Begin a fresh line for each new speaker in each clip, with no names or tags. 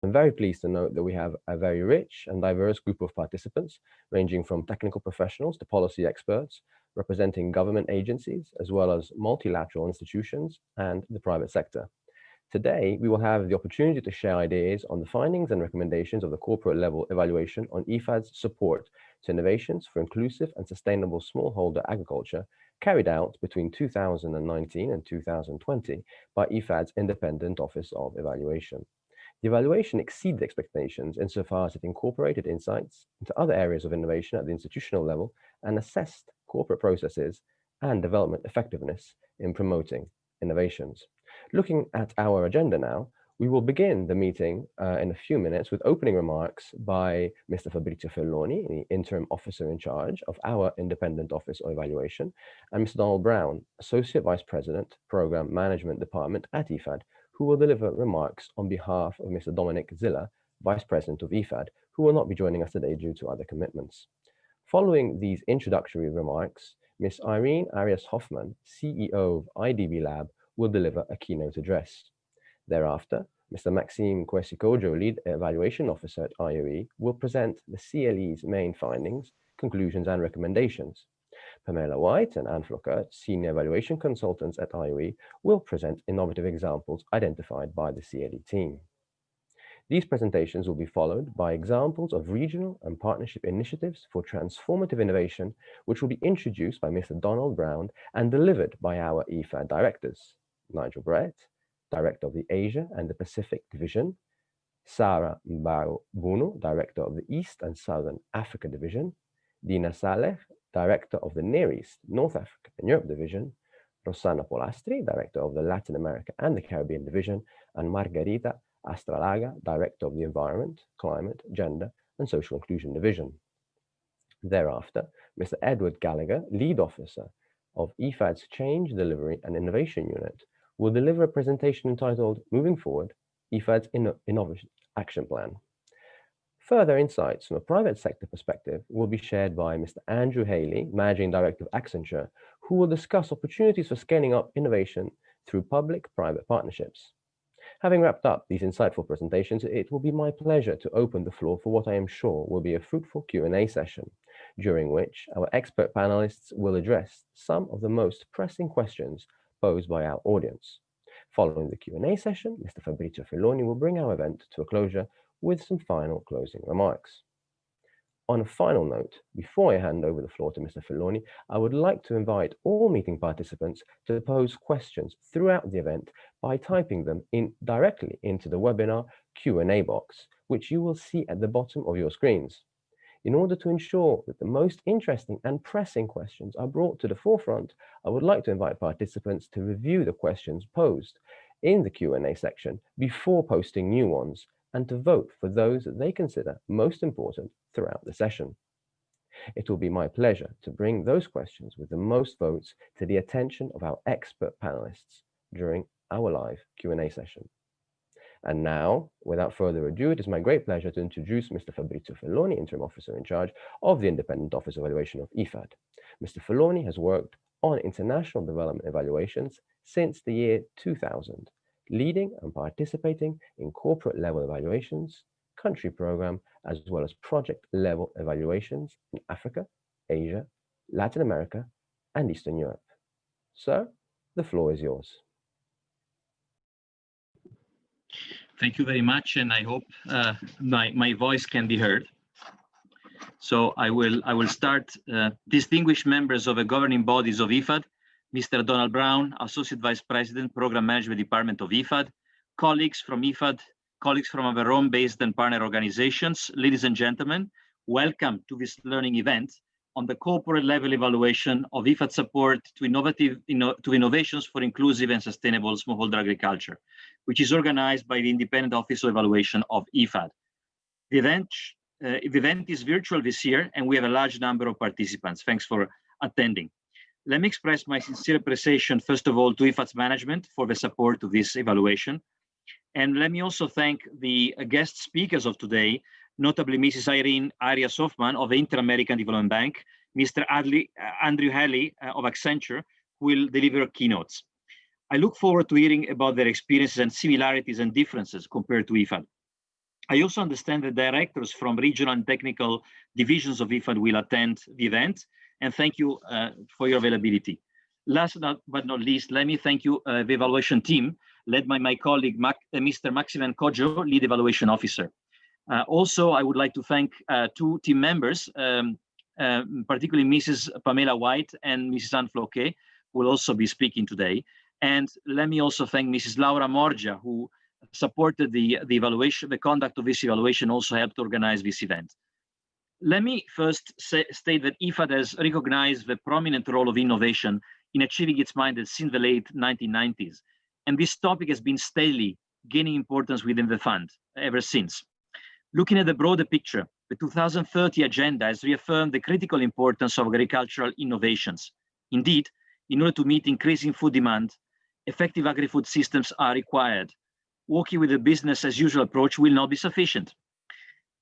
I'm very pleased to note that we have a very rich and diverse group of participants, ranging from technical professionals to policy experts, representing government agencies, as well as multilateral institutions and the private sector. Today, we will have the opportunity to share ideas on the findings and recommendations of the corporate level evaluation on IFAD's support to innovations for inclusive and sustainable smallholder agriculture carried out between 2019 and 2020 by IFAD's Independent Office of Evaluation. The evaluation exceeded expectations insofar as it incorporated insights into other areas of innovation at the institutional level and assessed corporate processes and development effectiveness in promoting innovations. Looking at our agenda now, we will begin the meeting in a few minutes with opening remarks by Mr. Fabrizio Felloni, the interim officer in charge of our Independent Office of Evaluation, and Mr. Donald Brown, Associate Vice President, Program Management Department at IFAD, who will deliver remarks on behalf of Mr. Dominic Ziller, Vice President of IFAD, who will not be joining us today due to other commitments. Following these introductory remarks, Ms. Irene Arias-Hoffman, CEO of IDB Lab, will deliver a keynote address. Thereafter, Mr. Maxime Kwesikojo, Lead Evaluation Officer at IOE, will present the CLE's main findings, conclusions, and recommendations. Pamela White and Anne Flockert, Senior Evaluation Consultants at IOE, will present innovative examples identified by the CLE team. These presentations will be followed by examples of regional and partnership initiatives for transformative innovation, which will be introduced by Mr. Donald Brown and delivered by our IFAD directors, Nigel Brett, Director of the Asia and the Pacific Division, Sarah Mbao Bunu, Director of the East and Southern Africa Division, Dina Saleh, Director of the Near East, North Africa and Europe Division, Rossana Polastri, Director of the Latin America and the Caribbean Division, and Margarita Astralaga, Director of the Environment, Climate, Gender and Social Inclusion Division. Thereafter, Mr. Edward Gallagher, Lead Officer of IFAD's Change, Delivery and Innovation Unit, will deliver a presentation entitled Moving Forward, IFAD's Innovation Action Plan. Further insights from a private sector perspective will be shared by Mr. Andrew Haley, Managing Director of Accenture, who will discuss opportunities for scaling up innovation through public-private partnerships. Having wrapped up these insightful presentations, it will be my pleasure to open the floor for what I am sure will be a fruitful Q&A session, during which our expert panelists will address some of the most pressing questions posed by our audience. Following the Q&A session, Mr. Fabrizio Felloni will bring our event to a closure with some final closing remarks. On a final note, before I hand over the floor to Mr. Felloni, I would like to invite all meeting participants to pose questions throughout the event by typing them directly into the webinar Q&A box, which you will see at the bottom of your screens. In order to ensure that the most interesting and pressing questions are brought to the forefront, I would like to invite participants to review the questions posed in the Q&A section before posting new ones, and to vote for those that they consider most important throughout the session. It will be my pleasure to bring those questions with the most votes to the attention of our expert panelists during our live Q&A session. And now, without further ado, it is my great pleasure to introduce Mr. Fabrizio Felloni, Interim Officer in charge of the Independent Office of Evaluation of IFAD. Mr. Felloni has worked on international development evaluations since the year 2000, leading and participating in corporate level evaluations, country program, as well as project level evaluations in Africa, Asia, Latin America, and Eastern Europe. Sir, the floor is yours.
Thank you very much, and I hope my voice can be heard. So I will start. Distinguished members of the governing bodies of IFAD, Mr. Donald Brown, Associate Vice President, Program Management Department of IFAD, colleagues from IFAD, colleagues from our own-based and partner organizations, ladies and gentlemen, welcome to this learning event on the corporate level evaluation of IFAD support to innovations for inclusive and sustainable smallholder agriculture, which is organized by the Independent Office of Evaluation of IFAD. The event is virtual this year, and we have a large number of participants. Thanks for attending. Let me express my sincere appreciation, first of all, to IFAD's management for the support to this evaluation. And let me also thank the guest speakers of today, notably Mrs. Irene Arias-Hoffman of the Inter-American Development Bank, Mr. Andrew Haley of Accenture, who will deliver keynotes. I look forward to hearing about their experiences and similarities and differences compared to IFAD. I also understand that directors from regional and technical divisions of IFAD will attend the event, and thank you for your availability. Last but not least, let me thank you, the evaluation team, led by my colleague, Mr. Maximin Kojo, Lead Evaluation Officer. Also, I would like to thank two team members, particularly Mrs. Pamela White and Mrs. Anne Floquet, who will also be speaking today. And let me also thank Mrs. Laura Morgia, who supported the evaluation, the conduct of this evaluation, also helped organize this event. Let me first state that IFAD has recognized the prominent role of innovation in achieving its mandate since the late 1990s. And this topic has been steadily gaining importance within the fund ever since. Looking at the broader picture, the 2030 agenda has reaffirmed the critical importance of agricultural innovations. Indeed, in order to meet increasing food demand, effective agri-food systems are required. Working with a business as usual approach will not be sufficient.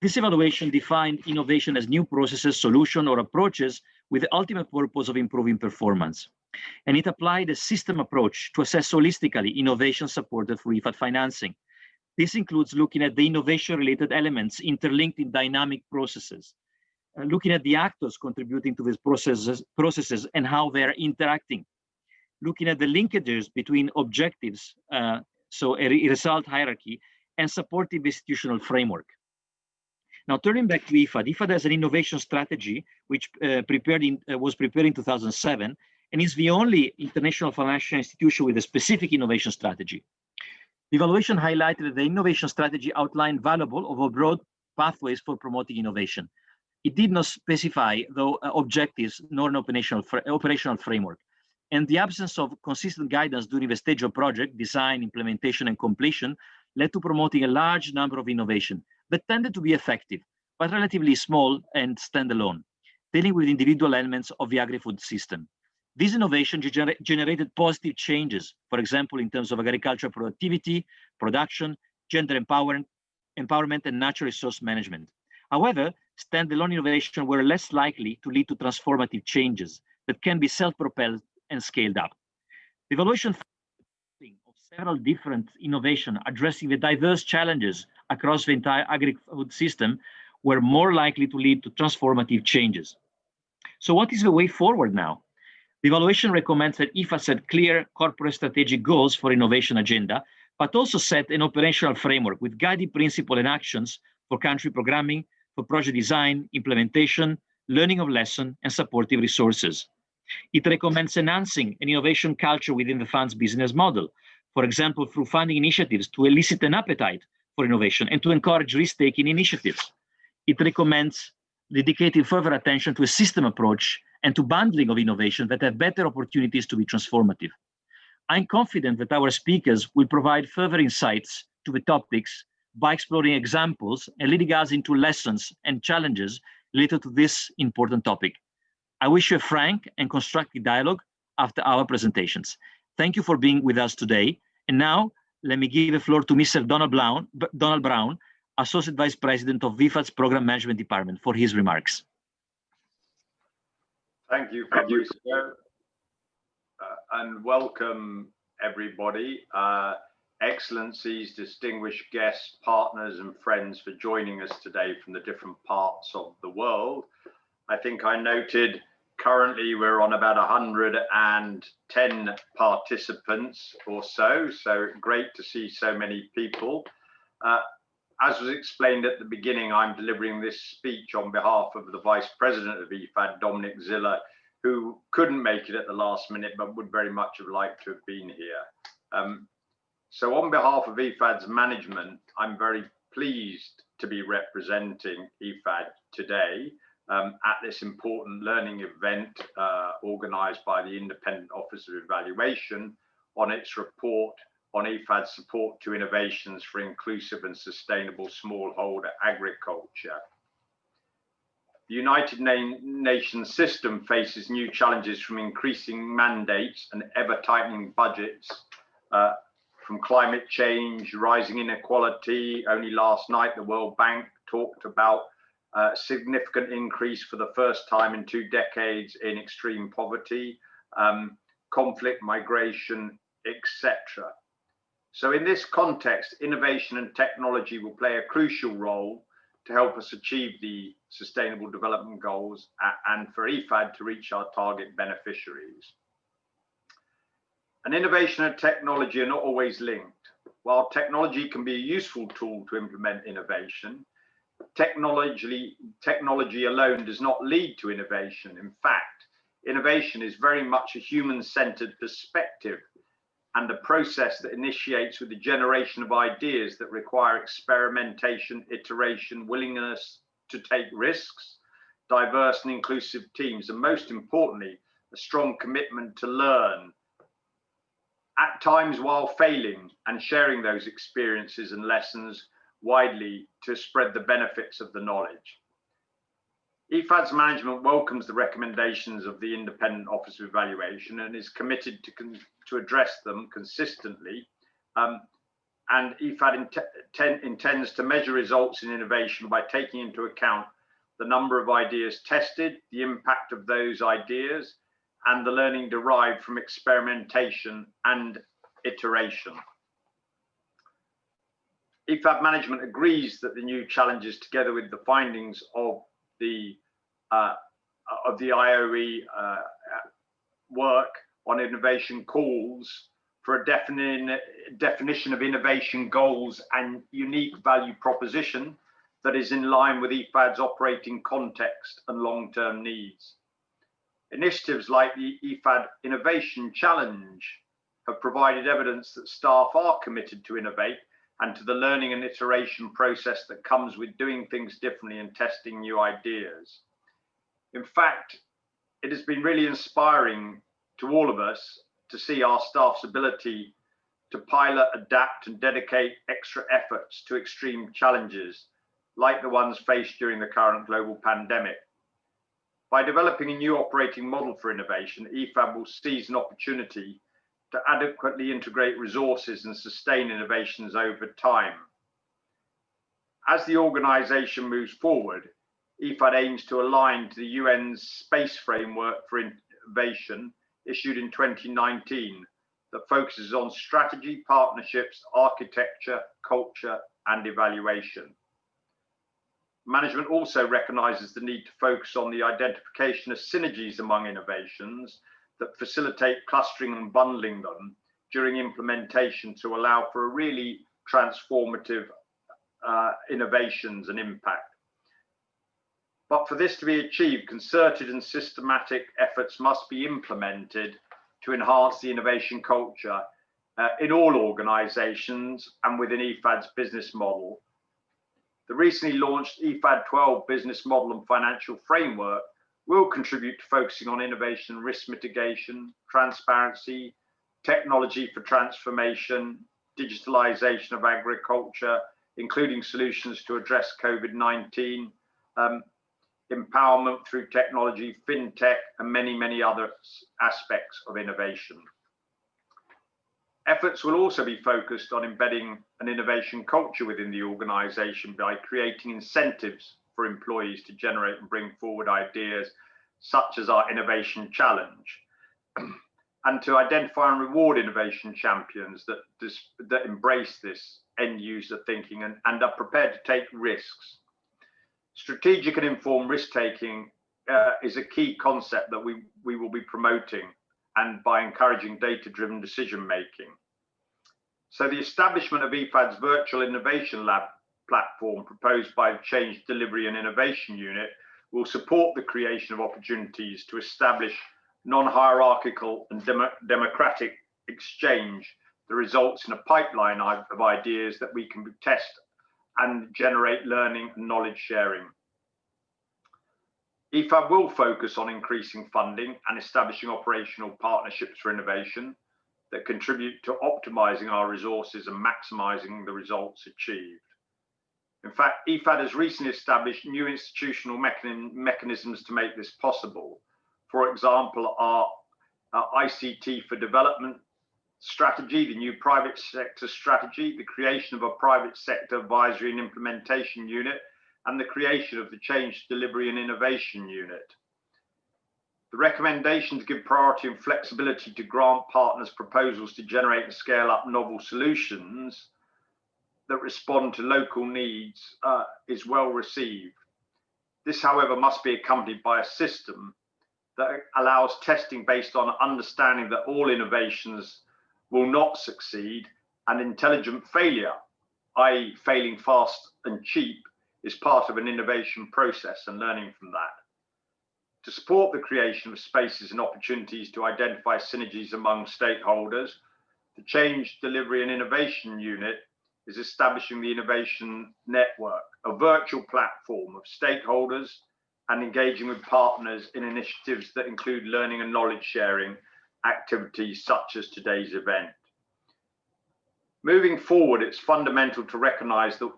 This evaluation defined innovation as new processes, solutions, or approaches with the ultimate purpose of improving performance. And it applied a system approach to assess holistically innovation supported through IFAD financing. This includes looking at the innovation-related elements interlinked in dynamic processes, looking at the actors contributing to these processes and how they're interacting, looking at the linkages between objectives, so a result hierarchy, and supportive institutional framework. Now, turning back to IFAD, IFAD has an innovation strategy which was prepared in 2007 and is the only international financial institution with a specific innovation strategy. The evaluation highlighted that the innovation strategy outlined valuable or broad pathways for promoting innovation. It did not specify, though, objectives nor an operational framework. And the absence of consistent guidance during the stage of project, design, implementation, and completion led to promoting a large number of innovation that tended to be effective, but relatively small and standalone, dealing with individual elements of the agri-food system. This innovation generated positive changes, for example, in terms of agricultural productivity, production, gender empowerment, and natural resource management. However, standalone innovation were less likely to lead to transformative changes that can be self-propelled and scaled up. The evaluation of several different innovations addressing the diverse challenges across the entire agri-food system were more likely to lead to transformative changes. So what is the way forward now? The evaluation recommends that IFAD set clear corporate strategic goals for innovation agenda, but also set an operational framework with guiding principles and actions for country programming, for project design, implementation, learning of lesson, and supportive resources. It recommends enhancing an innovation culture within the fund's business model, for example, through funding initiatives to elicit an appetite for innovation and to encourage risk-taking initiatives. It recommends dedicating further attention to a system approach and to bundling of innovation that have better opportunities to be transformative. I'm confident that our speakers will provide further insights to the topics by exploring examples and leading us into lessons and challenges related to this important topic. I wish you a frank and constructive dialogue after our presentations. Thank you for being with us today. And now, let me give the floor to Mr. Donald Brown, Associate Vice President of IFAD's Program Management Department, for his remarks.
Thank you, Fabrizio, and welcome everybody. Excellencies, distinguished guests, partners and friends for joining us today from the different parts of the world. I think I noted currently we're on about 110 participants or so great to see so many people. As was explained at the beginning, I'm delivering this speech on behalf of the Vice President of IFAD, Dominic Ziller, who couldn't make it at the last minute, but would very much have liked to have been here. So on behalf of IFAD's management, I'm very pleased to be representing IFAD today at this important learning event organized by the Independent Office of Evaluation on its report on IFAD's support to innovations for inclusive and sustainable smallholder agriculture. The United Nations system faces new challenges from increasing mandates and ever-tightening budgets, from climate change, rising inequality. Only last night, the World Bank talked about a significant increase for the first time in 2 decades in extreme poverty, conflict, migration, etc. So in this context, innovation and technology will play a crucial role to help us achieve the Sustainable Development Goals and for IFAD to reach our target beneficiaries. And innovation and technology are not always linked. While technology can be a useful tool to implement innovation, technology alone does not lead to innovation. In fact, innovation is very much a human-centered perspective and a process that initiates with the generation of ideas that require experimentation, iteration, willingness to take risks, diverse and inclusive teams, and most importantly, a strong commitment to learn, at times while failing, and sharing those experiences and lessons widely to spread the benefits of the knowledge. IFAD's management welcomes the recommendations of the Independent Office of Evaluation and is committed to address them consistently. And IFAD intends to measure results in innovation by taking into account the number of ideas tested, the impact of those ideas, and the learning derived from experimentation and iteration. IFAD management agrees that the new challenges, together with the findings of the IOE work on innovation, calls for a definition of innovation goals and unique value proposition that is in line with IFAD's operating context and long-term needs. Initiatives like the IFAD Innovation Challenge have provided evidence that staff are committed to innovate and to the learning and iteration process that comes with doing things differently and testing new ideas. In fact, it has been really inspiring to all of us to see our staff's ability to pilot, adapt, and dedicate extra efforts to extreme challenges like the ones faced during the current global pandemic. By developing a new operating model for innovation, IFAD will seize an opportunity to adequately integrate resources and sustain innovations over time. As the organization moves forward, IFAD aims to align to the UN's Space Framework for Innovation issued in 2019 that focuses on strategy, partnerships, architecture, culture, and evaluation. Management also recognizes the need to focus on the identification of synergies among innovations that facilitate clustering and bundling them during implementation to allow for a really transformative innovations and impact. But for this to be achieved, concerted and systematic efforts must be implemented to enhance the innovation culture in all organizations and within IFAD's business model. The recently launched IFAD 12 business model and financial framework will contribute to focusing on innovation, risk mitigation, transparency, technology for transformation, digitalization of agriculture, including solutions to address COVID-19, empowerment through technology, fintech, and many, many other aspects of innovation. Efforts will also be focused on embedding an innovation culture within the organization by creating incentives for employees to generate and bring forward ideas such as our innovation challenge, and to identify and reward innovation champions that embrace this end user thinking and are prepared to take risks. Strategic and informed risk taking is a key concept that we will be promoting, and by encouraging data-driven decision making. So the establishment of IFAD's virtual innovation lab platform proposed by the Change Delivery and Innovation Unit will support the creation of opportunities to establish non-hierarchical and democratic exchange that results in a pipeline of ideas that we can test and generate learning and knowledge sharing. IFAD will focus on increasing funding and establishing operational partnerships for innovation that contribute to optimizing our resources and maximizing the results achieved. In fact, IFAD has recently established new institutional mechanisms to make this possible. For example, our ICT for development strategy, the new private sector strategy, the creation of a private sector advisory and implementation unit, and the creation of the Change Delivery and Innovation Unit. The recommendations give priority and flexibility to grant partners proposals to generate and scale up novel solutions that respond to local needs is well received. This, however, must be accompanied by a system that allows testing based on understanding that all innovations will not succeed, and intelligent failure, i.e. failing fast and cheap, is part of an innovation process and learning from that. To support the creation of spaces and opportunities to identify synergies among stakeholders, the Change, Delivery and Innovation Unit is establishing the Innovation Network, a virtual platform of stakeholders and engaging with partners in initiatives that include learning and knowledge sharing activities such as today's event. Moving forward, it's fundamental to recognize that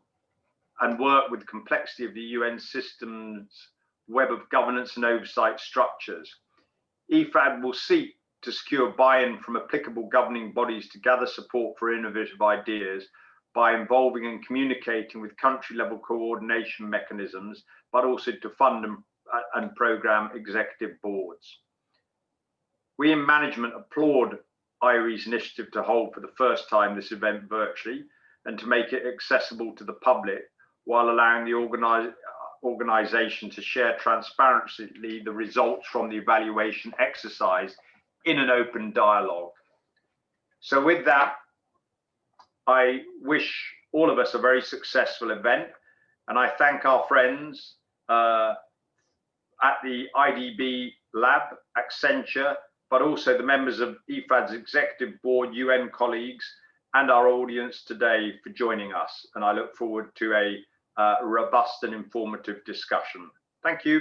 and work with the complexity of the UN system's web of governance and oversight structures. IFAD will seek to secure buy-in from applicable governing bodies to gather support for innovative ideas by involving and communicating with country-level coordination mechanisms, but also to fund and program executive boards. We in management applaud IRE's initiative to hold for the first time this event virtually and to make it accessible to the public while allowing the organization to share transparently the results from the evaluation exercise in an open dialogue. So with that, I wish all of us a very successful event, and I thank our friends at the IDB Lab, Accenture, but also the members of IFAD's Executive Board, UN colleagues, and our audience today for joining us. And I look forward to a robust and informative discussion. Thank you.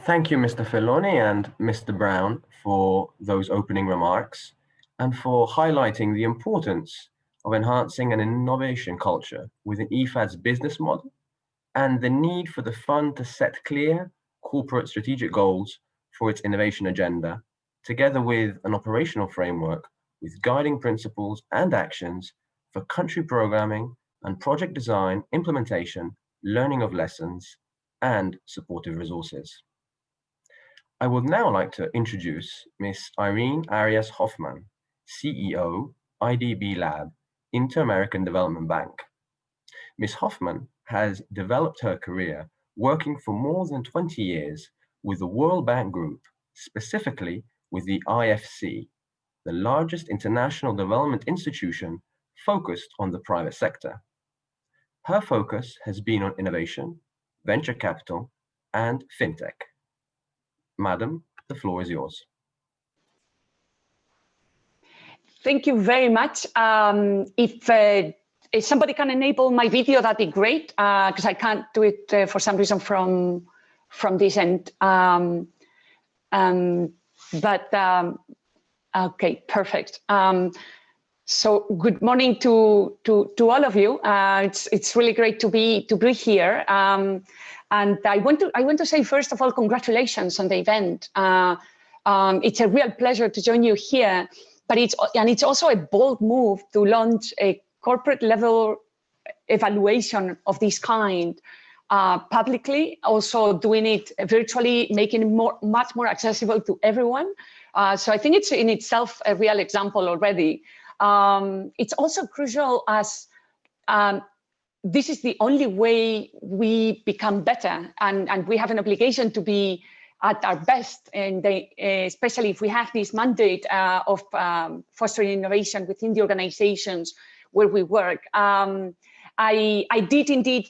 Thank you, Mr. Filoni and Mr. Brown, for those opening remarks and for highlighting the importance of enhancing an innovation culture within IFAD's business model and the need for the fund to set clear corporate strategic goals for its innovation agenda, together with an operational framework with guiding principles and actions for country programming and project design, implementation, learning of lessons, and supportive resources. I would now like to introduce Ms. Irene Arias Hoffman, CEO, IDB Lab, Inter-American Development Bank. Ms. Hoffman has developed her career working for more than 20 years with the World Bank Group, specifically with the IFC, the largest international development institution focused on the private sector. Her focus has been on innovation, venture capital, and fintech. Madam, the floor is yours.
Thank you very much. If somebody can enable my video, that'd be great, because I can't do it for some reason from this end. Okay, perfect. So good morning to all of you. It's really great to be here. And I want to say, first of all, congratulations on the event. It's a real pleasure to join you here, but it's also a bold move to launch a corporate level evaluation of this kind publicly, also doing it virtually, making it much more accessible to everyone. So I think it's in itself a real example already. It's also crucial as this is the only way we become better, and we have an obligation to be at our best, and especially if we have this mandate of fostering innovation within the organizations where we work. I did indeed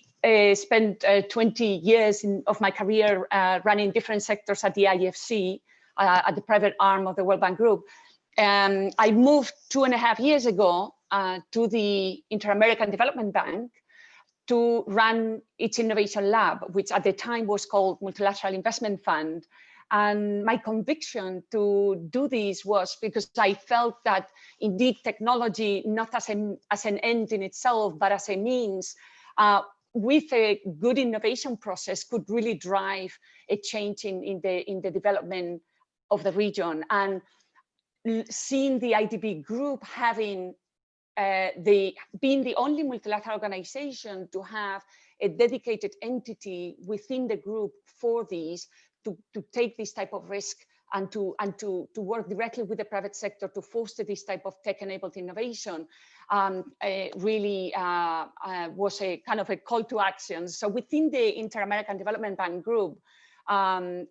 spend 20 years of my career running different sectors at the IFC, at the private arm of the World Bank Group. I moved 2.5 years ago to the Inter-American Development Bank to run its innovation lab, which at the time was called Multilateral Investment Fund. And my conviction to do this was because I felt that indeed technology, not as an end in itself, but as a means, with a good innovation process, could really drive a change in the development of the region. And seeing the IDB group having being the only multilateral organization to have a dedicated entity within the group for these, to take this type of risk and to work directly with the private sector to foster this type of tech-enabled innovation, really was a kind of a call to action. So within the Inter-American Development Bank group,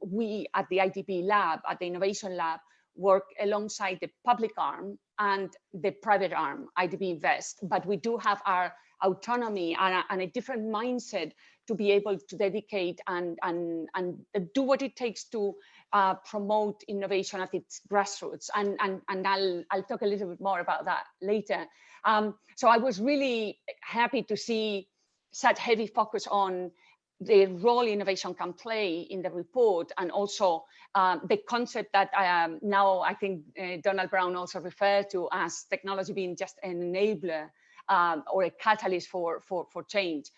we at the IDB lab, at the Innovation Lab, work alongside the public arm and the private arm, IDB Invest, but we do have our autonomy and a different mindset to be able to dedicate and do what it takes to promote innovation at its grassroots. And I'll talk a little bit more about that later. So I was really happy to see such heavy focus on the role innovation can play in the report, and also the concept that now I think Donald Brown also referred to as technology being just an enabler or a catalyst for change.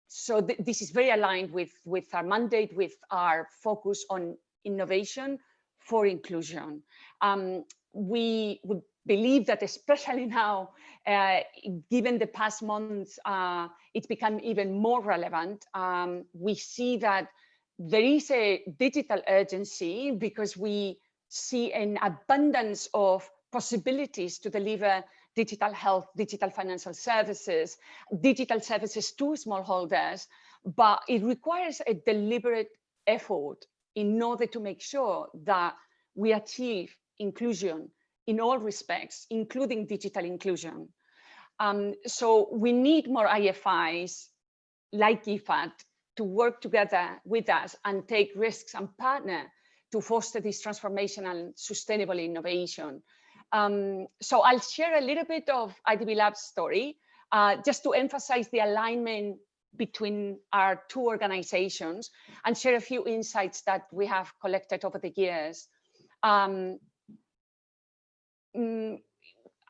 So this is very aligned with our mandate, with our focus on innovation for inclusion. We would believe that especially now, given the past months, it's become even more relevant. We see that there is a digital urgency because we see an abundance of possibilities to deliver digital health, digital financial services, digital services to smallholders, but it requires a deliberate effort in order to make sure that we achieve inclusion in all respects, including digital inclusion. So we need more IFIs like IFAD to work together with us and take risks and partner to foster this transformational sustainable innovation. So I'll share a little bit of IDB Lab's story, just to emphasize the alignment between our two organizations and share a few insights that we have collected over the years. At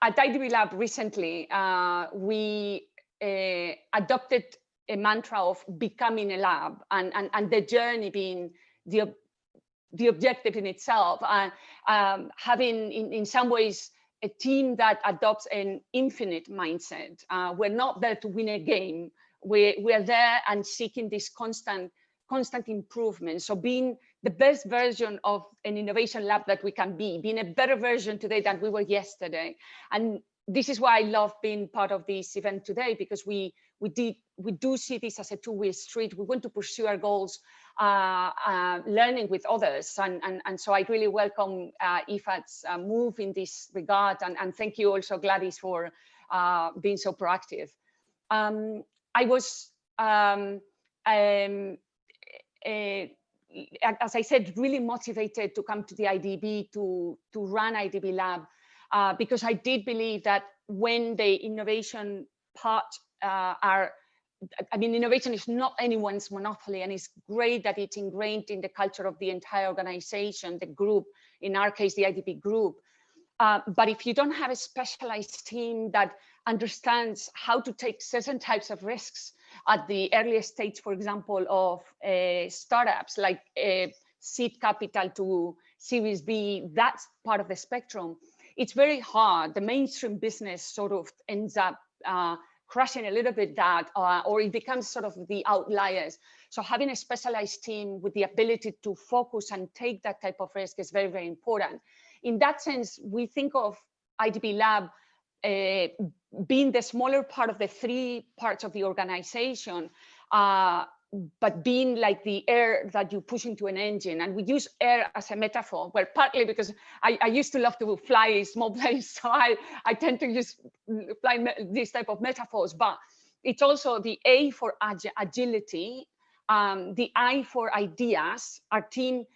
IDB Lab recently, we adopted a mantra of becoming a lab, and the journey being the objective in itself, having in some ways a team that adopts an infinite mindset. We're not there to win a game. We're there and seeking this constant improvement. So being the best version of an innovation lab that we can be, being a better version today than we were yesterday. And this is why I love being part of this event today, because we do see this as a two-way street. We want to pursue our goals, learning with others. And so I really welcome IFAD's move in this regard. And thank you also, Gladys, for being so proactive. I was, as I said, really motivated to come to the IDB to run IDB Lab, because I did believe that when the innovation part innovation is not anyone's monopoly, and it's great that it's ingrained in the culture of the entire organization, the group, in our case, the IDB group. But if you don't have a specialized team that understands how to take certain types of risks at the earliest stage, for example, of startups, like seed capital to Series B, that's part of the spectrum. It's very hard. The mainstream business sort of ends up crushing a little bit that, or it becomes sort of the outliers. So having a specialized team with the ability to focus and take that type of risk is very, very important. In that sense, we think of IDB Lab being the smaller part of the three parts of the organization, but being like the air that you push into an engine. And we use air as a metaphor, well, partly because I used to love to fly small planes, so I tend to use this type of metaphors, but it's also the A for agility, the I for ideas. Our team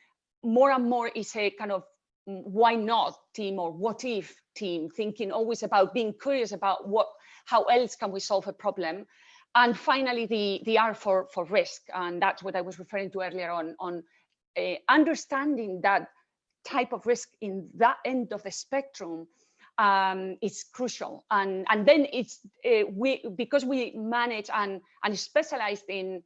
more and more is a kind of why not team or what if team, thinking always about being curious about how else can we solve a problem. And finally, the R for risk, and that's what I was referring to earlier on understanding that type of risk in that end of the spectrum is crucial. And then it's because we manage and specialized in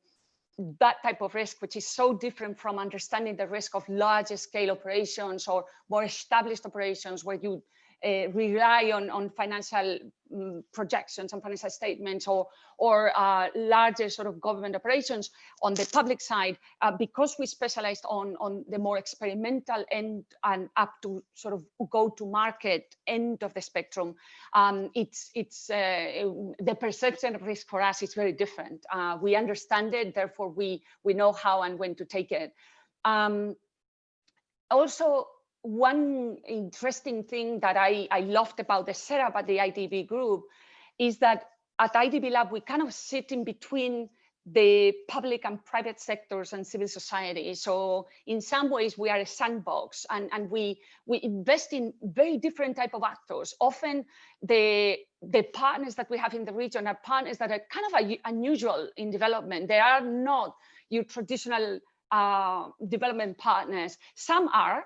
that type of risk, which is so different from understanding the risk of larger scale operations or more established operations where you rely on financial projections and financial statements or larger sort of government operations on the public side, because we specialized on the more experimental end and up to sort of go to market end of the spectrum. The perception of risk for us is very different. We understand it, therefore we know how and when to take it. Also, one interesting thing that I loved about the setup at the IDB group is that at IDB Lab, we kind of sit in between the public and private sectors and civil society. So in some ways, we are a sandbox, and we invest in very different type of actors. Often the partners that we have in the region are partners that are kind of unusual in development. They are not your traditional development partners. Some are,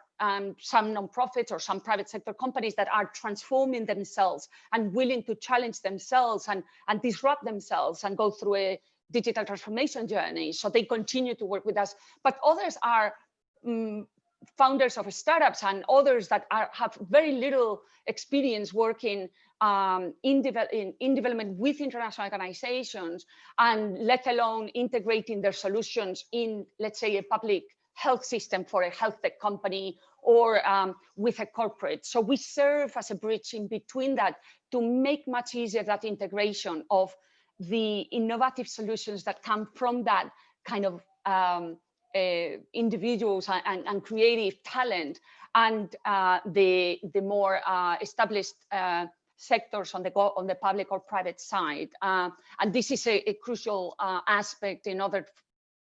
some nonprofits or some private sector companies that are transforming themselves and willing to challenge themselves and disrupt themselves and go through a digital transformation journey. So they continue to work with us. But others are founders of startups and others that have very little experience working in development with international organizations, and let alone integrating their solutions in, let's say, a public health system for a health tech company or with a corporate. So we serve as a bridge in between that to make much easier that integration of the innovative solutions that come from that kind of individuals and creative talent, and the more established sectors on the public or private side. And this is a crucial aspect in order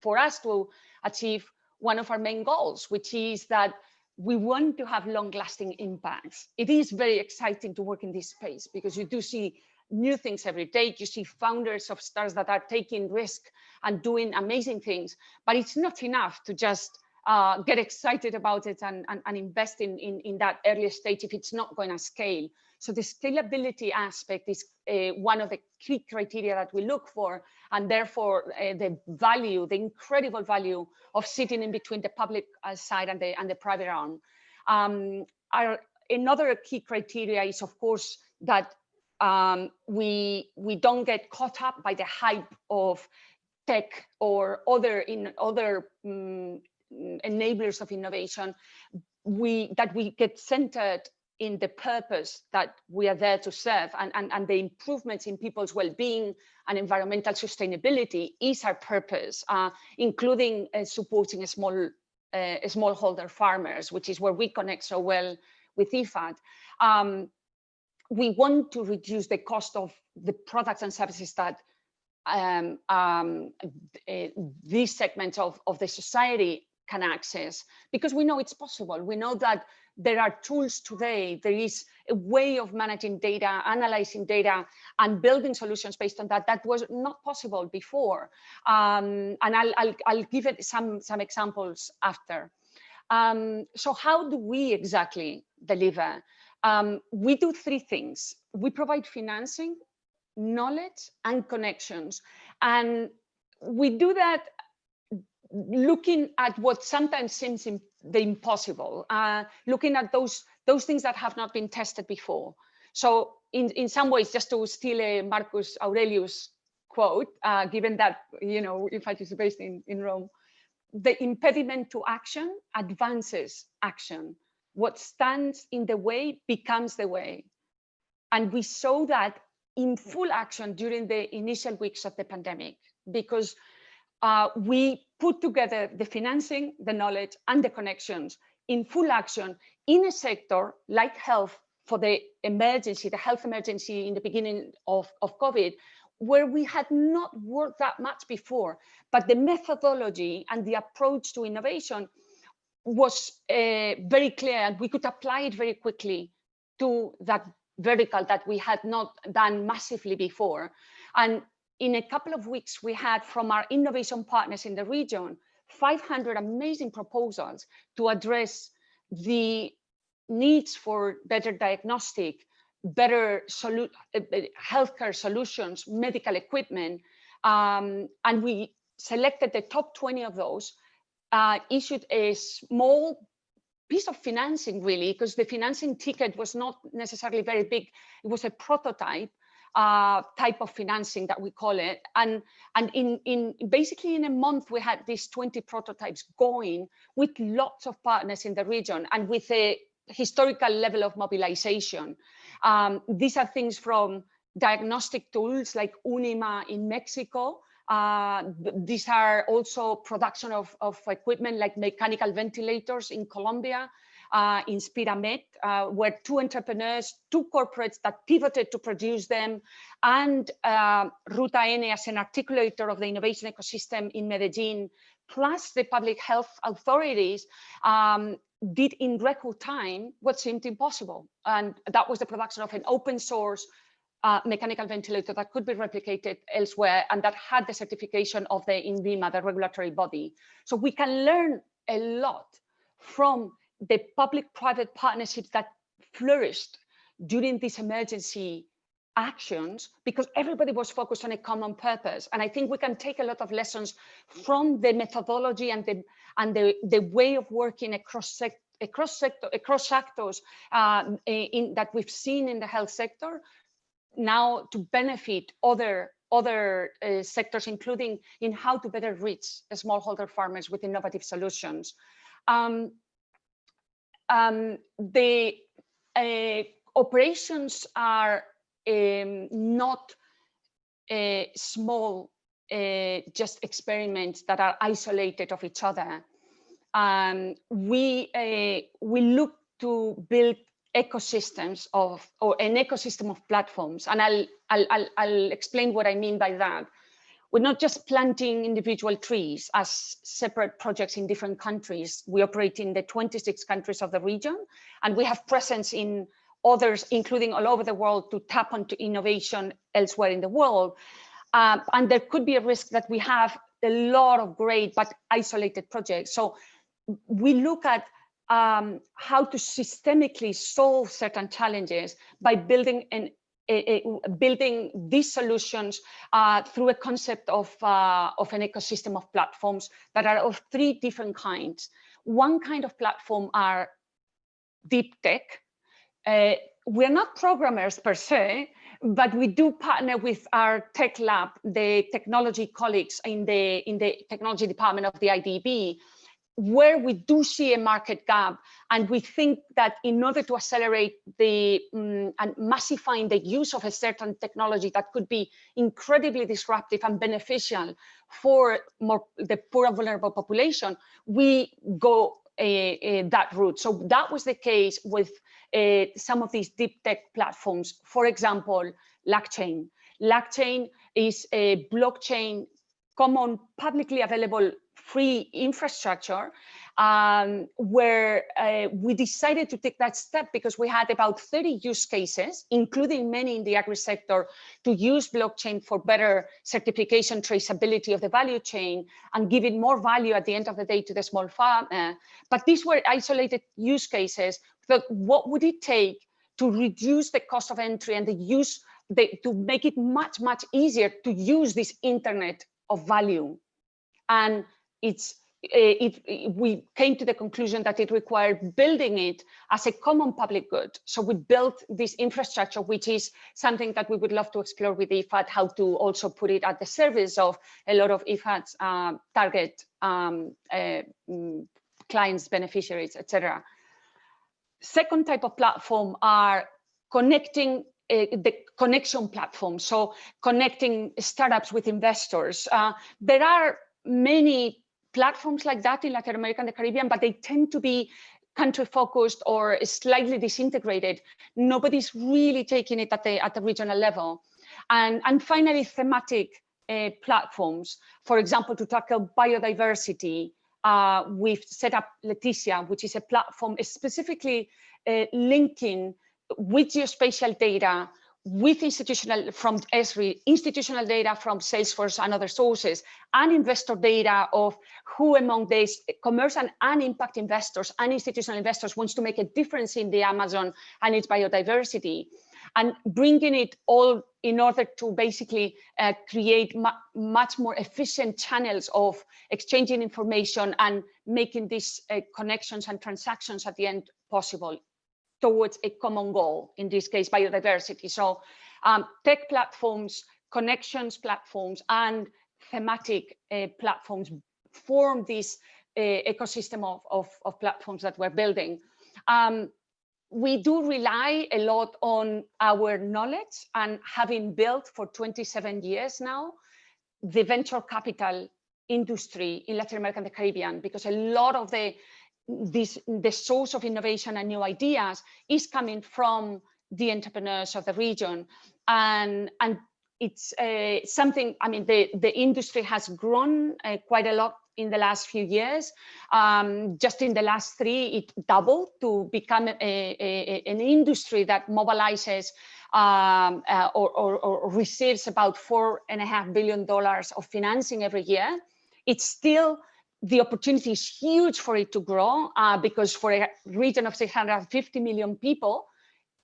for us to achieve one of our main goals, which is that we want to have long-lasting impacts. It is very exciting to work in this space because you do see new things every day. You see founders of startups that are taking risk and doing amazing things, but it's not enough to just get excited about it and invest in that early stage if it's not going to scale. So the scalability aspect is one of the key criteria that we look for, and therefore the value, the incredible value of sitting in between the public side and the private arm. Another key criteria is, of course, that we don't get caught up by the hype of tech or other enablers of innovation. That we get centered in the purpose that we are there to serve, and the improvements in people's well-being and environmental sustainability is our purpose, including supporting smallholder farmers, which is where we connect so well with IFAD. We want to reduce the cost of the products and services that these segments of the society can access, because we know it's possible. We know that there are tools today. There is a way of managing data, analyzing data, and building solutions based on that was not possible before. And I'll give it some examples after. So how do we exactly deliver? We do three things. We provide financing, knowledge, and connections. And we do that looking at what sometimes seems the impossible, looking at those things that have not been tested before. So in some ways, just to steal a Marcus Aurelius quote, given that, you know, IFAD is based in Rome, the impediment to action advances action. What stands in the way becomes the way. And we saw that in full action during the initial weeks of the pandemic, because we put together the financing, the knowledge, and the connections in full action in a sector like health for the emergency, the health emergency in the beginning of COVID, where we had not worked that much before. But the methodology and the approach to innovation was very clear, and we could apply it very quickly to that vertical that we had not done massively before. And in a couple of weeks, we had from our innovation partners in the region 500 amazing proposals to address the needs for better diagnostic, better healthcare solutions, medical equipment. And we selected the top 20 of those, issued a small piece of financing, really, because the financing ticket was not necessarily very big. It was a prototype type of financing that we call it. And in basically in a month, we had these 20 prototypes going with lots of partners in the region and with a historical level of mobilization. These are things from diagnostic tools like Unima in Mexico. These are also production of equipment like mechanical ventilators in Colombia, in Spiramed, where two entrepreneurs, two corporates that pivoted to produce them, and Ruta N as an articulator of the innovation ecosystem in Medellin, plus the public health authorities, did in record time what seemed impossible. And that was the production of an open source mechanical ventilator that could be replicated elsewhere and that had the certification of the INVIMA, the regulatory body. So we can learn a lot from the public-private partnerships that flourished during these emergency actions, because everybody was focused on a common purpose. And I think we can take a lot of lessons from the methodology and the way of working across sectors that we've seen in the health sector now to benefit other sectors, including in how to better reach smallholder farmers with innovative solutions. The operations are not small just experiments that are isolated of each other. We look to build ecosystems or an ecosystem of platforms, and I'll explain what I mean by that. We're not just planting individual trees as separate projects in different countries. We operate in the 26 countries of the region, and we have presence in others, including all over the world, to tap onto innovation elsewhere in the world. And there could be a risk that we have a lot of great but isolated projects. So we look at how to systemically solve certain challenges by building these solutions through a concept of an ecosystem of platforms that are of three different kinds. One kind of platform are deep tech. We're not programmers per se, but we do partner with our tech lab, the technology colleagues in the technology department of the IDB, where we do see a market gap, and we think that in order to accelerate and massifying the use of a certain technology that could be incredibly disruptive and beneficial for the poor and vulnerable population, we go that route. So that was the case with some of these deep tech platforms. For example, LagChain. LagChain is a blockchain, common, publicly available free infrastructure, where we decided to take that step because we had about 30 use cases, including many in the agri sector, to use blockchain for better certification, traceability of the value chain, and give it more value at the end of the day to the small farmer. But these were isolated use cases. But what would it take to reduce the cost of entry and to make it much, much easier to use this internet of value? And we came to the conclusion that it required building it as a common public good. So we built this infrastructure, which is something that we would love to explore with IFAD, how to also put it at the service of a lot of IFAD's target clients, beneficiaries, etc. Second type of platform are connecting the connection platform. So connecting startups with investors. There are many platforms like that in Latin America and the Caribbean, but they tend to be country focused or slightly disintegrated. Nobody's really taking it at the regional level. And finally, thematic platforms. For example, to tackle biodiversity, we've set up Leticia, which is a platform specifically linking with geospatial data, with institutional from Esri, institutional data from Salesforce and other sources, and investor data of who among these commercial and impact investors and institutional investors wants to make a difference in the Amazon and its biodiversity. and bringing it all in order to basically create much more efficient channels of exchanging information and making these connections and transactions at the end possible towards a common goal, in this case, biodiversity. So tech platforms, connections platforms, and thematic platforms form this ecosystem of platforms that we're building. We do rely a lot on our knowledge, and having built for 27 years now the venture capital industry in Latin America and the Caribbean, because a lot of the source of innovation and new ideas is coming from the entrepreneurs of the region. And it's something, I mean, the industry has grown quite a lot in the last few years. Just in the last 3, it doubled to become an industry that mobilizes or receives about $4.5 billion of financing every year. It's still, the opportunity is huge for it to grow because for a region of 650 million people,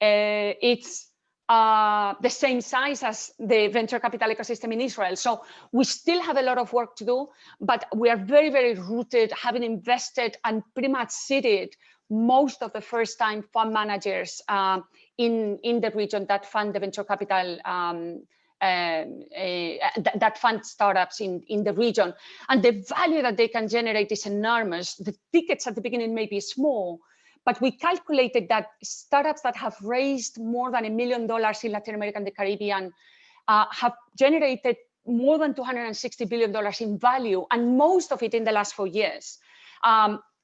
it's the same size as the venture capital ecosystem in Israel. So we still have a lot of work to do, but we are very, very rooted, having invested and pretty much seeded most of the first-time fund managers in the region that fund the venture capital, that fund startups in the region. And the value that they can generate is enormous. The tickets at the beginning may be small, but we calculated that startups that have raised more than $1 million in Latin America and the Caribbean have generated more than $260 billion in value, and most of it in the last 4 years.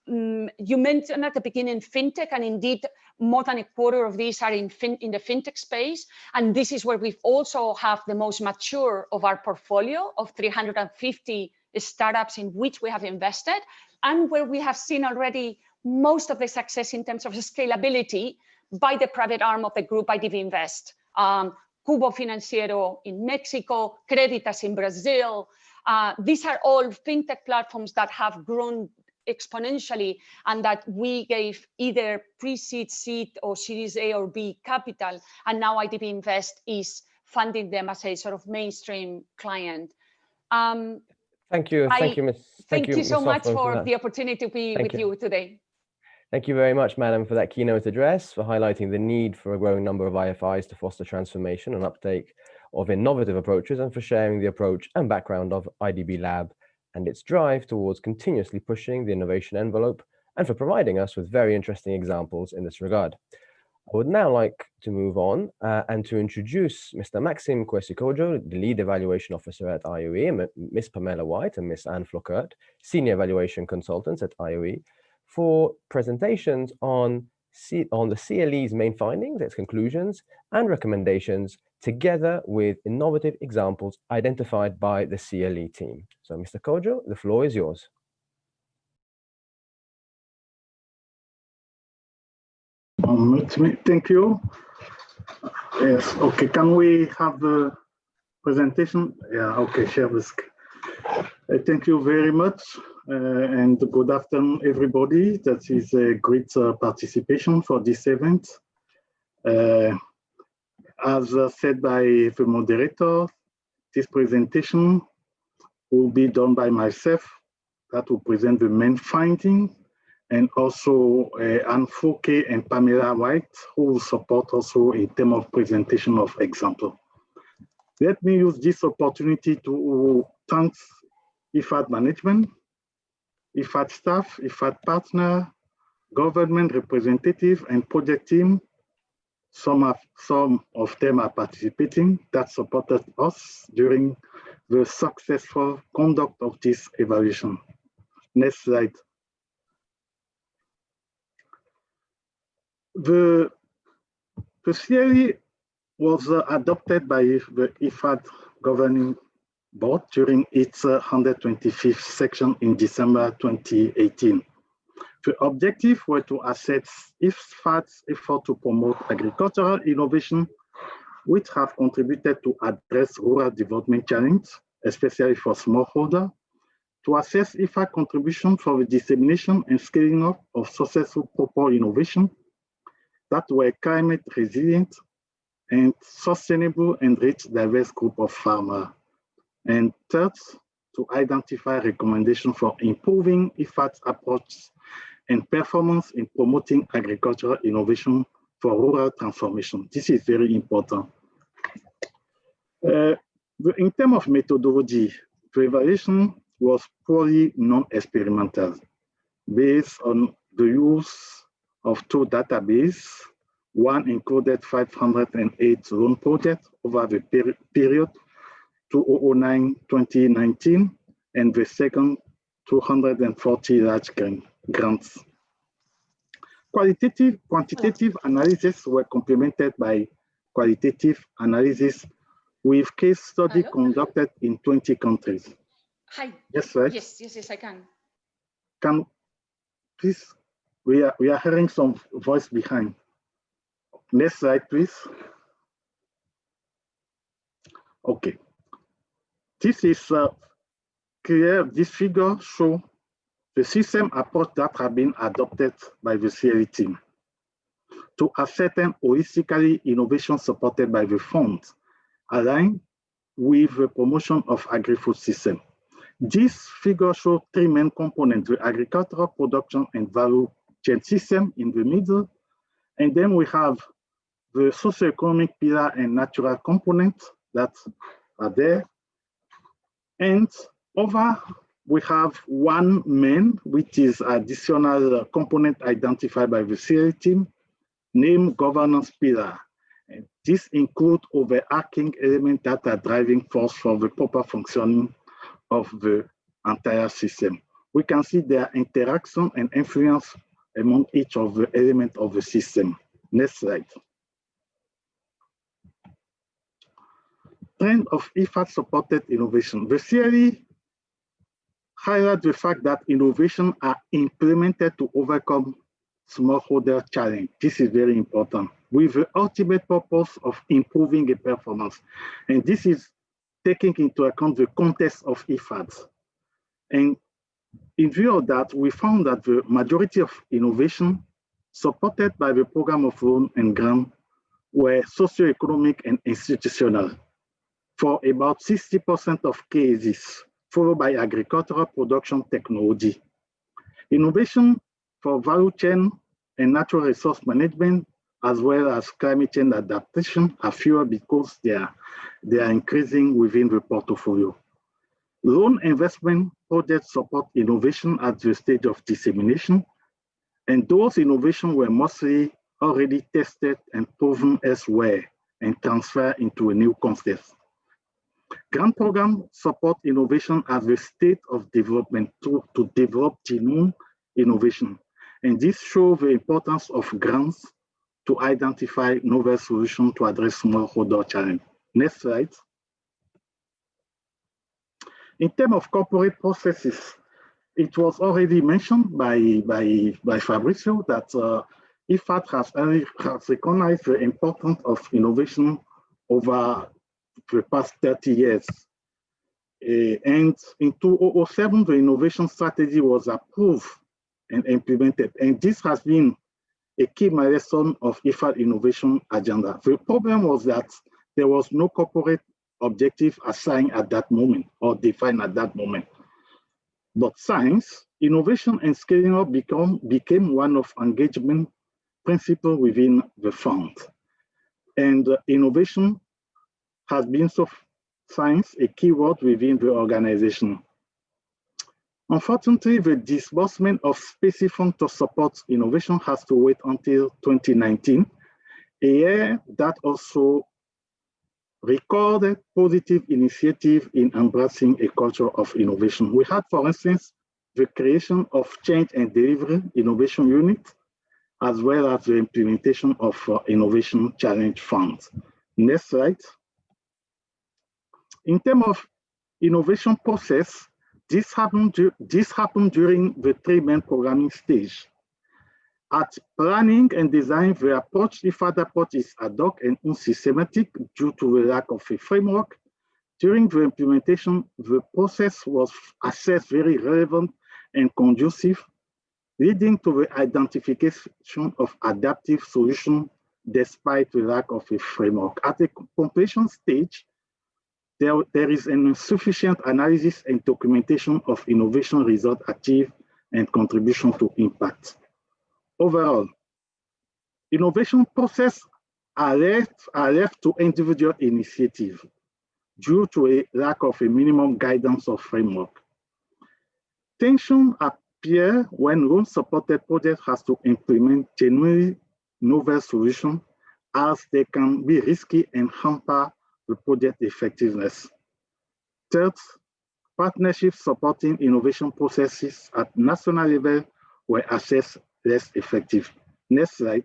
You mentioned at the beginning fintech, and indeed more than a quarter of these are in the fintech space. And this is where we've also have the most mature of our portfolio of 350 startups in which we have invested, and where we have seen already most of the success in terms of scalability by the private arm of the group, IDB Invest. Cubo Financiero in Mexico, Creditas in Brazil. These are all fintech platforms that have grown exponentially and that we gave either pre-seed, seed, or Series A or B capital, and now IDB Invest is funding them as a sort of mainstream client.
Thank you, Ms.
Thank you so much for the opportunity to be with you today.
Thank you very much, Madam, for that keynote address, for highlighting the need for a growing number of IFIs to foster transformation and uptake of innovative approaches, and for sharing the approach and background of IDB Lab and its drive towards continuously pushing the innovation envelope, and for providing us with very interesting examples in this regard. I would now like to move on and to introduce Mr. Maxim Kwesikojo, the Lead Evaluation Officer at IOE, Ms. Pamela White and Ms. Anne Flokert, Senior Evaluation Consultants at IOE, for presentations on the CLE's main findings, its conclusions and recommendations, together with innovative examples identified by the CLE team. So, Mr. Kojo, the floor is yours.
Thank you. Yes, okay, can we have the presentation? Yeah, okay, share the screen. Thank you very much, and good afternoon, everybody. That is a great participation for this event. As said by the moderator, this presentation will be done by myself, that will present the main finding, and also Anne Fouquet and Pamela White, who will support also a theme of presentation of example. Let me use this opportunity to thank IFAD management, IFAD staff, IFAD partner, government representative, and project team. Some of them are participating, that supported us during the successful conduct of this evaluation. Next slide. The CLE was adopted by the IFAD governing board during its 125th section in December 2018. The objective were to assess IFAD's effort to promote agricultural innovation, which have contributed to address rural development challenges, especially for smallholder, to assess IFAD contribution for the dissemination and scaling up of successful proper innovation that were climate resilient and sustainable and rich diverse group of farmers. And third, to identify recommendations for improving IFAD's approach and performance in promoting agricultural innovation for rural transformation. This is very important. In terms of methodology, the evaluation was purely non-experimental, based on the use of two databases. One included 508 loan projects over the period 2009-2019, and the second 240 large grants. Quantitative analysis were complemented by qualitative analysis with case study conducted in 20 countries.
Hi.
Yes, right?
Yes, I can.
Can please, we are hearing some voice behind. Next slide, please. Okay. This is clear. This figure shows the system approach that have been adopted by the CLE team to ascertain holistically innovation supported by the fund, aligned with the promotion of agri-food system. This figure shows three main components: the agricultural production and value chain system in the middle, and then we have the socioeconomic pillar and natural components that are there. And over, we have one main, which is additional component identified by the CLE team, named governance pillar. And this includes overarching elements that are driving force for the proper functioning of the entire system. We can see their interaction and influence among each of the elements of the system. Next slide. Trend of IFAD-supported innovation. The CLE highlights the fact that innovation are implemented to overcome smallholder challenge. This is very important, with the ultimate purpose of improving the performance. And this is taking into account the context of IFAD. And in view of that, we found that the majority of innovation supported by the program of loan and grant were socioeconomic and institutional for about 60% of cases, followed by agricultural production technology. Innovation for value chain and natural resource management, as well as climate change adaptation, are fewer because they are increasing within the portfolio. Loan investment projects support innovation at the stage of dissemination, and those innovations were mostly already tested and proven elsewhere and transferred into a new context. Grant programs support innovation at the state of development to develop genuine innovation. And this shows the importance of grants to identify novel solutions to address smallholder challenge. Next slide. In terms of corporate processes, it was already mentioned by Fabrizio that IFAD has recognized the importance of innovation over the past 30 years. And in 2007, the innovation strategy was approved and implemented. And this has been a key milestone of IFAD innovation agenda. The problem was that there was no corporate objective assigned at that moment or defined at that moment. But science, innovation, and scaling up became one of engagement principles within the fund. And innovation has been science a keyword within the organization. Unfortunately, the disbursement of specific funds to support innovation has to wait until 2019, a year that also recorded positive initiative in embracing a culture of innovation. We had, for instance, the creation of Change and Delivery Innovation Unit, as well as the implementation of Innovation Challenge Funds. Next slide. In terms of innovation process, this happened during the three main programming stage. At planning and design, the IFAD approach is ad hoc and unsystematic due to the lack of a framework. During the implementation, the process was assessed very relevant and conducive, leading to the identification of adaptive solutions despite the lack of a framework. At the completion stage, there is an insufficient analysis and documentation of innovation results achieved and contribution to impact. Overall, innovation process are left to individual initiative due to a lack of a minimum guidance or framework. Tension appear when loan-supported projects has to implement genuinely novel solutions, as they can be risky and hamper the project effectiveness. Third, partnerships supporting innovation processes at national level were assessed less effective. Next slide.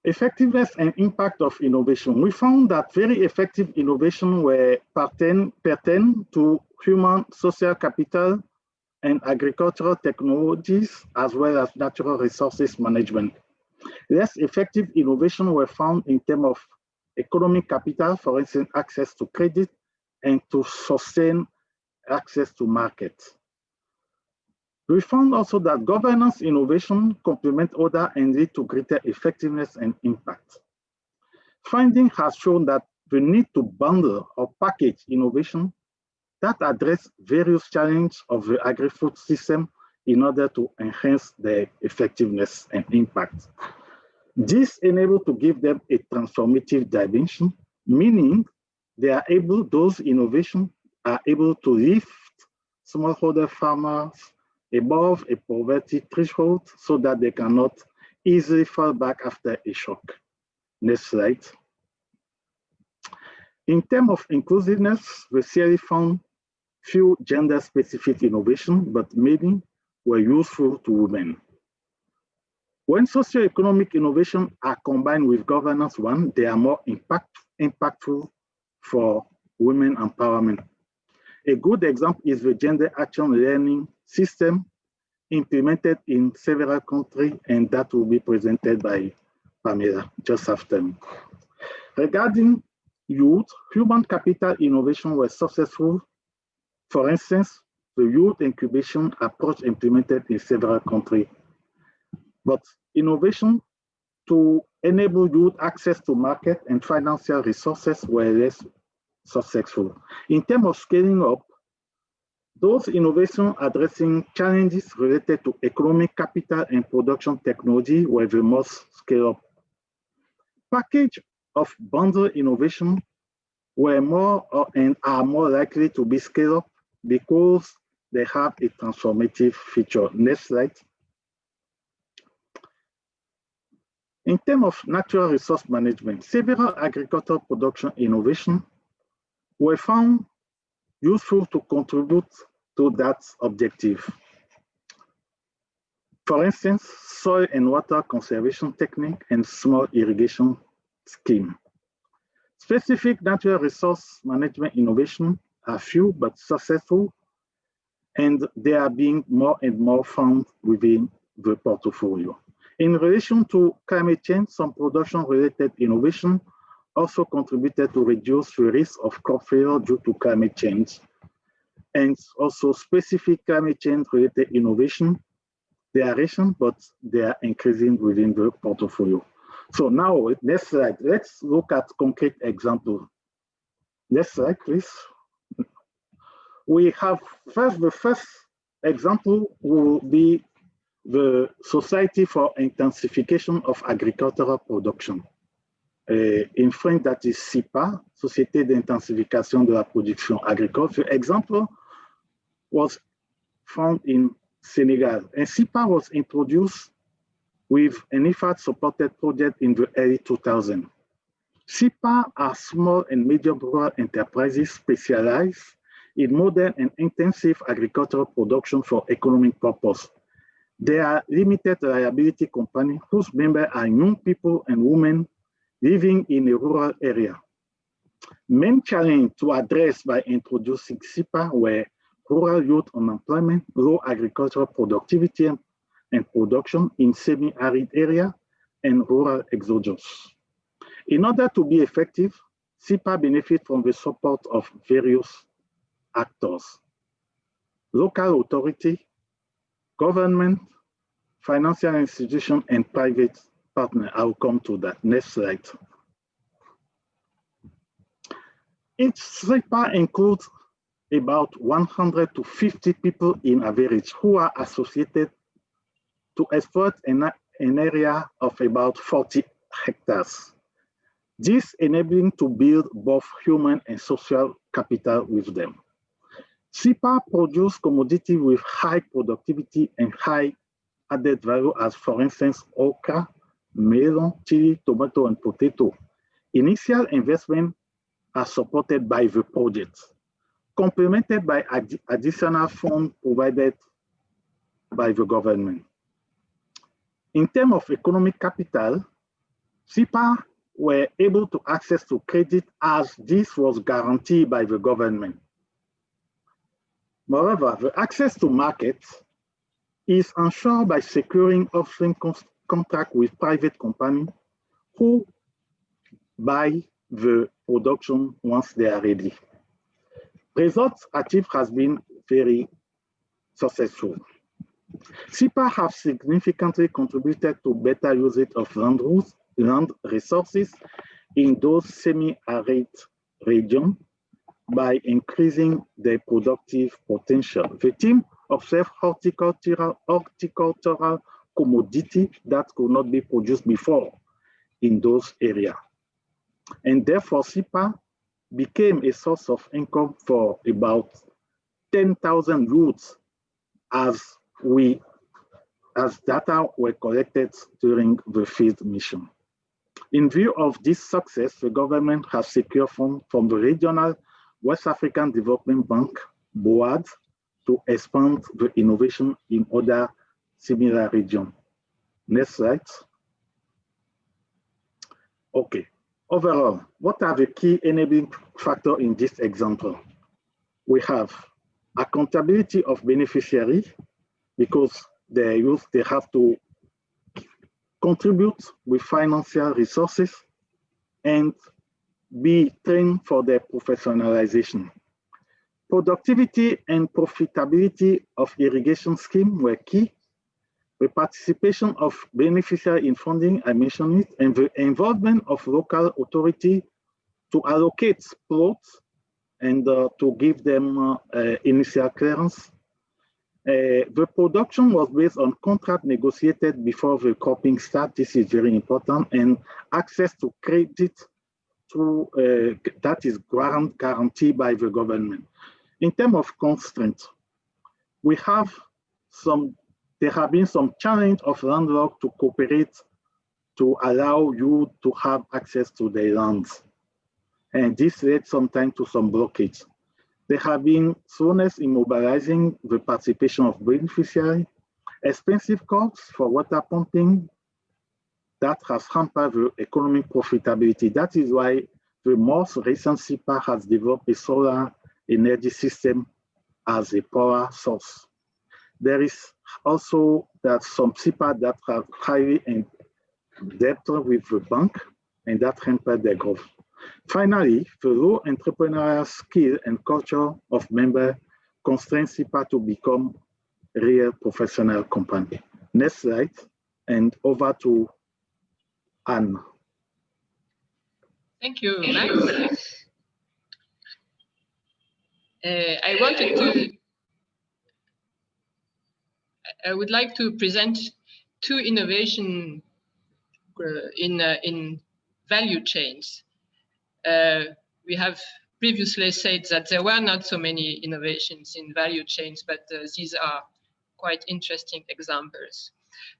Effectiveness and impact of innovation. We found that very effective innovation were pertain to human social capital and agricultural technologies, as well as natural resources management. Less effective innovation were found in terms of economic capital, for instance, access to credit, and to sustain access to markets. We found also that governance innovation complement other and lead to greater effectiveness and impact. Finding has shown that the need to bundle or package innovation that address various challenges of the agri-food system in order to enhance their effectiveness and impact. This enables to give them a transformative dimension, meaning they are able, those innovations are able to lift smallholder farmers above a poverty threshold so that they cannot easily fall back after a shock. Next slide. In terms of inclusiveness, the CLE found few gender-specific innovations, but many were useful to women. When socioeconomic innovations are combined with governance one, they are more impactful for women empowerment. A good example is the gender action learning system implemented in several countries, and that will be presented by Pamela just after me. Regarding youth, human capital innovation was successful. For instance, the youth incubation approach implemented in several countries. But innovation to enable youth access to market and financial resources were less successful. In terms of scaling up, those innovations addressing challenges related to economic capital and production technology were the most scale up. Package of bundle innovation were more and are more likely to be scaled up because they have a transformative feature. Next slide. In terms of natural resource management, several agricultural production innovations were found useful to contribute to that objective. For instance, soil and water conservation technique and small irrigation scheme. Specific natural resource management innovation are few but successful, and they are being more and more found within the portfolio. In relation to climate change, some production-related innovation also contributed to reduce the risk of crop failure due to climate change. And also specific climate change-related innovation, they are recent, but they are increasing within the portfolio. So now, next slide, let's look at concrete examples. Next slide, please. We have the first example will be the Society for Intensification of Agricultural Production. In French, that is SIPA, Société d'Intensification de la Production Agricole. The example was found in Senegal, and SIPA was introduced with an IFAD-supported project in the early 2000s. SIPA are small and medium rural enterprises specialized in modern and intensive agricultural production for economic purpose. They are limited liability companies whose members are young people and women living in a rural area. Main challenge to address by introducing SIPA were rural youth unemployment, low agricultural productivity and production in semi-arid area, and rural exodus. In order to be effective, SIPA benefits from the support of various actors: local authority, government, financial institution and private partner. I'll come to that. Next slide. Each SIPA includes about 100 to 50 people in average who are associated to exploit an area of about 40 hectares. This enabling to build both human and social capital with them. SIPA produce commodity with high productivity and high added value as, for instance, okra, melon, chili, tomato, and potato. Initial investment are supported by the project, complemented by additional funds provided by the government. In terms of economic capital, SIPA were able to access to credit as this was guaranteed by the government. Moreover, the access to markets is ensured by securing upstream contract with private companies who buy the production once they are ready. Results achieved has been very successful. SIPA have significantly contributed to better usage of land resources in those semi-arid regions by increasing their productive potential. The team observed horticultural commodity that could not be produced before in those areas. And therefore, SIPA became a source of income for about 10,000 youths as data were collected during the field mission. In view of this success, the government has secured funds from the Regional West African Development Bank, BOAD, to expand the innovation in other similar regions. Next slide. Okay. Overall, what are the key enabling factors in this example? We have accountability of beneficiaries, because they have to contribute with financial resources and be trained for their professionalization. Productivity and profitability of irrigation scheme were key. The participation of beneficiaries in funding, I mentioned it, and the involvement of local authority to allocate plots and to give them initial clearance. The production was based on contract negotiated before the cropping start. This is very important, and access to credit that is guaranteed by the government. In terms of constraints, there have been some challenge of landlords to cooperate to allow you to have access to their lands. And this led sometimes to some blockage. There have been slowness in mobilizing the participation of beneficiaries, expensive costs for water pumping that has hampered the economic profitability. That is why the most recent SIPA has developed a solar energy system as a power source. There is also that some SIPA that have highly in debt with the bank, and that hampered their growth. Finally, the low entrepreneurial skill and culture of members constrain SIPA to become real professional company. Next slide, and over to Anne.
Thank you, Max. I would like to present two innovations in value chains. We have previously said that there were not so many innovations in value chains, but these are quite interesting examples.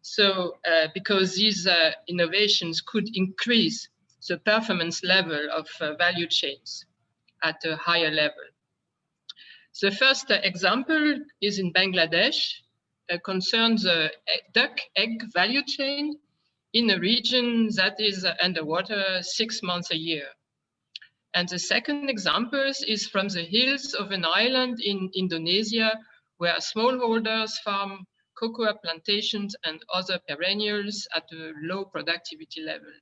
So, because these innovations could increase the performance level of value chains at a higher level. The first example is in Bangladesh, concerns the duck egg value chain in a region that is underwater 6 months a year. And the second example is from the hills of an island in Indonesia, where smallholders farm cocoa plantations and other perennials at a low productivity level.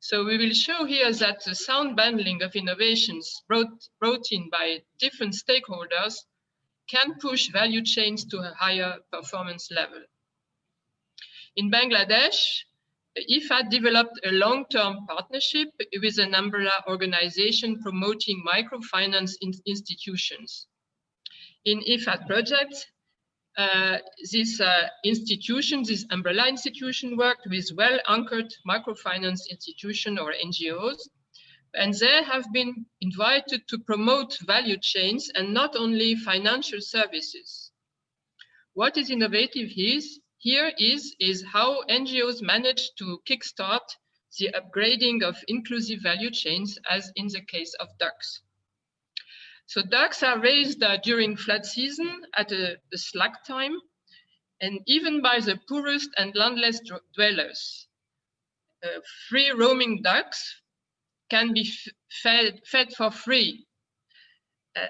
So we will show here that the sound bundling of innovations brought in by different stakeholders can push value chains to a higher performance level. In Bangladesh, IFAD developed a long-term partnership with an umbrella organization promoting microfinance institutions. In IFAD projects, this umbrella institution worked with well-anchored microfinance institutions or NGOs, and they have been invited to promote value chains and not only financial services. What is innovative here is how NGOs manage to kickstart the upgrading of inclusive value chains, as in the case of ducks. So ducks are raised during flood season at a slack time, and even by the poorest and landless dwellers. Free roaming ducks can be fed for free.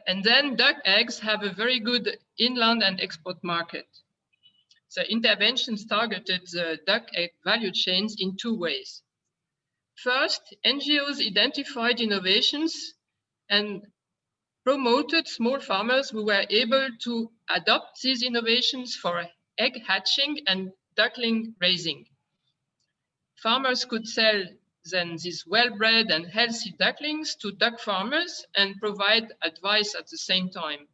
And then duck eggs have a very good inland and export market. The interventions targeted the duck egg value chains in two ways. First, NGOs identified innovations and promoted small farmers who were able to adopt these innovations for egg hatching and duckling raising. Farmers could sell then these well-bred and healthy ducklings to duck farmers and provide advice at the same time.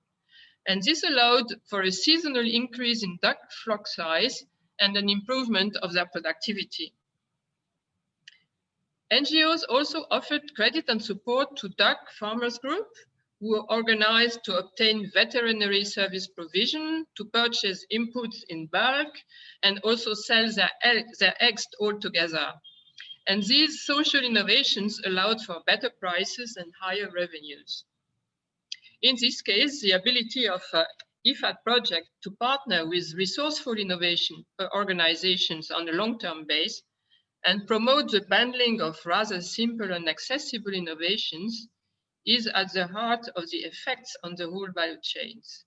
And this allowed for a seasonal increase in duck flock size and an improvement of their productivity. NGOs also offered credit and support to duck farmers group who were organized to obtain veterinary service provision, to purchase inputs in bulk, and also sell their eggs all together. And these social innovations allowed for better prices and higher revenues. In this case, the ability of IFAD project to partner with resourceful innovation organizations on a long-term base and promote the bundling of rather simple and accessible innovations is at the heart of the effects on the whole value chains.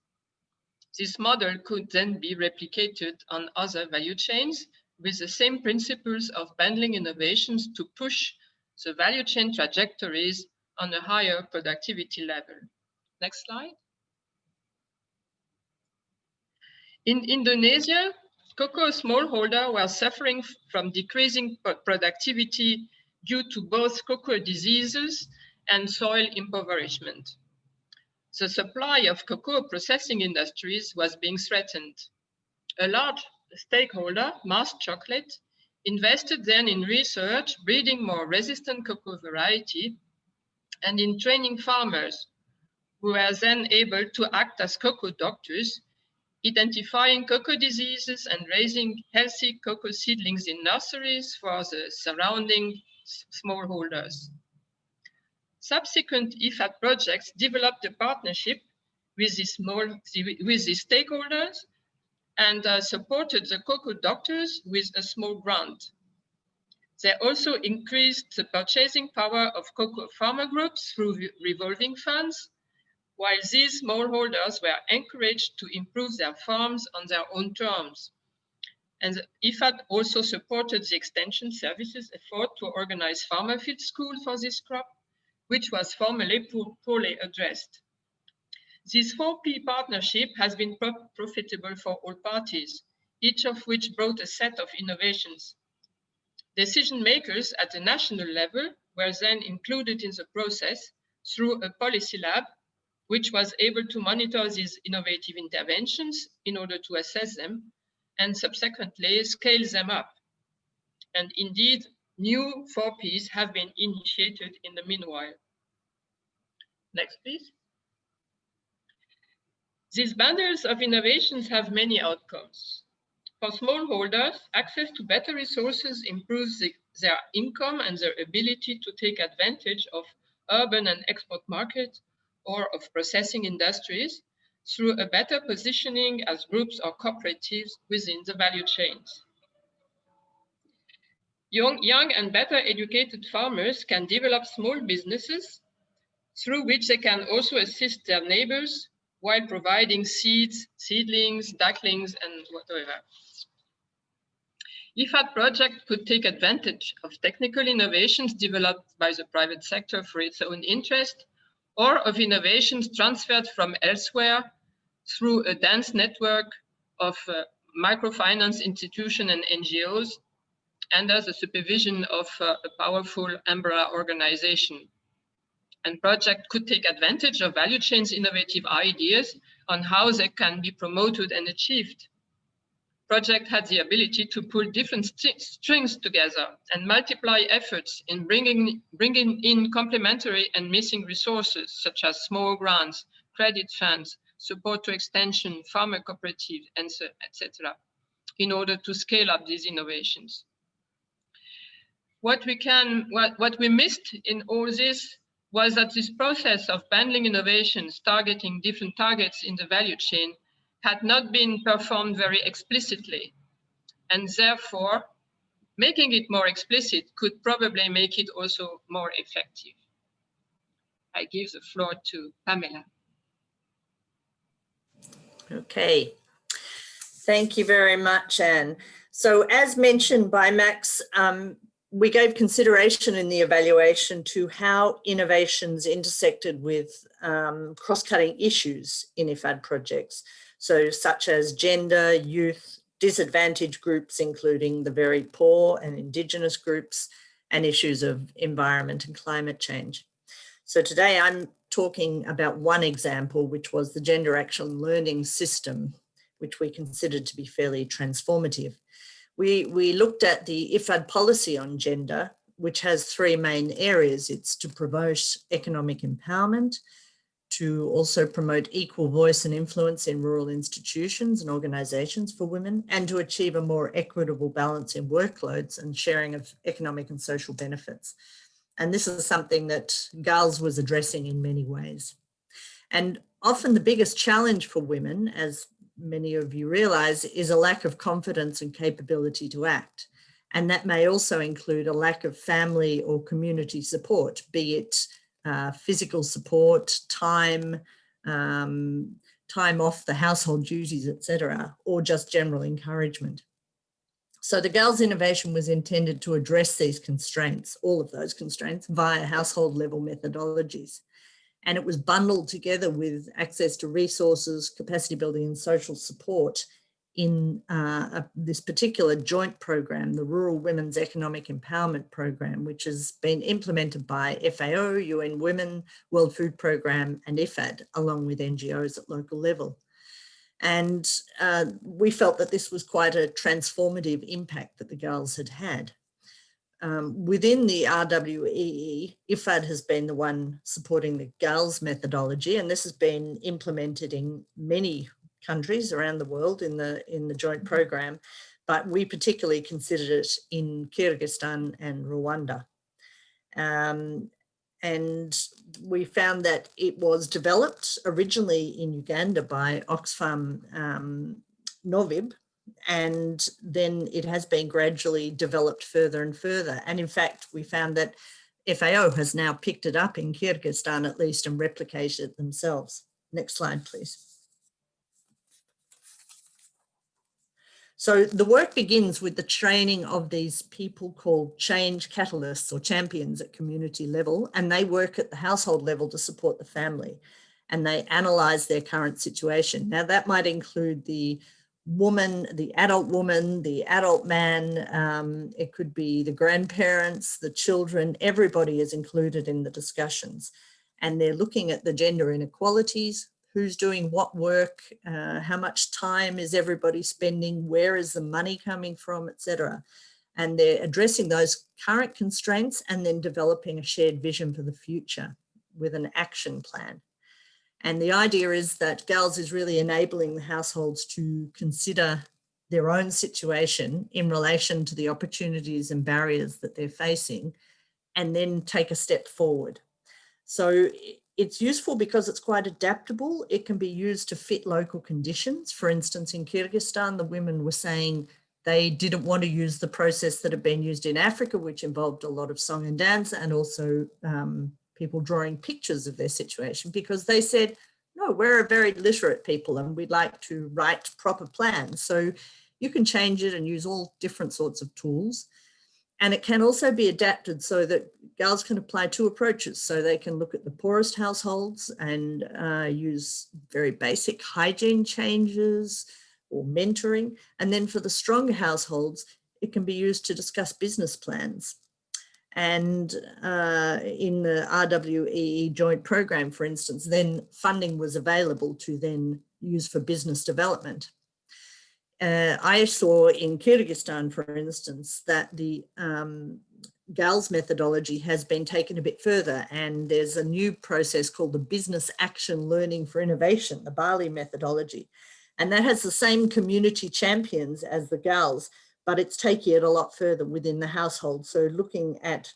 This model could then be replicated on other value chains with the same principles of bundling innovations to push the value chain trajectories on a higher productivity level. Next slide. In Indonesia, cocoa smallholder were suffering from decreasing productivity due to both cocoa diseases and soil impoverishment. The supply of cocoa processing industries was being threatened. A large stakeholder, Mars Chocolate, invested then in research, breeding more resistant cocoa variety, and in training farmers who were then able to act as cocoa doctors, identifying cocoa diseases and raising healthy cocoa seedlings in nurseries for the surrounding smallholders. Subsequent IFAD projects developed a partnership with these stakeholders and supported the cocoa doctors with a small grant. They also increased the purchasing power of cocoa farmer groups through revolving funds, while these smallholders were encouraged to improve their farms on their own terms. And IFAD also supported the extension services effort to organize farmer field school for this crop, which was formerly poorly addressed. This 4P partnership has been profitable for all parties, each of which brought a set of innovations. Decision makers at the national level were then included in the process through a policy lab, which was able to monitor these innovative interventions in order to assess them and subsequently scale them up. And indeed, new 4Ps have been initiated in the meanwhile. Next, please. These bundles of innovations have many outcomes. For smallholders, access to better resources improves their income and their ability to take advantage of urban and export markets or of processing industries through a better positioning as groups or cooperatives within the value chains. Young and better educated farmers can develop small businesses through which they can also assist their neighbors while providing seeds, seedlings, ducklings, and whatever. IFAD project could take advantage of technical innovations developed by the private sector for its own interest, or of innovations transferred from elsewhere through a dense network of microfinance institutions and NGOs under the supervision of a powerful umbrella organization. And projects could take advantage of value chain's innovative ideas on how they can be promoted and achieved. Project had the ability to pull different strings together and multiply efforts in bringing in complementary and missing resources such as small grants, credit funds, support to extension, farmer cooperatives, etc., in order to scale up these innovations. What we missed in all this was that this process of bundling innovations targeting different targets in the value chain had not been performed very explicitly, and therefore making it more explicit could probably make it also more effective. I give the floor to Pamela.
Okay, thank you very much, Anne. So as mentioned by Max, we gave consideration in the evaluation to how innovations intersected with cross-cutting issues in IFAD projects. So such as gender, youth, disadvantaged groups, including the very poor and Indigenous groups, and issues of environment and climate change. So today I'm talking about one example, which was the gender action learning system, which we considered to be fairly transformative. We looked at the IFAD policy on gender, which has three main areas. It's to promote economic empowerment, to also promote equal voice and influence in rural institutions and organisations for women, and to achieve a more equitable balance in workloads and sharing of economic and social benefits. And this is something that GALS was addressing in many ways. And often the biggest challenge for women, as many of you realise, is a lack of confidence and capability to act. And that may also include a lack of family or community support, be it physical support, time off the household duties, etc., or just general encouragement. So the GALS innovation was intended to address these constraints, all of those constraints, via household level methodologies. And it was bundled together with access to resources, capacity building and social support in this particular joint program, the Rural Women's Economic Empowerment Program, which has been implemented by FAO, UN Women, World Food Programme and IFAD, along with NGOs at local level. And we felt that this was quite a transformative impact that the GALS had had. Within the RWEE, IFAD has been the one supporting the GALS methodology, and this has been implemented in many countries around the world in the joint program, but we particularly considered it in Kyrgyzstan and Rwanda. And we found that it was developed originally in Uganda by Oxfam Novib, and then it has been gradually developed further and further. And in fact, we found that FAO has now picked it up in Kyrgyzstan at least and replicated it themselves. Next slide, please. So the work begins with the training of these people called change catalysts or champions at community level, and they work at the household level to support the family, and they analyse their current situation. Now that might include the woman, the adult man, it could be the grandparents, the children, everybody is included in the discussions. And they're looking at the gender inequalities, who's doing what work, how much time is everybody spending, where is the money coming from, etc. And they're addressing those current constraints and then developing a shared vision for the future with an action plan. And the idea is that GALS is really enabling the households to consider their own situation in relation to the opportunities and barriers that they're facing, and then take a step forward. So it's useful because it's quite adaptable. It can be used to fit local conditions. For instance, in Kyrgyzstan, the women were saying they didn't want to use the process that had been used in Africa, which involved a lot of song and dance, and also people drawing pictures of their situation, because they said, no, we're a very literate people and we'd like to write proper plans. So you can change it and use all different sorts of tools. And it can also be adapted so that GALS can apply two approaches. So they can look at the poorest households and use very basic hygiene changes, or mentoring. And then for the stronger households, it can be used to discuss business plans. And in the RWEE joint program, for instance, then funding was available to then use for business development. I saw in Kyrgyzstan, for instance, that the GALS methodology has been taken a bit further, and there's a new process called the Business Action Learning for Innovation, the Bali methodology. And that has the same community champions as the GALS, but it's taking it a lot further within the household. So looking at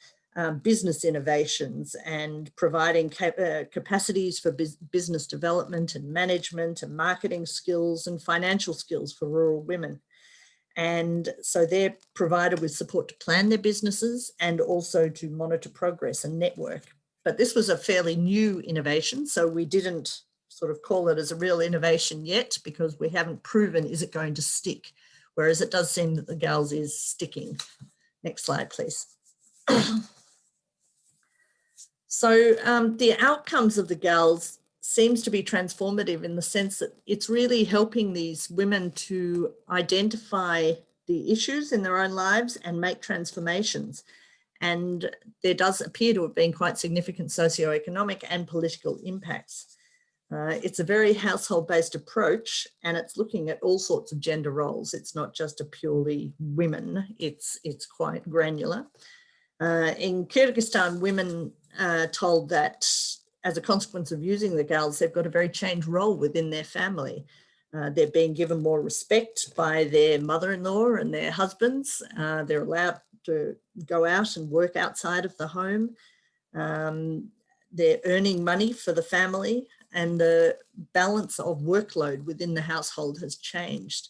business innovations and providing capacities for business development and management and marketing skills and financial skills for rural women. And so they're provided with support to plan their businesses and also to monitor progress and network. But this was a fairly new innovation, so we didn't sort of call it as a real innovation yet because we haven't proven is it going to stick, whereas it does seem that the GALS is sticking. Next slide, please. So the outcomes of the GALS seems to be transformative in the sense that it's really helping these women to identify the issues in their own lives and make transformations. And there does appear to have been quite significant socioeconomic and political impacts. It's a very household-based approach, and it's looking at all sorts of gender roles. It's not just a purely women, it's quite granular. In Kyrgyzstan, women told that as a consequence of using the GALS, they've got a very changed role within their family. They're being given more respect by their mother-in-law and their husbands. They're allowed to go out and work outside of the home. They're earning money for the family, and the balance of workload within the household has changed.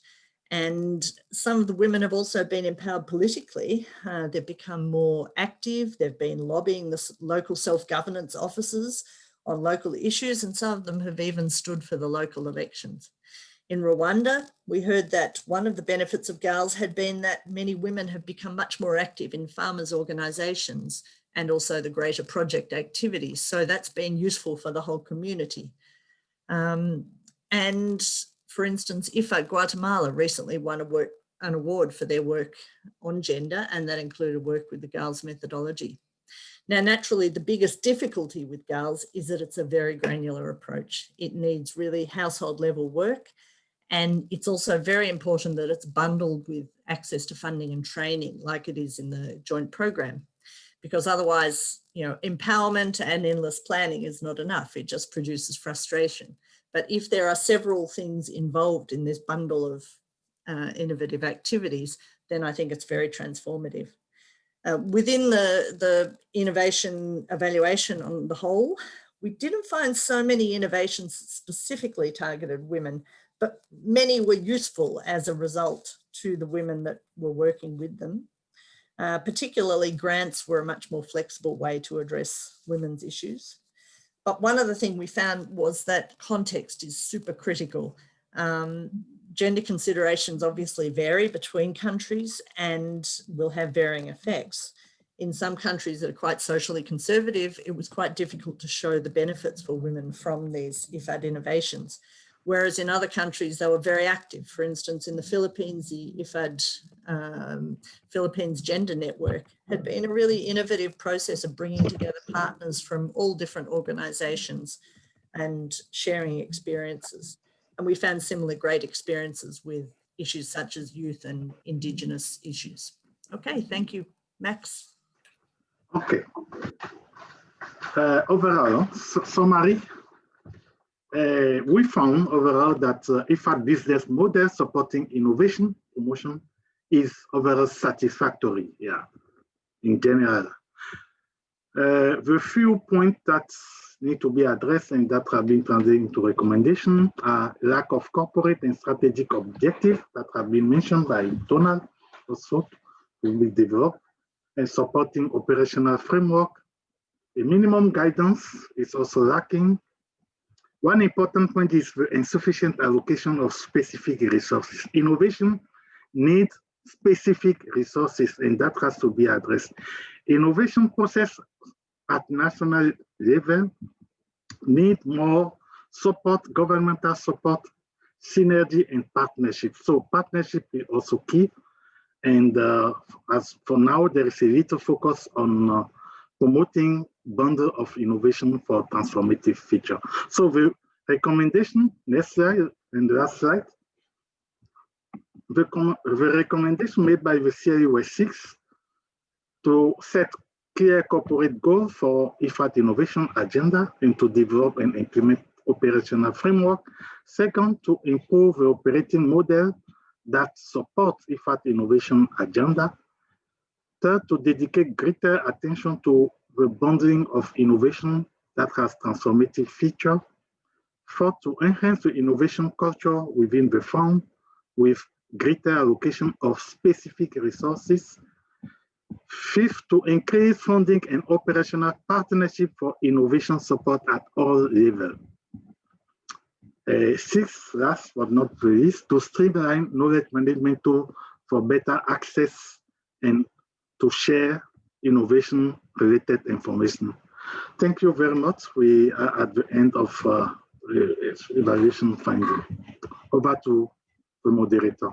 And some of the women have also been empowered politically. They've become more active. They've been lobbying the local self-governance offices on local issues, and some of them have even stood for the local elections. In Rwanda, we heard that one of the benefits of GALS had been that many women have become much more active in farmers' organisations and also the greater project activities. So that's been useful for the whole community. And for instance, IFAD Guatemala recently won an award for their work on gender, and that included work with the GALS methodology. Now, naturally, the biggest difficulty with GALS is that it's a very granular approach. It needs really household level work, and it's also very important that it's bundled with access to funding and training like it is in the joint program, because otherwise, empowerment and endless planning is not enough. It just produces frustration. But if there are several things involved in this bundle of innovative activities, then I think it's very transformative. Within the innovation evaluation on the whole, we didn't find so many innovations specifically targeted women, but many were useful as a result to the women that were working with them. Particularly grants were a much more flexible way to address women's issues. But one other thing we found was that context is super critical. Gender considerations obviously vary between countries and will have varying effects. In some countries that are quite socially conservative, it was quite difficult to show the benefits for women from these IFAD innovations. Whereas in other countries, they were very active. For instance, in the Philippines, the IFAD Philippines Gender Network had been a really innovative process of bringing together partners from all different organizations and sharing experiences. And we found similar great experiences with issues such as youth and Indigenous issues. Okay, thank you, Max.
Okay. Overall, summary. We found overall that IFAD business model supporting innovation promotion is overall satisfactory, in general. The few points that need to be addressed and that have been translated into recommendation are lack of corporate and strategic objectives that have been mentioned by Donald also to be developed, and supporting operational framework. A minimum guidance is also lacking. One important point is the insufficient allocation of specific resources. Innovation needs specific resources, and that has to be addressed. Innovation process at national level need more support, governmental support, synergy and partnership. So partnership is also key. And as for now, there is a little focus on promoting bundle of innovation for transformative feature. So the recommendation, next slide and the last slide. The recommendation made by the CLE was 6 to set clear corporate goals for IFAD innovation agenda and to develop and implement operational framework. Second, to improve the operating model that supports IFAD innovation agenda. Third, to dedicate greater attention to the bundling of innovation that has transformative feature. Fourth, to enhance the innovation culture within the fund with greater allocation of specific resources. Fifth, to increase funding and operational partnership for innovation support at all levels. Sixth, last but not least, to streamline knowledge management tool for better access and to share innovation-related information. Thank you very much. We are at the end of the evaluation finding. Over to the moderator.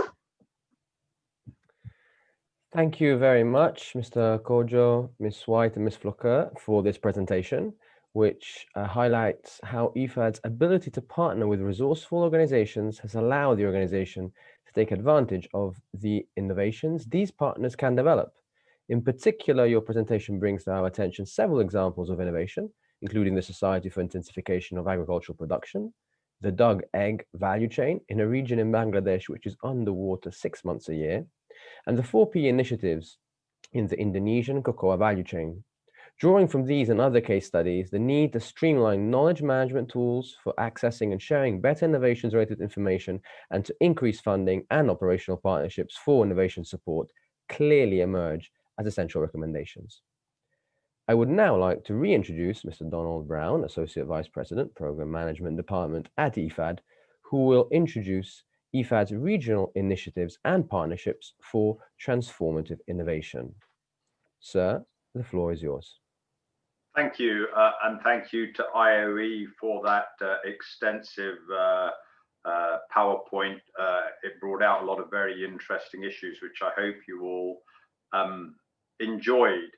Thank you very much, Mr. Kojo, Ms. White, and Ms. Floqueur for this presentation, which highlights how IFAD's ability to partner with resourceful organizations has allowed the organization to take advantage of the innovations these partners can develop. In particular, your presentation brings to our attention several examples of innovation, including the Society for Intensification of Agricultural Production, the dog egg value chain in a region in Bangladesh which is underwater 6 months a year, and the 4P initiatives in the Indonesian cocoa value chain. Drawing from these and other case studies, the need to streamline knowledge management tools for accessing and sharing better innovations-related information and to increase funding and operational partnerships for innovation support clearly emerge as essential recommendations. I would now like to reintroduce Mr. Donald Brown, Associate Vice President, Program Management Department at IFAD, who will introduce IFAD's regional initiatives and partnerships for transformative innovation. Sir, the floor is yours.
Thank you, and thank you to IOE for that extensive PowerPoint. It brought out a lot of very interesting issues, which I hope you all enjoyed.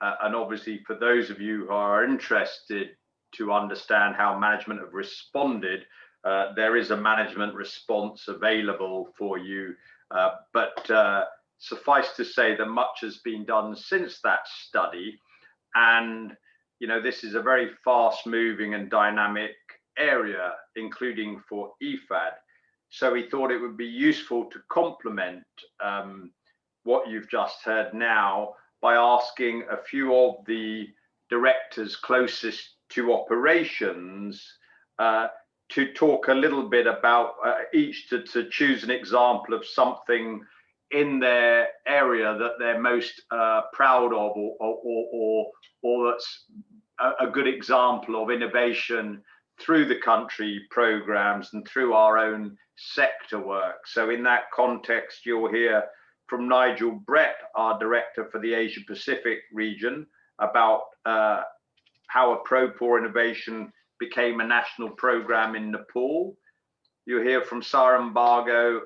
And obviously, for those of you who are interested to understand how management have responded, there is a management response available for you. But suffice to say that much has been done since that study. And, you know, this is a very fast moving and dynamic area, including for IFAD. So we thought it would be useful to complement what you've just heard now by asking a few of the directors closest to operations to talk a little bit about each to choose an example of something in their area that they're most proud of, or that's a good example of innovation through the country programs and through our own sector work. So in that context, you'll hear from Nigel Brett, our Director for the Asia Pacific region, about how a Pro-Poor innovation became a national program in Nepal. You'll hear from Saram Bargo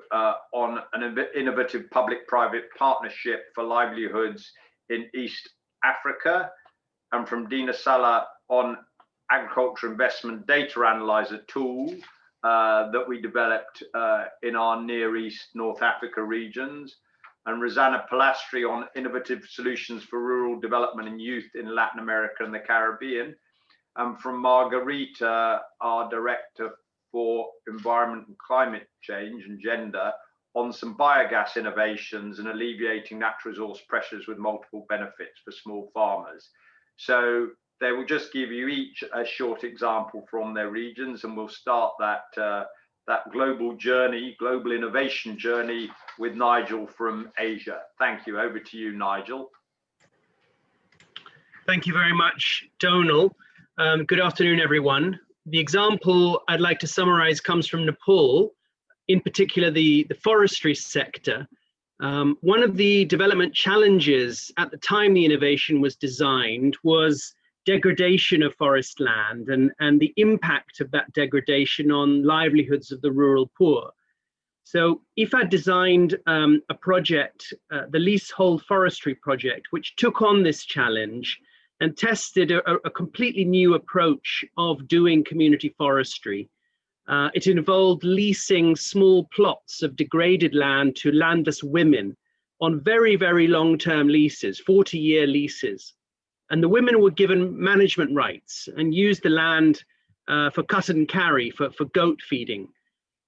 on an innovative public-private partnership for livelihoods in East Africa, and from Dina Salah on agriculture investment data analyzer tool that we developed in our Near East, North Africa regions, and Rosanna Palastri on innovative solutions for rural development and youth in Latin America and the Caribbean, and from Margarita, our Director for Environment and Climate Change and Gender, on some biogas innovations and alleviating natural resource pressures with multiple benefits for small farmers. So they will just give you each a short example from their regions, and we'll start that global journey, global innovation journey with Nigel from Asia. Thank you. Over to you, Nigel.
Thank you very much, Donal. Good afternoon, everyone. The example I'd like to summarize comes from Nepal, in particular the forestry sector. One of the development challenges at the time the innovation was designed was degradation of forest land and the impact of that degradation on livelihoods of the rural poor. So IFAD designed a project, the Leasehold Forestry Project, which took on this challenge and tested a completely new approach of doing community forestry. It involved leasing small plots of degraded land to landless women on very, very long-term leases, 40-year leases. And the women were given management rights and used the land for cut and carry, for goat feeding.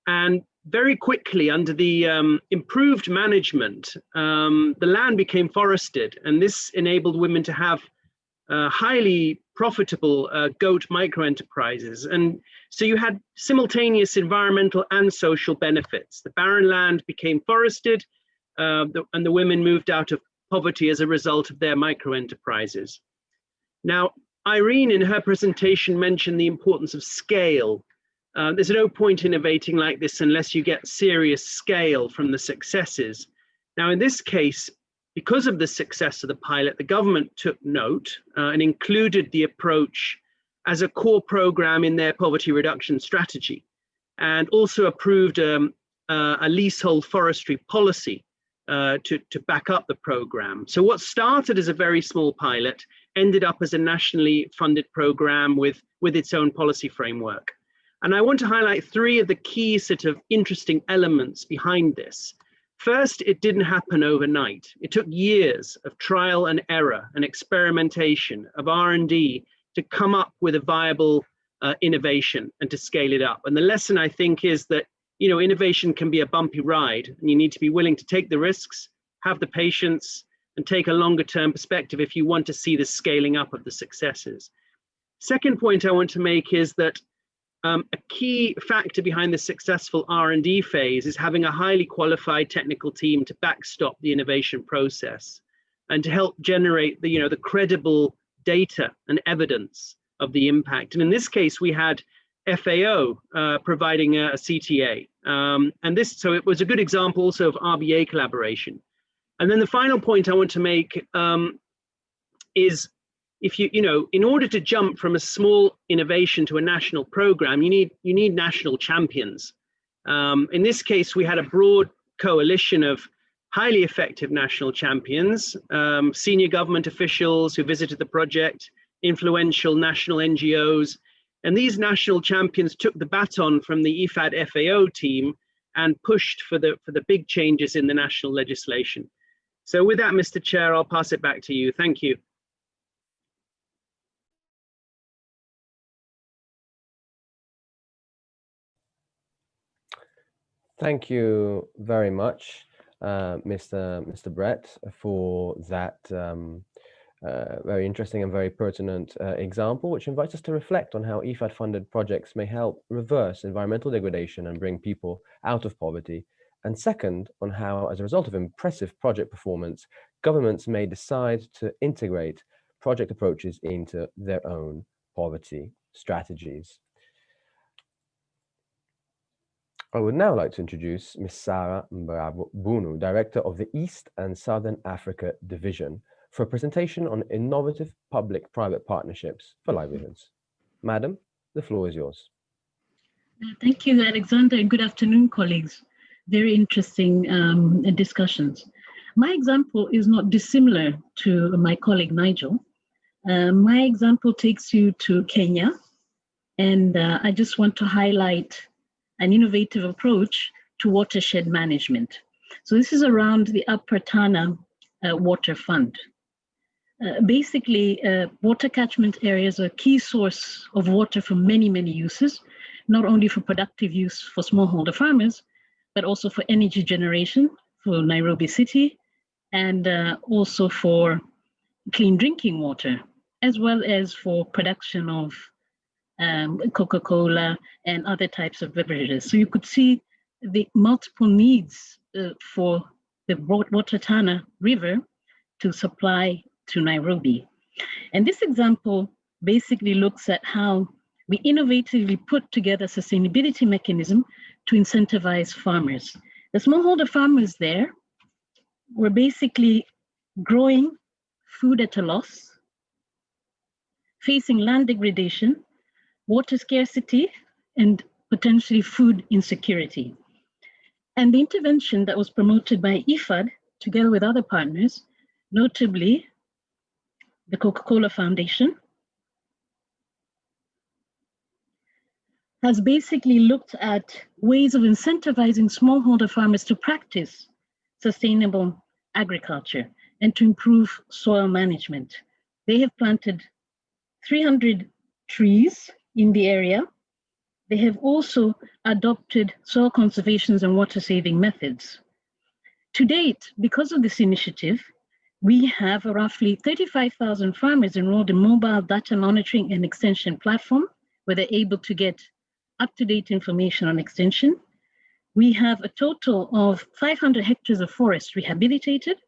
And very quickly, under the improved management, the land became forested, and this enabled women to have highly profitable goat microenterprises. And so you had simultaneous environmental and social benefits. The barren land became forested, and the women moved out of poverty as a result of their microenterprises. Now, Irene in her presentation mentioned the importance of scale. There's no point innovating like this unless you get serious scale from the successes. Now, in this case, because of the success of the pilot, the government took note and included the approach as a core program in their poverty reduction strategy, and also approved a leasehold forestry policy to back up the program. So what started as a very small pilot ended up as a nationally funded program with its own policy framework. And I want to highlight three of the key sort of interesting elements behind this. First, it didn't happen overnight. It took years of trial and error and experimentation, of R&D to come up with a viable innovation and to scale it up. And the lesson, I think, is that, you know, innovation can be a bumpy ride, and you need to be willing to take the risks, have the patience, and take a longer term perspective if you want to see the scaling up of the successes. Second point I want to make is that a key factor behind the successful R&D phase is having a highly qualified technical team to backstop the innovation process and to help generate the, the credible data and evidence of the impact. And in this case, we had FAO providing a CTA. So it was a good example also of RBA collaboration. And then the final point I want to make is, if in order to jump from a small innovation to a national program, you need national champions. In this case, we had a broad coalition of highly effective national champions, senior government officials who visited the project, influential national NGOs, and these national champions took the baton from the IFAD FAO team and pushed for the big changes in the national legislation. So with that, Mr. Chair, I'll pass it back to you. Thank you.
Thank you very much, Mr. Brett, for that very interesting and very pertinent example, which invites us to reflect on how IFAD-funded projects may help reverse environmental degradation and bring people out of poverty. And second, on how, as a result of impressive project performance, governments may decide to integrate project approaches into their own poverty strategies. I would now like to introduce Ms. Sarah Mbunu, Director of the East and Southern Africa Division, for a presentation on innovative public-private partnerships for livelihoods. Madam, the floor is yours.
Thank you, Alexander, and good afternoon, colleagues. Very interesting discussions. My example is not dissimilar to my colleague Nigel. My example takes you to Kenya, and I just want to highlight an innovative approach to watershed management. So this is around the Upper Tana Water Fund. Basically, water catchment areas are a key source of water for many, many uses, not only for productive use for smallholder farmers, but also for energy generation for Nairobi City, and also for clean drinking water, as well as for production of Coca-Cola and other types of beverages. So you could see the multiple needs for the Water Tana River to supply to Nairobi. And this example basically looks at how we innovatively put together a sustainability mechanism to incentivize farmers. The smallholder farmers there were basically growing food at a loss, facing land degradation, water scarcity, and potentially food insecurity. And the intervention that was promoted by IFAD, together with other partners, notably the Coca-Cola Foundation, has basically looked at ways of incentivizing smallholder farmers to practice sustainable agriculture and to improve soil management. They have planted 300 trees in the area. They have also adopted soil conservation and water saving methods. To date, because of this initiative, we have roughly 35,000 farmers enrolled in mobile data monitoring and extension platform, where they're able to get up-to-date information on extension. We have a total of 500 hectares of forest rehabilitated.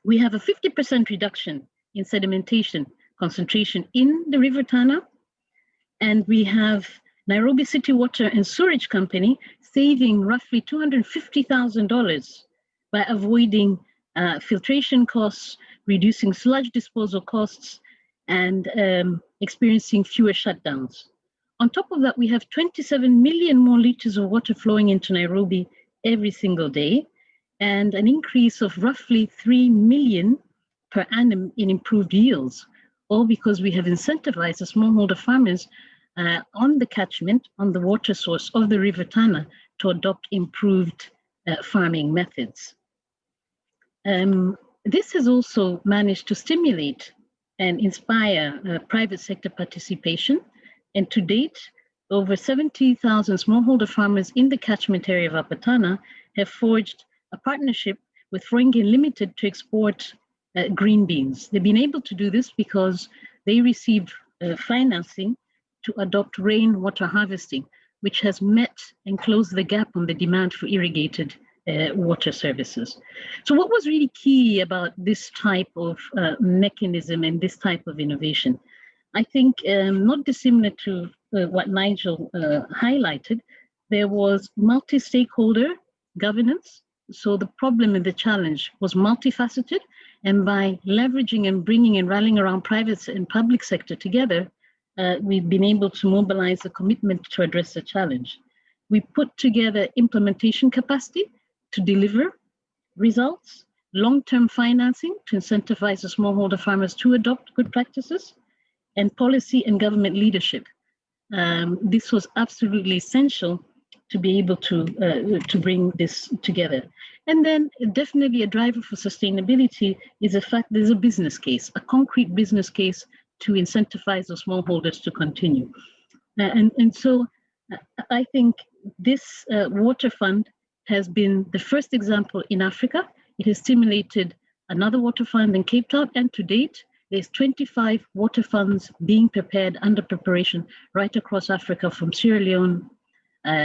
We have a 50% reduction in sedimentation concentration in the River Tana. And we have Nairobi City Water and Sewerage Company saving roughly $250,000 by avoiding filtration costs, reducing sludge disposal costs, and experiencing fewer shutdowns. On top of that, we have 27 million more liters of water flowing into Nairobi every single day, and an increase of roughly 3 million per annum in improved yields, all because we have incentivized the smallholder farmers on the catchment, on the water source of the River Tana to adopt improved farming methods. This has also managed to stimulate and inspire private sector participation. And to date, over 70,000 smallholder farmers in the catchment area of Upper Tana have forged a partnership with Froingen Limited to export green beans. They've been able to do this because they received financing to adopt rainwater harvesting, which has met and closed the gap on the demand for irrigated water services. So what was really key about this type of mechanism and this type of innovation? I think not dissimilar to what Nigel highlighted, there was multi-stakeholder governance. So the problem and the challenge was multifaceted, and by leveraging and bringing and rallying around private and public sector together, we've been able to mobilize a commitment to address the challenge. We put together implementation capacity to deliver results, long-term financing to incentivize the smallholder farmers to adopt good practices, and policy and government leadership. This was absolutely essential to be able to bring this together. And then definitely a driver for sustainability is the fact there's a business case, a concrete business case to incentivize the smallholders to continue. And so I think this water fund has been the first example in Africa. It has stimulated another water fund in Cape Town, and to date, there's 25 water funds being prepared, under preparation, right across Africa, from Sierra Leone,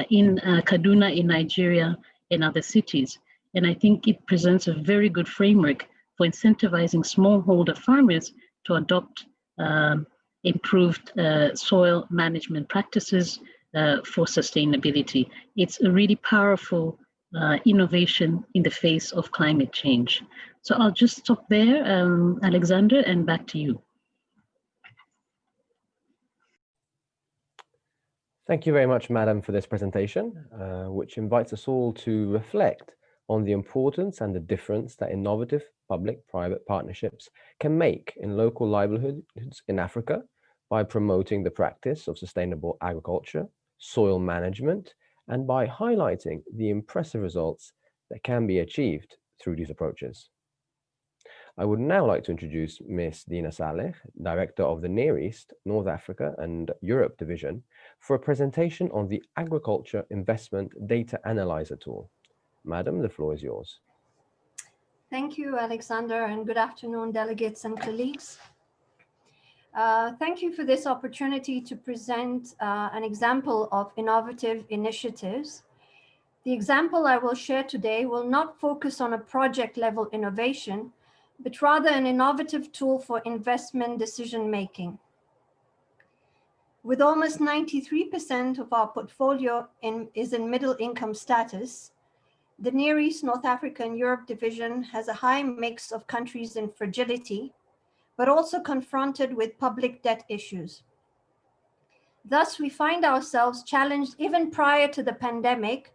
in Kaduna, in Nigeria, and other cities. And I think it presents a very good framework for incentivizing smallholder farmers to adopt improved soil management practices for sustainability. It's a really powerful innovation in the face of climate change. So I'll just stop there, Alexander, and back to you.
Thank you very much, Madam, for this presentation, which invites us all to reflect on the importance and the difference that innovative public-private partnerships can make in local livelihoods in Africa by promoting the practice of sustainable agriculture, soil management, and by highlighting the impressive results that can be achieved through these approaches. I would now like to introduce Ms. Dina Saleh, Director of the Near East, North Africa and Europe Division, for a presentation on the Agriculture Investment Data Analyzer tool. Madam, the floor is yours.
Thank you, Alexander, and good afternoon, delegates and colleagues. Thank you for this opportunity to present an example of innovative initiatives. The example I will share today will not focus on a project-level innovation, but rather an innovative tool for investment decision-making. With almost 93% of our portfolio is in middle income status, the Near East, North Africa and Europe division has a high mix of countries in fragility, but also confronted with public debt issues. Thus, we find ourselves challenged even prior to the pandemic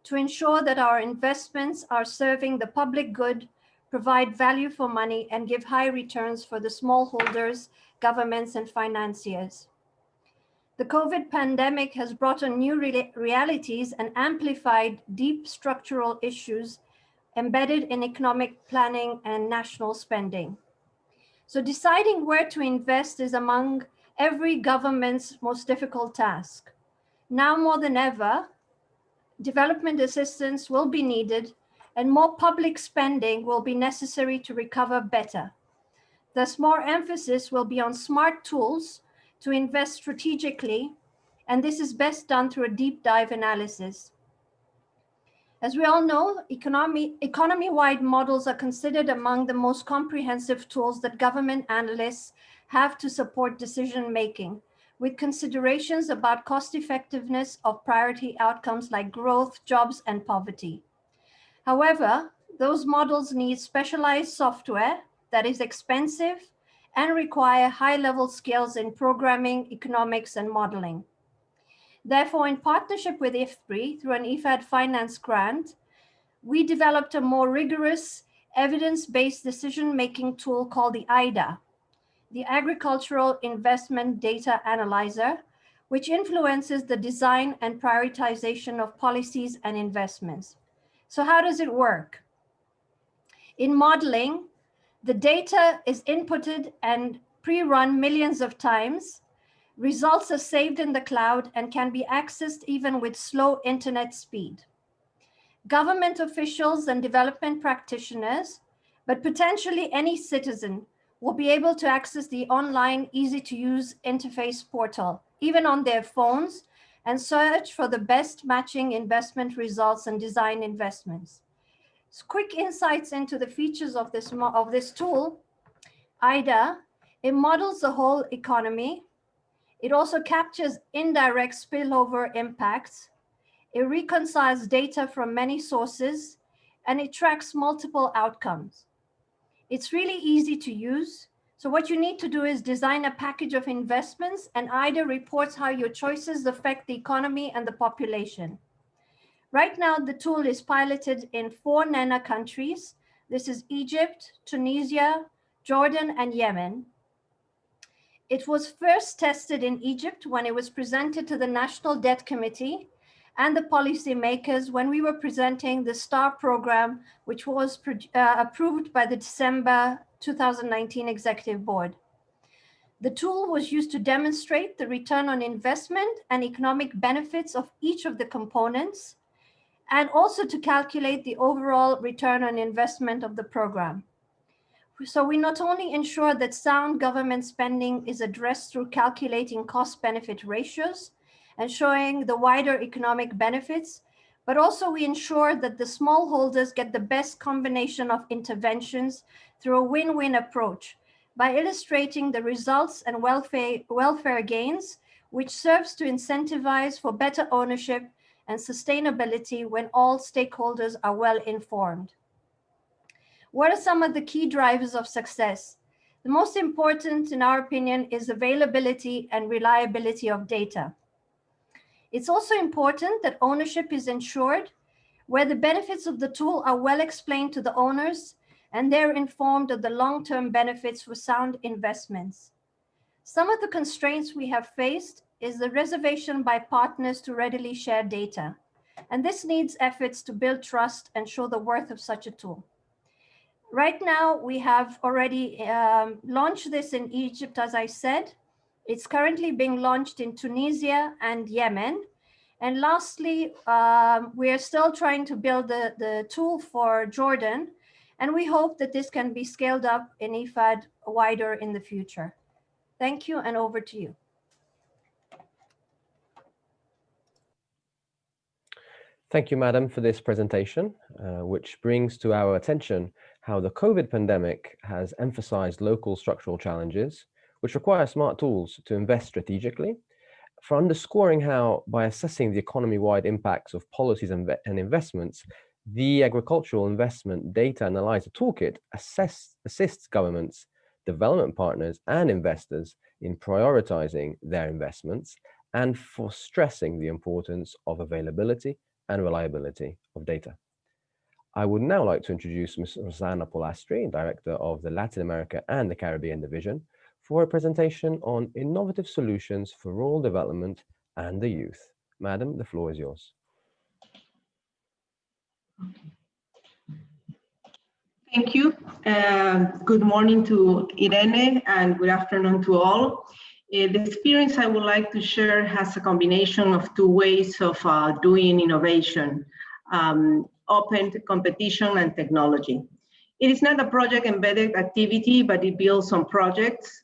to ensure that our investments are serving the public good, provide value for money, and give high returns for the smallholders, governments, and financiers. The COVID pandemic has brought on new realities and amplified deep structural issues embedded in economic planning and national spending. So deciding where to invest is among every government's most difficult task. Now more than ever, development assistance will be needed and more public spending will be necessary to recover better. Thus, more emphasis will be on smart tools to invest strategically, and this is best done through a deep dive analysis. As we all know, economy-wide models are considered among the most comprehensive tools that government analysts have to support decision-making, with considerations about cost-effectiveness of priority outcomes like growth, jobs, and poverty. However, those models need specialized software that is expensive and require high-level skills in programming, economics, and modeling. Therefore, in partnership with IFPRI, through an IFAD finance grant, we developed a more rigorous evidence-based decision-making tool called the IDA, the Agricultural Investment Data Analyzer, which influences the design and prioritization of policies and investments. So how does it work? In modeling, the data is inputted and pre-run millions of times. Results are saved in the cloud and can be accessed even with slow internet speed. Government officials and development practitioners, but potentially any citizen, will be able to access the online, easy-to-use interface portal, even on their phones, and search for the best matching investment results and design investments. So quick insights into the features of this tool. IDA, it models the whole economy. It also captures indirect spillover impacts. It reconciles data from many sources, and it tracks multiple outcomes. It's really easy to use. So what you need to do is design a package of investments, and IDA reports how your choices affect the economy and the population. Right now, the tool is piloted in 4 NENA countries. This is Egypt, Tunisia, Jordan, and Yemen. It was first tested in Egypt when it was presented to the National Debt Committee and the policymakers when we were presenting the STAR program, which was approved by the December 2019 Executive Board. The tool was used to demonstrate the return on investment and economic benefits of each of the components, and also to calculate the overall return on investment of the program. So we not only ensure that sound government spending is addressed through calculating cost-benefit ratios and showing the wider economic benefits, but also we ensure that the smallholders get the best combination of interventions through a win-win approach by illustrating the results and welfare gains, which serves to incentivize for better ownership and sustainability when all stakeholders are well informed. What are some of the key drivers of success? The most important, in our opinion, is availability and reliability of data. It's also important that ownership is ensured, where the benefits of the tool are well explained to the owners and they're informed of the long-term benefits for sound investments. Some of the constraints we have faced is the reservation by partners to readily share data. And this needs efforts to build trust and show the worth of such a tool. Right now, we have already launched this in Egypt, as I said. It's currently being launched in Tunisia and Yemen. And lastly, we are still trying to build the tool for Jordan. And we hope that this can be scaled up in IFAD wider in the future. Thank you, and over to you.
Thank you, Madam, for this presentation, which brings to our attention how the COVID pandemic has emphasized local structural challenges, which require smart tools to invest strategically, for underscoring how, by assessing the economy-wide impacts of policies and investments, the Agricultural Investment Data Analyzer Toolkit assists governments development partners, and investors in prioritizing their investments and for stressing the importance of availability and reliability of data. I would now like to introduce Ms. Rosanna Polastri, Director of the Latin America and the Caribbean Division, for a presentation on innovative solutions for rural development and the youth. Madam, the floor is yours.
Thank you. Good morning to Irene and good afternoon to all. The experience I would like to share has a combination of two ways of doing innovation, open competition and technology. It is not a project embedded activity, but it builds on projects.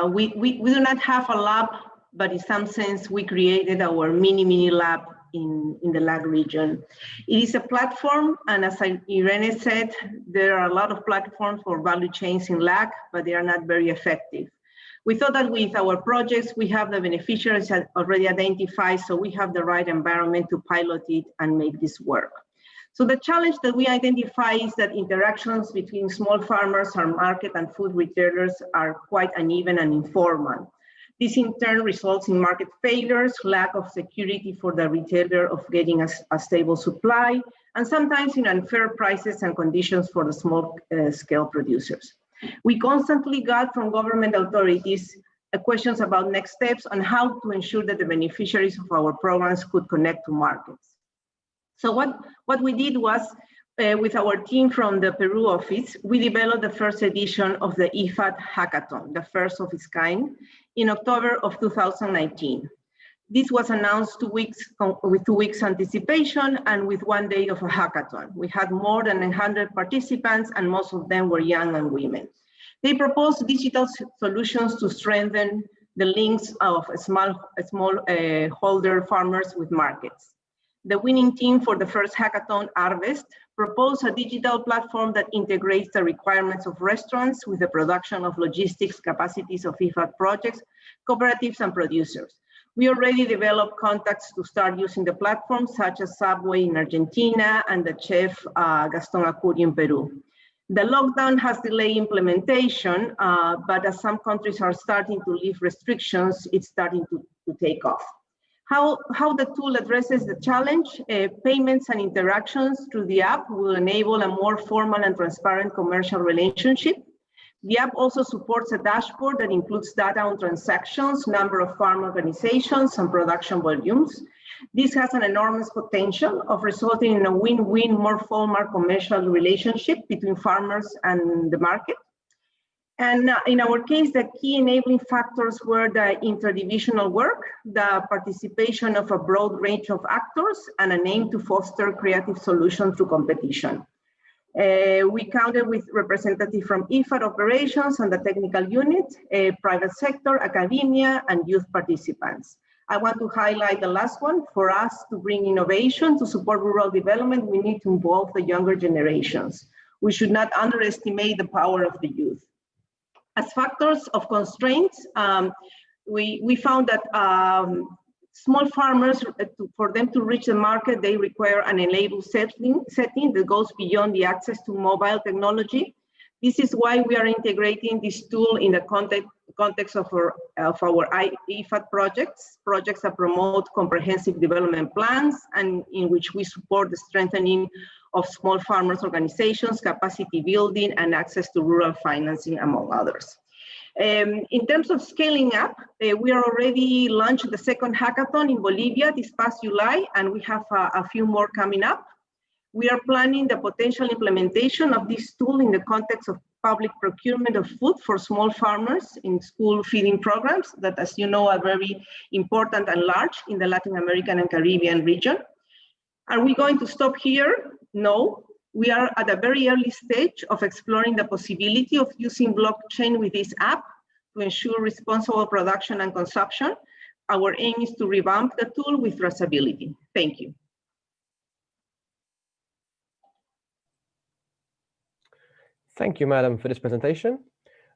We do not have a lab, but in some sense, we created our mini lab in the LAC region. It is a platform, and as Irene said, there are a lot of platforms for value chains in LAC, but they are not very effective. We thought that with our projects, we have the beneficiaries already identified, so we have the right environment to pilot it and make this work. So the challenge that we identify is that interactions between small farmers and market and food retailers are quite uneven and informal. This in turn results in market failures, lack of security for the retailer of getting a stable supply, and sometimes in unfair prices and conditions for the small scale producers. We constantly got from government authorities questions about next steps on how to ensure that the beneficiaries of our programs could connect to markets. So what we did was, with our team from the Peru office, we developed the first edition of the IFAD Hackathon, the first of its kind, in October of 2019. This was announced with 2 weeks anticipation and with 1 day of a hackathon. We had more than 100 participants and most of them were young and women. They proposed digital solutions to strengthen the links of smallholder farmers with markets. The winning team for the first hackathon, Harvest, proposed a digital platform that integrates the requirements of restaurants with the production of logistics capacities of IFAD projects, cooperatives, and producers. We already developed contacts to start using the platform, such as Subway in Argentina and the chef Gaston Acuri in Peru. The lockdown has delayed implementation, but as some countries are starting to lift restrictions, it's starting to take off. How the tool addresses the challenge, payments and interactions through the app will enable a more formal and transparent commercial relationship. The app also supports a dashboard that includes data on transactions, number of farm organizations, and production volumes. This has an enormous potential of resulting in a win-win, more formal commercial relationship between farmers and the market. And in our case, the key enabling factors were the interdivisional work, the participation of a broad range of actors, and an aim to foster creative solutions through competition. We counted with representatives from IFAD operations and the technical unit, private sector, academia, and youth participants. I want to highlight the last one. For us to bring innovation to support rural development, we need to involve the younger generations. We should not underestimate the power of the youth. As factors of constraints, we found that small farmers, for them to reach the market, they require an enabled setting that goes beyond the access to mobile technology. This is why we are integrating this tool in the context of our IFAD projects that promote comprehensive development plans and in which we support the strengthening of small farmers organizations, capacity building, and access to rural financing, among others. In terms of scaling up, we are already launched the second hackathon in Bolivia this past July, and we have a few more coming up. We are planning the potential implementation of this tool in the context of public procurement of food for small farmers in school feeding programs that, as you know, are very important and large in the Latin American and Caribbean region. Are we going to stop here? No. We are at a very early stage of exploring the possibility of using blockchain with this app to ensure responsible production and consumption. Our aim is to revamp the tool with traceability. Thank you.
Thank you, Madam, for this presentation,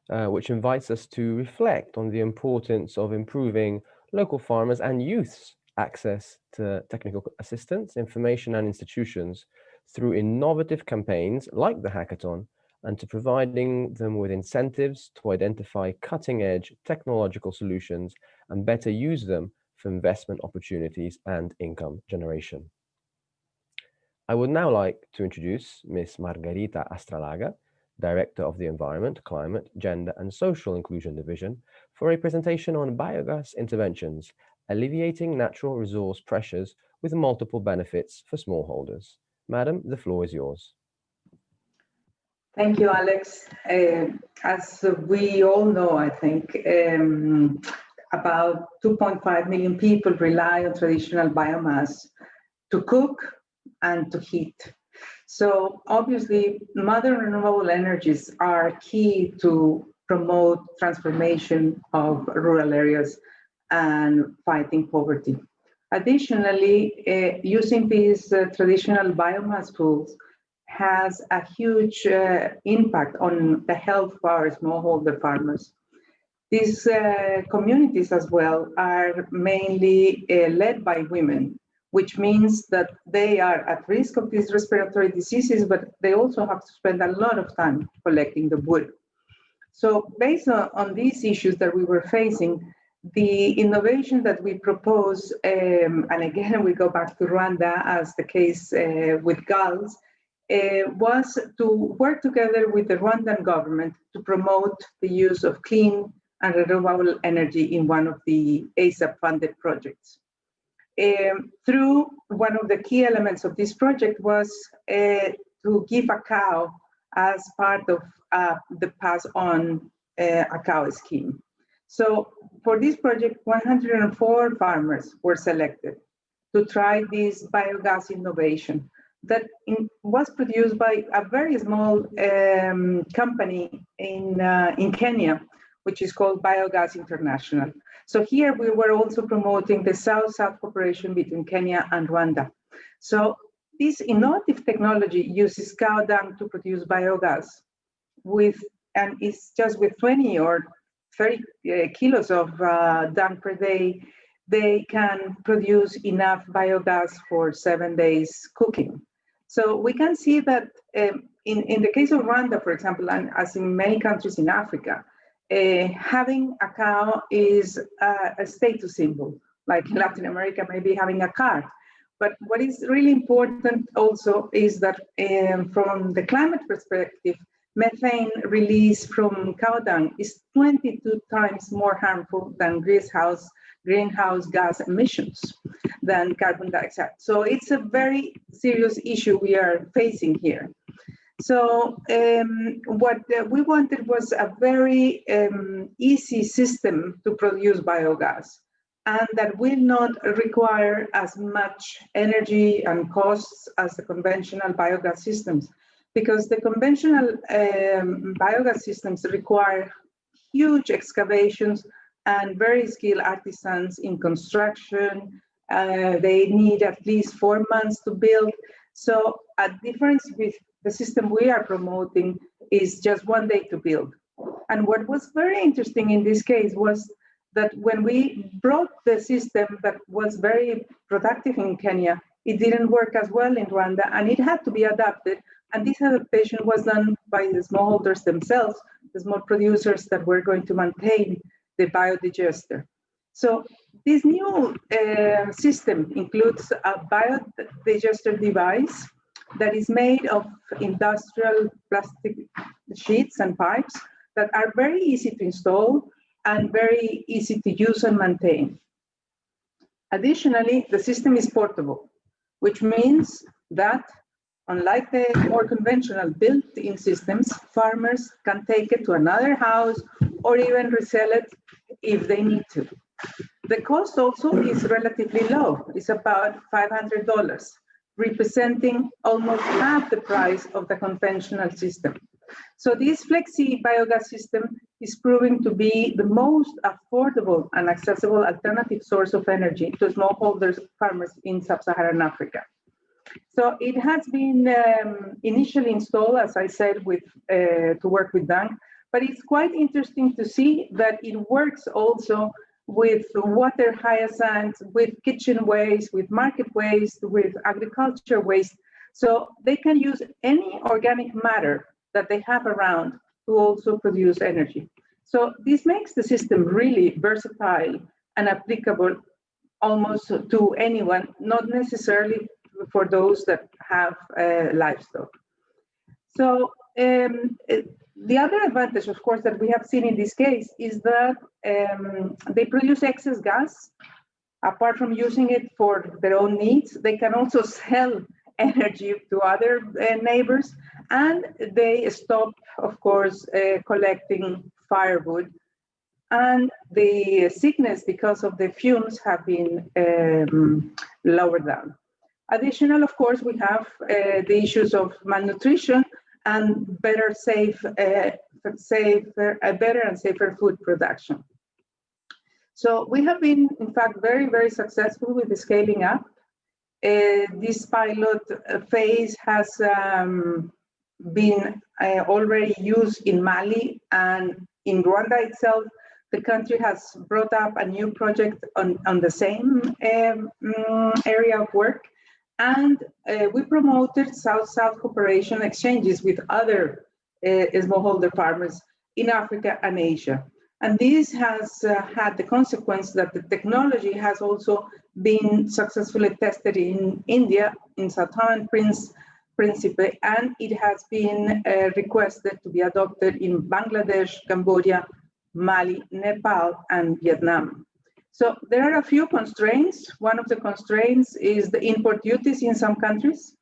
which invites us to reflect on the importance of improving local farmers' and youth's access to technical assistance, information, and institutions through innovative campaigns like the hackathon and to providing them with incentives to identify cutting-edge technological solutions and better use them for investment opportunities and income generation. I would now like to introduce Ms. Margarita Astralaga, Director of the Environment, Climate, Gender and Social Inclusion Division, for a presentation on biogas interventions, alleviating natural resource pressures with multiple benefits for smallholders. Madam, the floor is yours.
Thank you, Alex. As we all know, I think, about 2.5 million people rely on traditional biomass to cook and to heat. So obviously, modern renewable energies are key to promote transformation of rural areas and fighting poverty. Additionally, using these traditional biomass tools has a huge impact on the health of our smallholder farmers. These communities as well are mainly led by women, which means that they are at risk of these respiratory diseases, but they also have to spend a lot of time collecting the wood. So based on these issues that we were facing, the innovation that we propose, and again, we go back to Rwanda as the case with girls, was to work together with the Rwandan government to promote the use of clean and renewable energy in one of the ASAP-funded projects. Through one of the key elements of this project was to give a cow as part of the pass-on a cow scheme. So for this project, 104 farmers were selected to try this biogas innovation that was produced by a very small company in Kenya, which is called Biogas International. So here we were also promoting the South-South cooperation between Kenya and Rwanda. So this innovative technology uses cow dung to produce biogas and it's just with 20 or 30 kilos of dung per day, they can produce enough biogas for 7 days cooking. So we can see that in the case of Rwanda, for example, and as in many countries in Africa, having a cow is a status symbol, like in Latin America, maybe having a car. But what is really important also is that from the climate perspective, methane release from cow dung is 22 times more harmful than greenhouse gas emissions than carbon dioxide. So it's a very serious issue we are facing here. So what we wanted was a very easy system to produce biogas, and that will not require as much energy and costs as the conventional biogas systems, because the conventional biogas systems require huge excavations and very skilled artisans in construction. They need at least 4 months to build. So a difference with the system we are promoting is just 1 day to build. And what was very interesting in this case was that when we brought the system that was very productive in Kenya, it didn't work as well in Rwanda, and it had to be adapted. And this adaptation was done by the smallholders themselves, the small producers that were going to maintain the biodigester. So this new system includes a biodigester device that is made of industrial plastic sheets and pipes that are very easy to install and very easy to use and maintain. Additionally, the system is portable, which means that unlike the more conventional built-in systems, farmers can take it to another house or even resell it if they need to. The cost also is relatively low. It's about $500, representing almost half the price of the conventional system. So this flexi biogas system is proving to be the most affordable and accessible alternative source of energy to smallholder farmers in sub-Saharan Africa. So it has been initially installed, as I said, to work with dung, but it's quite interesting to see that it works also with water hyacinths, with kitchen waste, with market waste, with agriculture waste. So they can use any organic matter that they have around to also produce energy. So this makes the system really versatile and applicable almost to anyone, not necessarily for those that have livestock. So the other advantage, of course, that we have seen in this case is that they produce excess gas. Apart from using it for their own needs, they can also sell energy to other neighbors, and they stop, of course, collecting firewood. And the sickness because of the fumes have been lowered down. Additional, of course, we have the issues of malnutrition and better and safer food production. So we have been, in fact, very, very successful with the scaling up. This pilot phase has been already used in Mali, and in Rwanda itself, the country has brought up a new project on the same area of work. And we promoted South-South cooperation exchanges with other smallholder farmers in Africa and Asia. And this has had the consequence that the technology has also been successfully tested in India, in Sao Tome and Principe, and it has been requested to be adopted in Bangladesh, Cambodia, Mali, Nepal, and Vietnam. So there are a few constraints. One of the constraints is the import duties in some countries.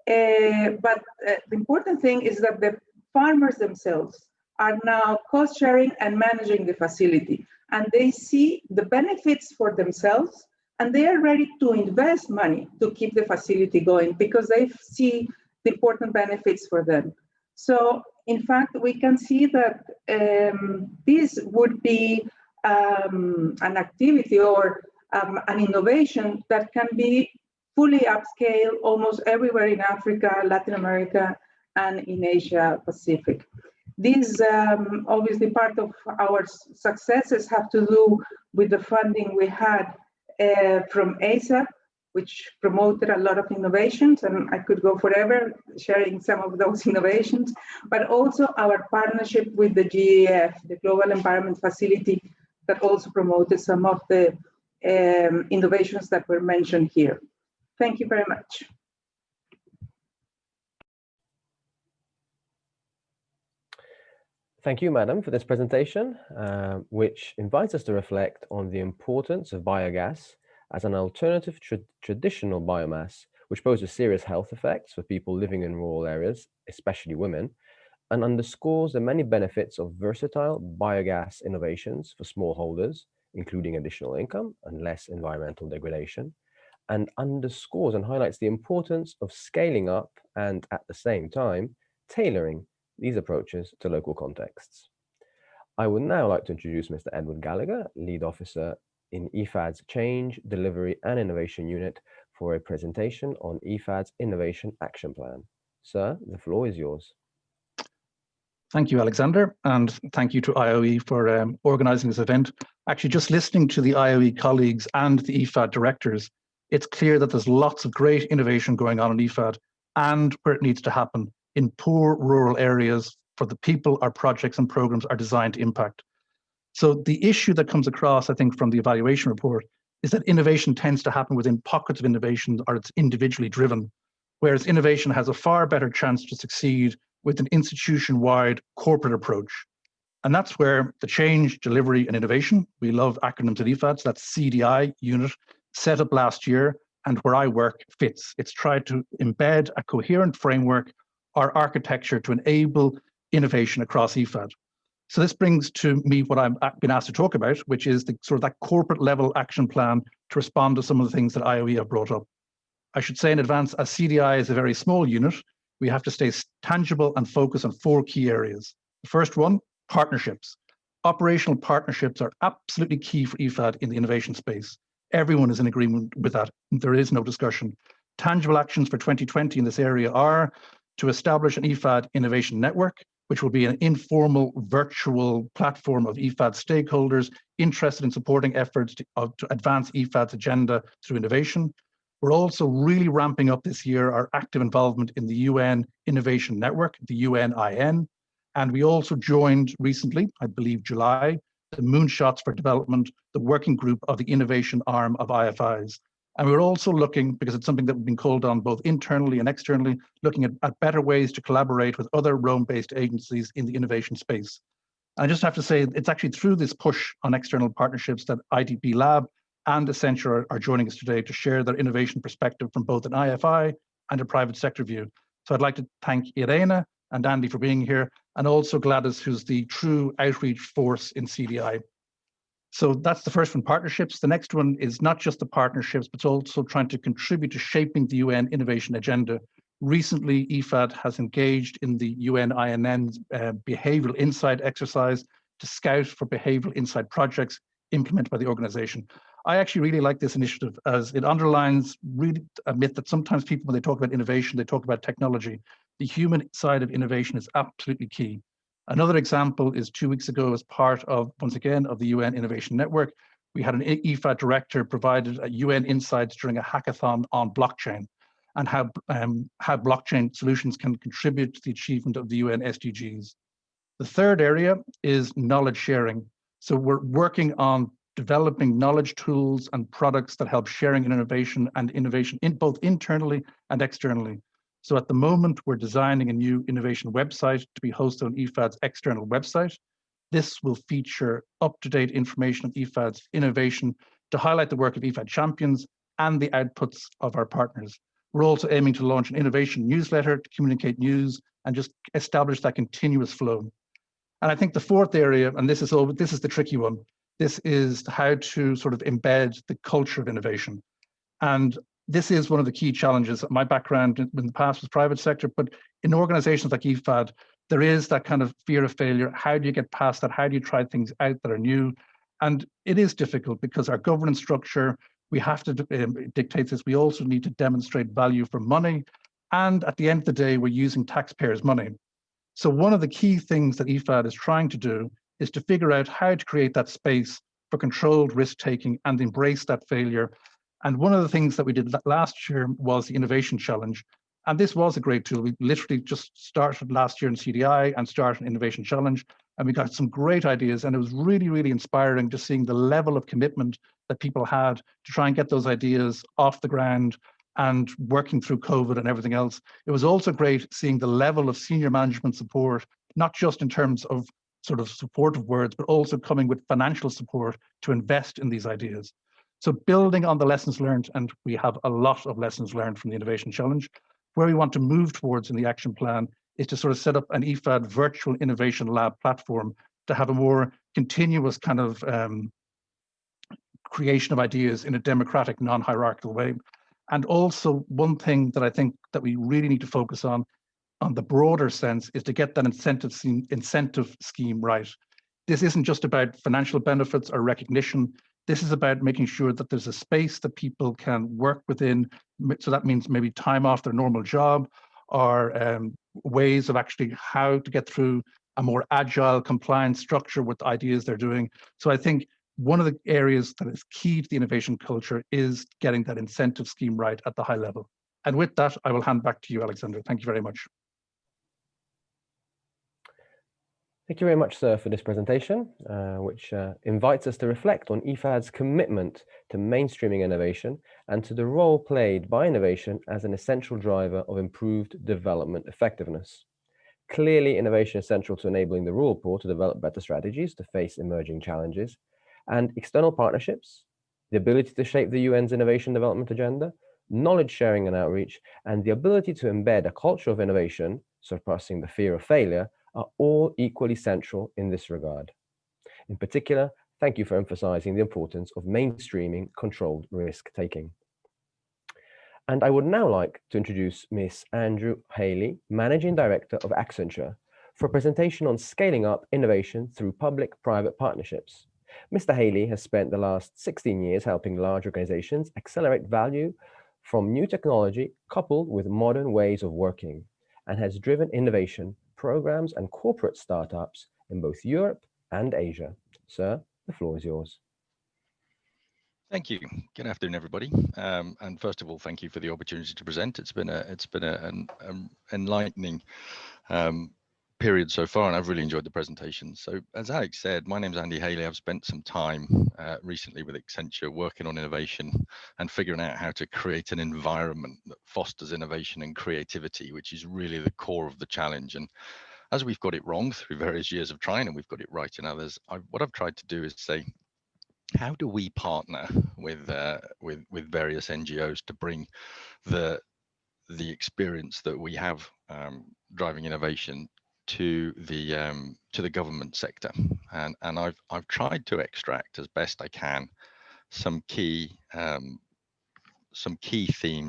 But the important thing is that the farmers themselves are now cost sharing and managing the facility. And they see the benefits for themselves, and they are ready to invest money to keep the facility going because they see the important benefits for them. So in fact, we can see that this would be an activity or an innovation that can be fully upscale almost everywhere in Africa, Latin America, and in Asia Pacific. These obviously part of our successes have to do with the funding we had from ASAP, which promoted a lot of innovations, and I could go forever sharing some of those innovations, but also our partnership with the GEF, the Global Environment Facility, that also promoted some of the innovations that were mentioned here. Thank you very much.
Thank you, Madam, for this presentation, which invites us to reflect on the importance of biogas as an alternative to traditional biomass, which poses serious health effects for people living in rural areas, especially women, and underscores the many benefits of versatile biogas innovations for smallholders, including additional income and less environmental degradation, and underscores and highlights the importance of scaling up and, at the same time, tailoring these approaches to local contexts. I would now like to introduce Mr. Edward Gallagher, Lead Officer in IFAD's Change, Delivery and Innovation Unit, for a presentation on IFAD's Innovation Action Plan. Sir, the floor is yours.
Thank you, Alexander, and thank you to IOE for organizing this event. Actually, just listening to the IOE colleagues and the IFAD directors, it's clear that there's lots of great innovation going on in IFAD and where it needs to happen in poor rural areas for the people our projects and programs are designed to impact. So the issue that comes across, I think, from the evaluation report is that innovation tends to happen within pockets of innovation, or it's individually driven, whereas innovation has a far better chance to succeed with an institution-wide corporate approach. And that's where the Change, Delivery and Innovation, we love acronyms at IFAD, so that's CDI unit, set up last year, and where I work fits. It's tried to embed a coherent framework or architecture to enable innovation across IFAD. So this brings to me what I've been asked to talk about, which is the sort of that corporate level action plan to respond to some of the things that IOE have brought up. I should say in advance, as CDI is a very small unit, we have to stay tangible and focus on 4 key areas. The first one, partnerships. Operational partnerships are absolutely key for IFAD in the innovation space. Everyone is in agreement with that. There is no discussion. Tangible actions for 2020 in this area are to establish an IFAD innovation network, which will be an informal virtual platform of IFAD stakeholders interested in supporting efforts to advance IFAD's agenda through innovation. We're also really ramping up this year our active involvement in the UN Innovation Network, the UNIN, and we also joined recently, I believe July, the Moonshots for Development, the working group of the innovation arm of IFIs. And we're also looking, because it's something that we've been called on both internally and externally, looking at better ways to collaborate with other Rome-based agencies in the innovation space. I just have to say, it's actually through this push on external partnerships that IDP Lab and Accenture are joining us today to share their innovation perspective from both an IFI and a private sector view. So I'd like to thank Irene and Andy for being here, and also Gladys, who's the true outreach force in CDI. So that's the first one, partnerships. The next one is not just the partnerships, but it's also trying to contribute to shaping the UN innovation agenda. Recently, IFAD has engaged in the UNIN's behavioral insight exercise to scout for behavioral insight projects implemented by the organization. I actually really like this initiative as it underlines really a myth that sometimes people, when they talk about innovation, they talk about technology. The human side of innovation is absolutely key. Another example is 2 weeks ago, as part of, once again, of the UN Innovation Network, we had an IFAD director provided UN insights during a hackathon on blockchain and how blockchain solutions can contribute to the achievement of the UN SDGs. The third area is knowledge sharing. So we're working on developing knowledge tools and products that help sharing and innovation in both internally and externally. So at the moment, we're designing a new innovation website to be hosted on IFAD's external website. This will feature up-to-date information on IFAD's innovation to highlight the work of IFAD champions and the outputs of our partners. We're also aiming to launch an innovation newsletter to communicate news and just establish that continuous flow. And I think the fourth area, and this is the tricky one, this is how to sort of embed the culture of innovation. And this is one of the key challenges. My background in the past was private sector, but in organizations like IFAD, there is that kind of fear of failure. How do you get past that? How do you try things out that are new? And it is difficult because our governance structure, we have to dictate this. We also need to demonstrate value for money. And at the end of the day, we're using taxpayers' money. So one of the key things that IFAD is trying to do is to figure out how to create that space for controlled risk-taking and embrace that failure. And one of the things that we did last year was the Innovation Challenge. And this was a great tool. We literally just started last year in CDI and started an Innovation Challenge. And we got some great ideas. And it was really, really inspiring just seeing the level of commitment that people had to try and get those ideas off the ground and working through COVID and everything else. It was also great seeing the level of senior management support, not just in terms of sort of supportive words, but also coming with financial support to invest in these ideas. So building on the lessons learned, and we have a lot of lessons learned from the Innovation Challenge, where we want to move towards in the action plan is to sort of set up an IFAD virtual innovation lab platform to have a more continuous kind of creation of ideas in a democratic, non-hierarchical way. And also one thing that I think that we really need to focus on the broader sense, is to get that incentive scheme right. This isn't just about financial benefits or recognition. This is about making sure that there's a space that people can work within. So that means maybe time off their normal job, or ways of actually how to get through a more agile compliance structure with the ideas they're doing. So I think one of the areas that is key to the innovation culture is getting that incentive scheme right at the high level. And with that, I will hand back to you, Alexander. Thank you very much.
Thank you very much, sir, for this presentation, which invites us to reflect on IFAD's commitment to mainstreaming innovation and to the role played by innovation as an essential driver of improved development effectiveness. Clearly, innovation is central to enabling the rural poor to develop better strategies to face emerging challenges, and external partnerships, the ability to shape the UN's innovation development agenda, knowledge sharing and outreach, and the ability to embed a culture of innovation, surpassing the fear of failure, are all equally central in this regard. In particular, thank you for emphasizing the importance of mainstreaming controlled risk-taking. And I would now like to introduce Ms. Andrew Haley, Managing Director of Accenture, for a presentation on scaling up innovation through public-private partnerships. Mr. Haley has spent the last 16 years helping large organizations accelerate value from new technology coupled with modern ways of working, and has driven innovation programs and corporate startups in both Europe and Asia. Sir, the floor is yours.
Thank you. Good afternoon, everybody. And first of all, thank you for the opportunity to present. It's been an enlightening period so far, and I've really enjoyed the presentation. So, as Alex said, my name is Andy Haley. I've spent some time recently with Accenture working on innovation and figuring out how to create an environment that fosters innovation and creativity, which is really the core of the challenge. And as we've got it wrong through various years of trying, and we've got it right in others, what I've tried to do is say, how do we partner with various NGOs to bring the experience that we have driving innovation to the government sector? And I've tried to extract as best I can some key themes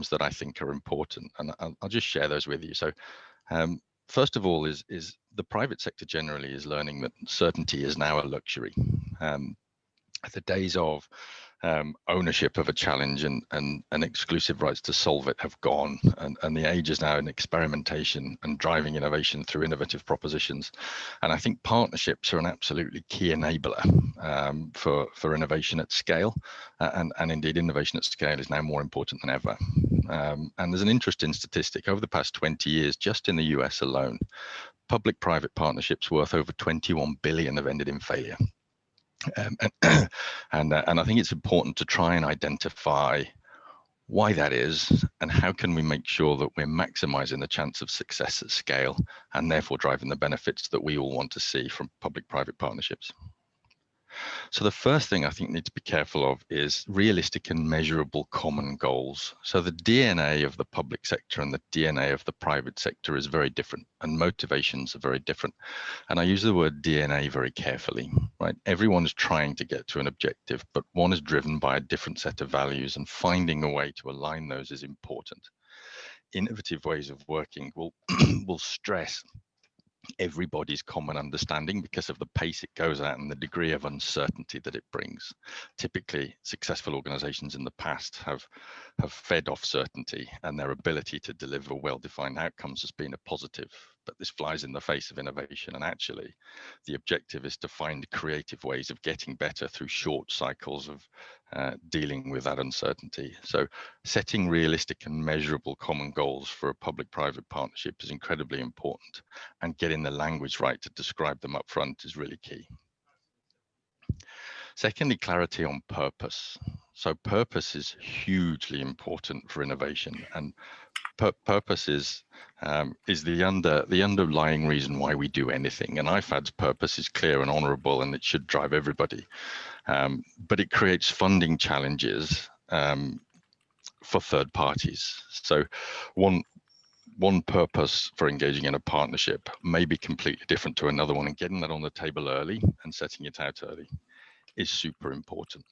that I think are important, and I'll just share those with you. So first of all is the private sector generally is learning that certainty is now a luxury. The days of ownership of a challenge and exclusive rights to solve it have gone, and the age is now in experimentation and driving innovation through innovative propositions. And I think partnerships are an absolutely key enabler for innovation at scale, and indeed innovation at scale is now more important than ever. And there's an interesting statistic. Over the past 20 years, just in the US alone, public-private partnerships worth over 21 billion have ended in failure. And I think it's important to try and identify why that is and how can we make sure that we're maximizing the chance of success at scale and therefore driving the benefits that we all want to see from public-private partnerships. So the first thing I think we need to be careful of is realistic and measurable common goals. So the DNA of the public sector and the DNA of the private sector is very different, and motivations are very different. And I use the word DNA very carefully, right? Everyone is trying to get to an objective, but one is driven by a different set of values, and finding a way to align those is important. Innovative ways of working will stress everybody's common understanding because of the pace it goes at and the degree of uncertainty that it brings. Typically, successful organizations in the past have fed off certainty, and their ability to deliver well-defined outcomes has been a positive. But this flies in the face of innovation, and actually the objective is to find creative ways of getting better through short cycles of dealing with that uncertainty. So setting realistic and measurable common goals for a public-private partnership is incredibly important, and getting the language right to describe them up front is really key. Secondly, clarity on purpose. So purpose is hugely important for innovation, and purpose is the underlying reason why we do anything. And IFAD's purpose is clear and honourable, and it should drive everybody. But it creates funding challenges for third parties. So one purpose for engaging in a partnership may be completely different to another one, and getting that on the table early and setting it out early is super important.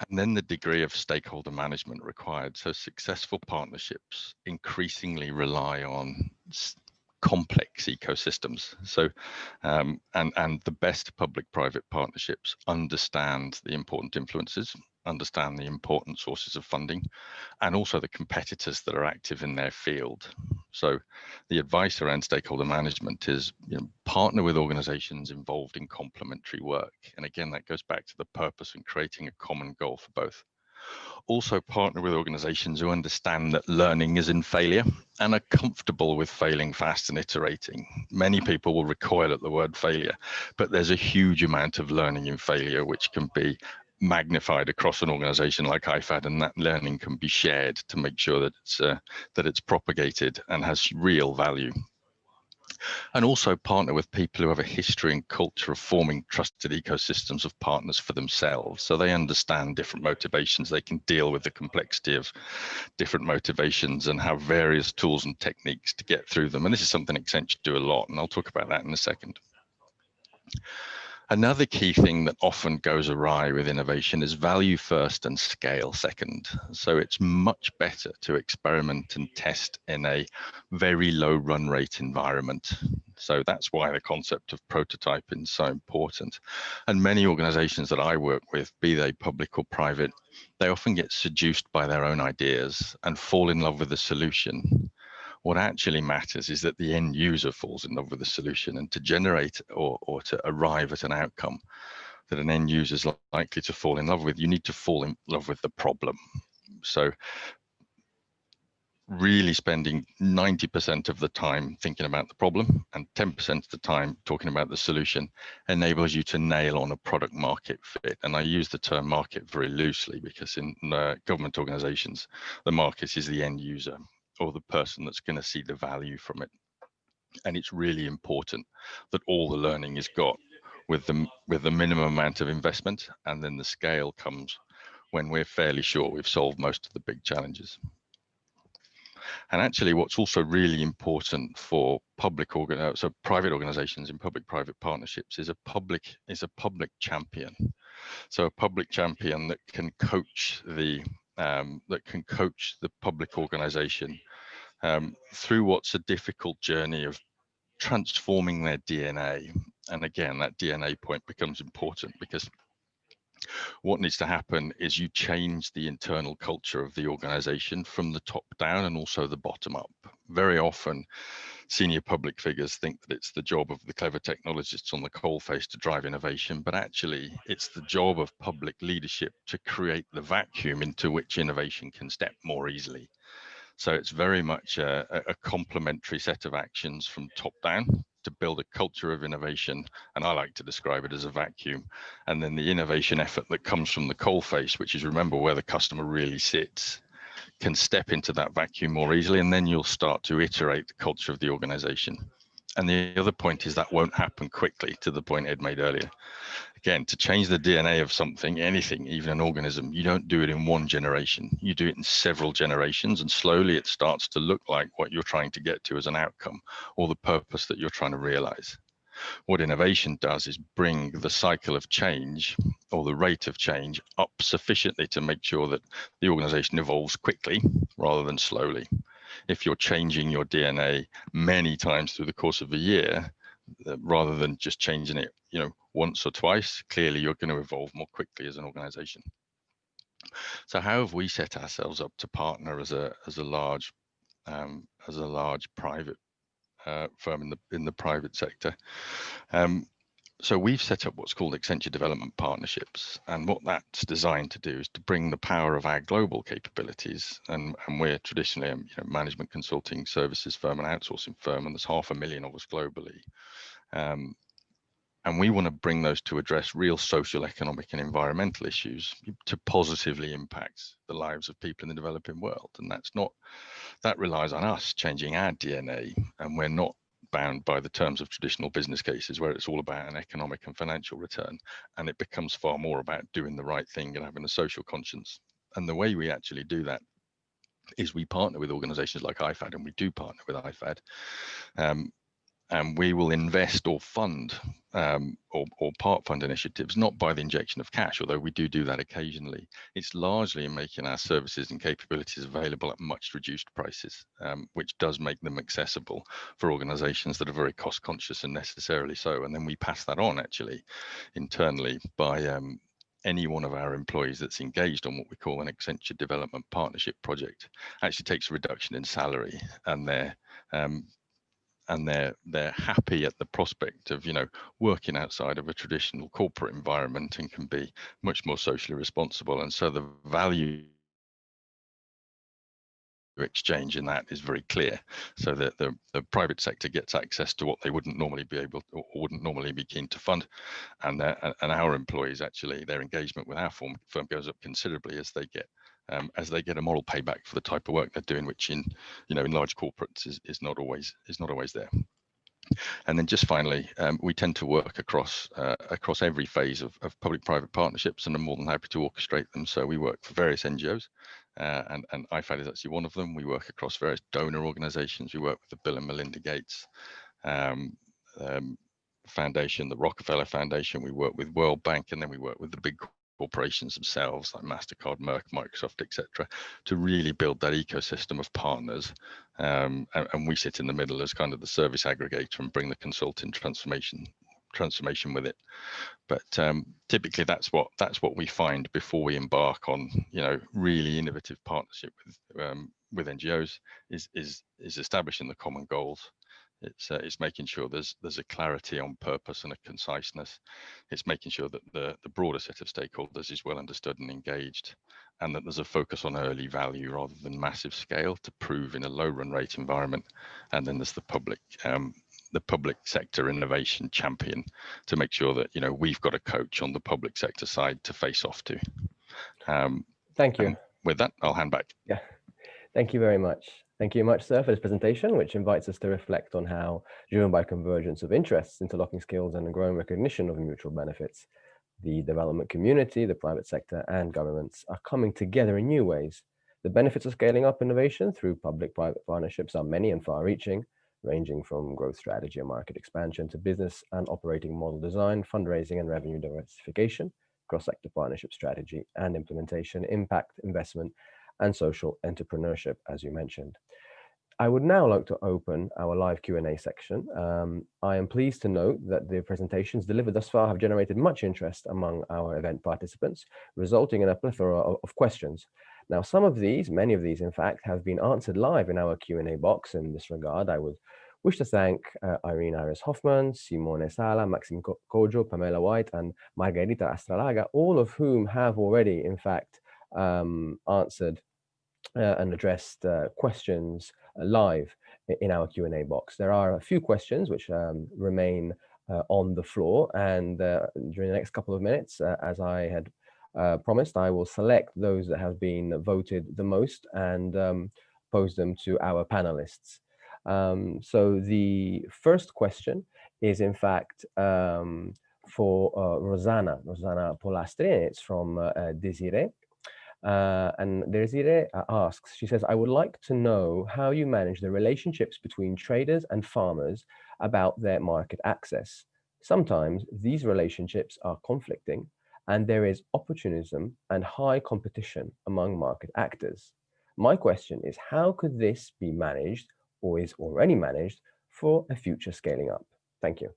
And then the degree of stakeholder management required. So successful partnerships increasingly rely on complex ecosystems. So and the best public-private partnerships understand the important influences, understand the important sources of funding, and also the competitors that are active in their field. So the advice around stakeholder management is, partner with organizations involved in complementary work. And again, that goes back to the purpose and creating a common goal for both. Also partner with organizations who understand that learning is in failure and are comfortable with failing fast and iterating. Many people will recoil at the word failure, but there's a huge amount of learning in failure which can be magnified across an organization like IFAD, and that learning can be shared to make sure that it's propagated and has real value. And also partner with people who have a history and culture of forming trusted ecosystems of partners for themselves, so they understand different motivations, they can deal with the complexity of different motivations and have various tools and techniques to get through them. And this is something Accenture do a lot, and I'll talk about that in a second. Another key thing that often goes awry with innovation is value first and scale second. So it's much better to experiment and test in a very low run rate environment. So that's why the concept of prototyping is so important. And many organizations that I work with, be they public or private, they often get seduced by their own ideas and fall in love with the solution. What actually matters is that the end user falls in love with the solution, and to generate or to arrive at an outcome that an end user is likely to fall in love with, you need to fall in love with the problem. So really spending 90% of the time thinking about the problem and 10% of the time talking about the solution enables you to nail on a product market fit. And I use the term market very loosely because in government organizations, the market is the end user or the person that's going to see the value from it. And it's really important that all the learning is got with the minimum amount of investment, and then the scale comes when we're fairly sure we've solved most of the big challenges. And actually, what's also really important for private organizations in public-private partnerships is a public champion. So a public champion that can coach the public organization through what's a difficult journey of transforming their DNA. And again, that DNA point becomes important because what needs to happen is you change the internal culture of the organization from the top down and also the bottom up. Very often, senior public figures think that it's the job of the clever technologists on the coalface to drive innovation, but actually it's the job of public leadership to create the vacuum into which innovation can step more easily. So it's very much a complementary set of actions from top down to build a culture of innovation, and I like to describe it as a vacuum. And then the innovation effort that comes from the coalface, which is remember where the customer really sits, can step into that vacuum more easily, and then you'll start to iterate the culture of the organization. And the other point is that won't happen quickly, to the point Ed made earlier. Again, to change the DNA of something, anything, even an organism, you don't do it in one generation. You do it in several generations, and slowly it starts to look like what you're trying to get to as an outcome or the purpose that you're trying to realize. What innovation does is bring the cycle of change or the rate of change up sufficiently to make sure that the organization evolves quickly rather than slowly. If you're changing your DNA many times through the course of a year, rather than just changing it, once or twice, clearly you're going to evolve more quickly as an organization. So how have we set ourselves up to partner as a large private firm in the private sector? So we've set up what's called Accenture Development Partnerships, and what that's designed to do is to bring the power of our global capabilities, and we're traditionally a management consulting services firm and outsourcing firm, and there's 500,000 of us globally. And we want to bring those to address real social, economic, and environmental issues to positively impact the lives of people in the developing world. And that relies on us changing our DNA, and we're not bound by the terms of traditional business cases where it's all about an economic and financial return, and it becomes far more about doing the right thing and having a social conscience. And the way we actually do that is we partner with organizations like IFAD, and we do partner with IFAD, and we will invest or fund or part fund initiatives, not by the injection of cash, although we do that occasionally. It's largely in making our services and capabilities available at much reduced prices, which does make them accessible for organizations that are very cost conscious, and necessarily so. And then we pass that on actually internally by any one of our employees that's engaged on what we call an Accenture Development Partnership project actually takes a reduction in salary, and they're happy at the prospect of working outside of a traditional corporate environment and can be much more socially responsible. And so the value exchange in that is very clear, so that the private sector gets access to what they wouldn't normally be able to, or wouldn't normally be keen to fund, and our employees, actually their engagement with our firm goes up considerably as they get a moral payback for the type of work they're doing, which in large corporates is not always there. And then just finally, we tend to work across every phase of public-private partnerships, and I'm more than happy to orchestrate them. So we work for various NGOs, and IFAD is actually one of them. We work across various donor organizations. We work with the Bill and Melinda Gates Foundation, the Rockefeller Foundation. We work with World Bank, and then we work with the big corporations themselves like MasterCard, Merck, Microsoft, etc., to really build that ecosystem of partners, and we sit in the middle as kind of the service aggregator and bring the consulting transformation with it. But typically that's what we find before we embark on really innovative partnership with NGOs is establishing the common goals, It's making sure there's a clarity on purpose and a conciseness. It's making sure that the broader set of stakeholders is well understood and engaged, and that there's a focus on early value rather than massive scale to prove in a low run rate environment. And then there's the public sector innovation champion to make sure that, you know, we've got a coach on the public sector side to face off to.
Thank you.
And with that, I'll hand back.
Yeah, thank you very much. Thank you much, sir, for this presentation, which invites us to reflect on how, driven by convergence of interests, interlocking skills, and a growing recognition of mutual benefits, the development community, the private sector, and governments are coming together in new ways. The benefits of scaling up innovation through public-private partnerships are many and far-reaching, ranging from growth strategy and market expansion to business and operating model design, fundraising and revenue diversification, cross-sector partnership strategy and implementation, impact, investment, and social entrepreneurship, as you mentioned. I would now like to open our live Q&A section. I am pleased to note that the presentations delivered thus far have generated much interest among our event participants, resulting in a plethora of questions. Now, many of these, in fact, have been answered live in our Q&A box. In this regard, I would wish to thank Irene Iris Hoffman, Simone Sala, Maxim Kojo, Pamela White, and Margarita Astralaga, all of whom have already, in fact, answered and addressed questions live in our Q&A box. There are a few questions which remain on the floor, and during the next couple of minutes, as I had promised, I will select those that have been voted the most and pose them to our panelists. So the first question is, in fact, for Rosanna Polastri, and it's from Desiree. And Desiree asks, she says, I would like to know how you manage the relationships between traders and farmers about their market access. Sometimes these relationships are conflicting and there is opportunism and high competition among market actors. My question is, how could this be managed or is already managed for a future scaling up? Thank you.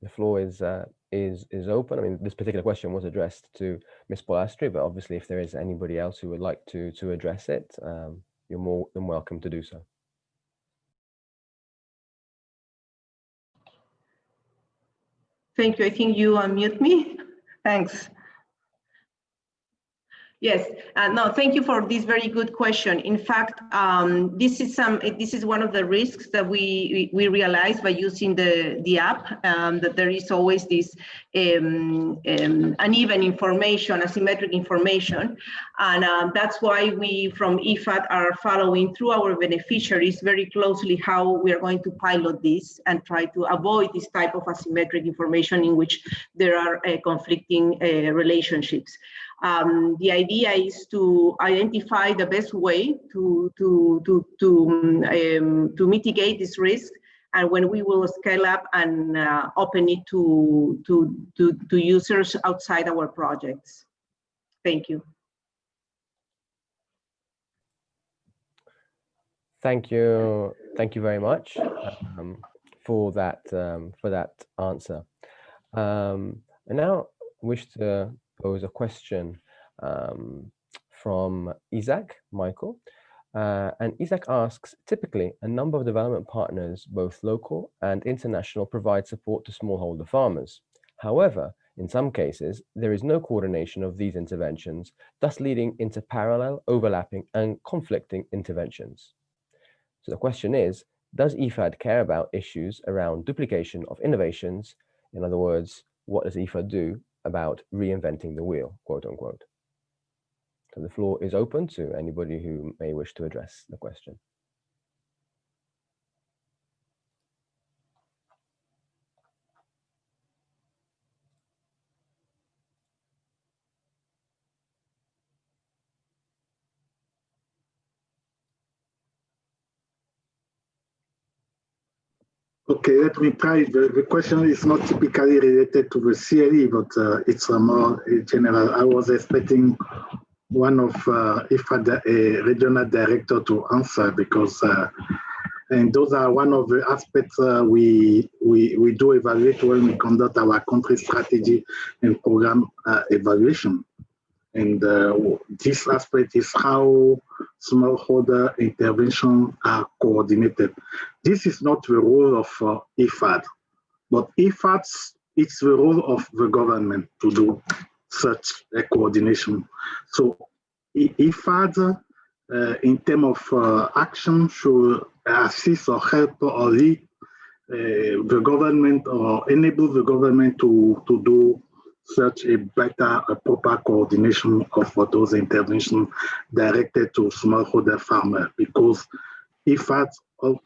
The floor is open. I mean, this particular question was addressed to Ms. Polastri, but obviously if there is anybody else who would like to address it, you're more than welcome to do so.
Thank you. I think you unmute me. Thanks. Yes, no, thank you for this very good question. In fact, this is one of the risks that we realize by using the app, that there is always this uneven information, asymmetric information, and that's why we from IFAD are following through our beneficiaries very closely how we are going to pilot this and try to avoid this type of asymmetric information in which there are conflicting relationships. The idea is to identify the best way to mitigate this risk, and when we will scale up and open it to users outside our projects. Thank you.
Thank you very much for that answer. I now wish to pose a question from Isaac Michael. And Isaac asks, typically, a number of development partners, both local and international, provide support to smallholder farmers. However, in some cases, there is no coordination of these interventions, thus leading into parallel, overlapping, and conflicting interventions. So the question is, does IFAD care about issues around duplication of innovations? In other words, what does IFAD do about reinventing the wheel, quote unquote? So the floor is open to anybody who may wish to address the question.
Okay, let me try. The question is not typically related to the CLE, but it's a more general. I was expecting one of IFAD, a regional director, to answer, because And those are one of the aspects we do evaluate when we conduct our country strategy and program evaluation. And this aspect is how smallholder intervention are coordinated. This is not the role of IFAD, but it's the role of the government to do such a coordination. So IFAD, in terms of action, should assist or help or lead the government or enable the government to do such a better, a proper coordination of those interventions directed to smallholder farmers, because IFAD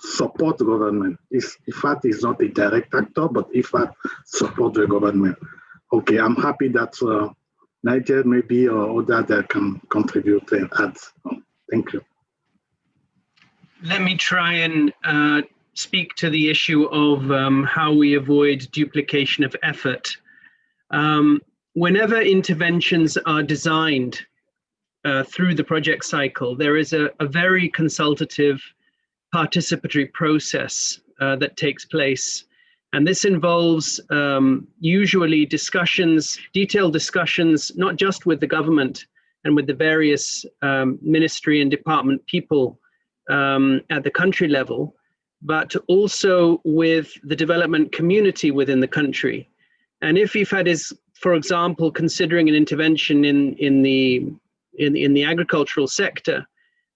support the government. IFAD is not a direct actor, but IFAD support the government. Okay, I'm happy that Nigel maybe or others that can contribute and add. Thank you.
Let me try and speak to the issue of how we avoid duplication of effort. Whenever interventions are designed through the project cycle, there is a very consultative participatory process that takes place. And this involves usually discussions, detailed discussions, not just with the government and with the various ministry and department people at the country level, but also with the development community within the country. And if IFAD is, for example, considering an intervention in the agricultural sector,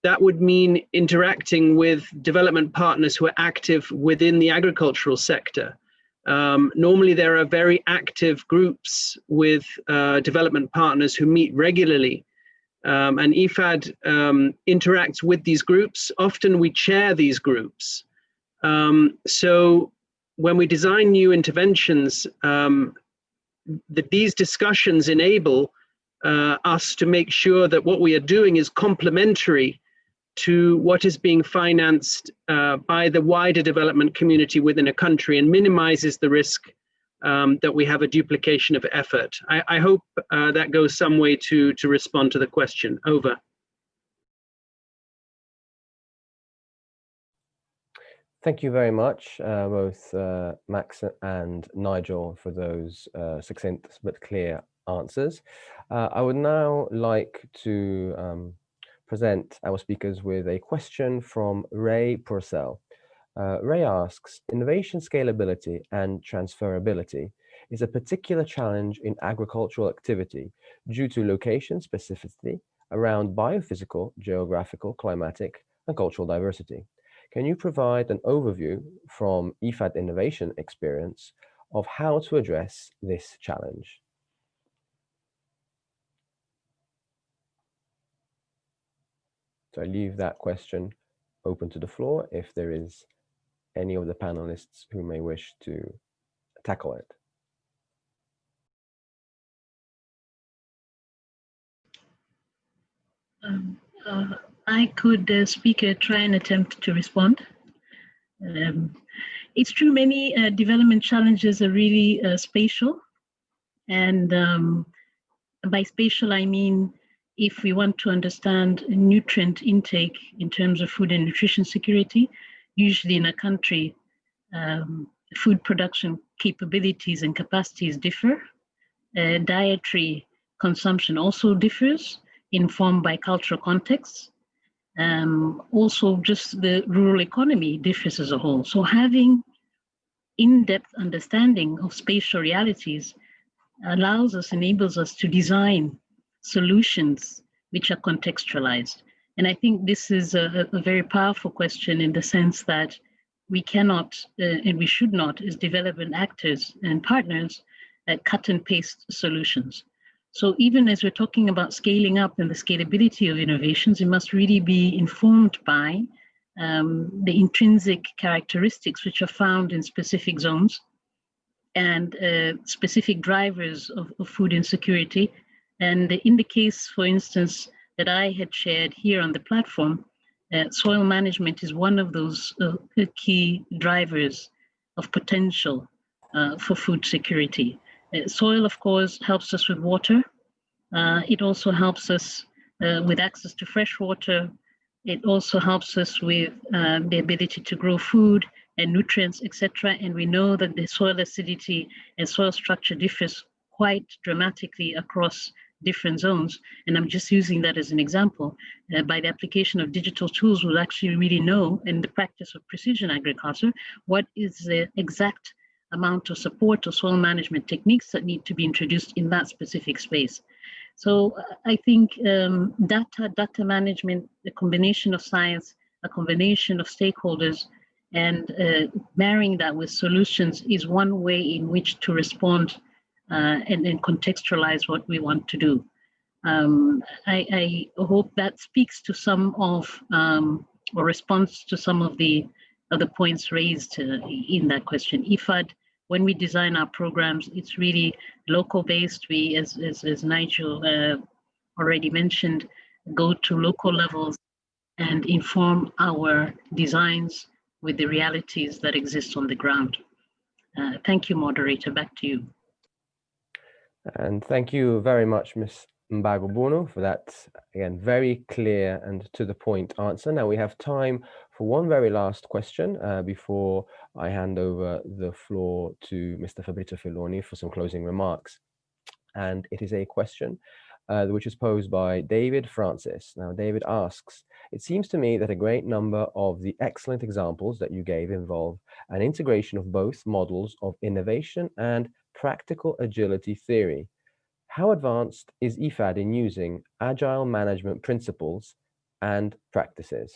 that would mean interacting with development partners who are active within the agricultural sector. Normally, there are very active groups with development partners who meet regularly. And IFAD interacts with these groups. Often we chair these groups. So when we design new interventions, these discussions enable us to make sure that what we are doing is complementary to what is being financed by the wider development community within a country and minimizes the risk that we have a duplication of effort. I hope that goes some way to respond to the question. Over.
Thank you very much, both Max and Nigel, for those succinct but clear answers. I would now like to present our speakers with a question from Ray Purcell. Ray asks, innovation scalability and transferability is a particular challenge in agricultural activity due to location specificity around biophysical, geographical, climatic, and cultural diversity. Can you provide an overview from IFAD innovation experience of how to address this challenge? So I leave that question open to the floor if there is any of the panelists who may wish to tackle it.
I could try and attempt to respond. It's true, many development challenges are really spatial. And by spatial, I mean, if we want to understand nutrient intake in terms of food and nutrition security, usually in a country, food production capabilities and capacities differ. Dietary consumption also differs, informed by cultural contexts. Also, just the rural economy differs as a whole. So having in-depth understanding of spatial realities enables us to design solutions which are contextualized. And I think this is a very powerful question in the sense that we cannot and we should not, as development actors and partners, cut and paste solutions. So even as we're talking about scaling up and the scalability of innovations, it must really be informed by the intrinsic characteristics which are found in specific zones and specific drivers of food insecurity. And in the case, for instance, that I had shared here on the platform, soil management is one of those key drivers of potential for food security. Soil, of course, helps us with water. It also helps us with access to fresh water, It also helps us with the ability to grow food and nutrients, etc. And we know that the soil acidity and soil structure differs quite dramatically across different zones. And I'm just using that as an example. By the application of digital tools, we'll actually really know in the practice of precision agriculture, what is the exact amount of support or soil management techniques that need to be introduced in that specific space. So I think data management, the combination of science, a combination of stakeholders, and marrying that with solutions is one way in which to respond and contextualize what we want to do. I hope that speaks to some of, or responds to some of the points raised in that question. IFAD, when we design our programs, it's really local based. We, as Nigel already mentioned, go to local levels and inform our designs with the realities that exist on the ground. Thank you, moderator. Back to you.
And thank you very much, Ms. Mbagobono, for that, again, very clear and to the point answer. Now we have time for one very last question before I hand over the floor to Mr. Fabrizio Felloni for some closing remarks. And it is a question which is posed by David Francis. Now, David asks, it seems to me that a great number of the excellent examples that you gave involve an integration of both models of innovation and practical agility theory. How advanced is IFAD in using agile management principles and practices?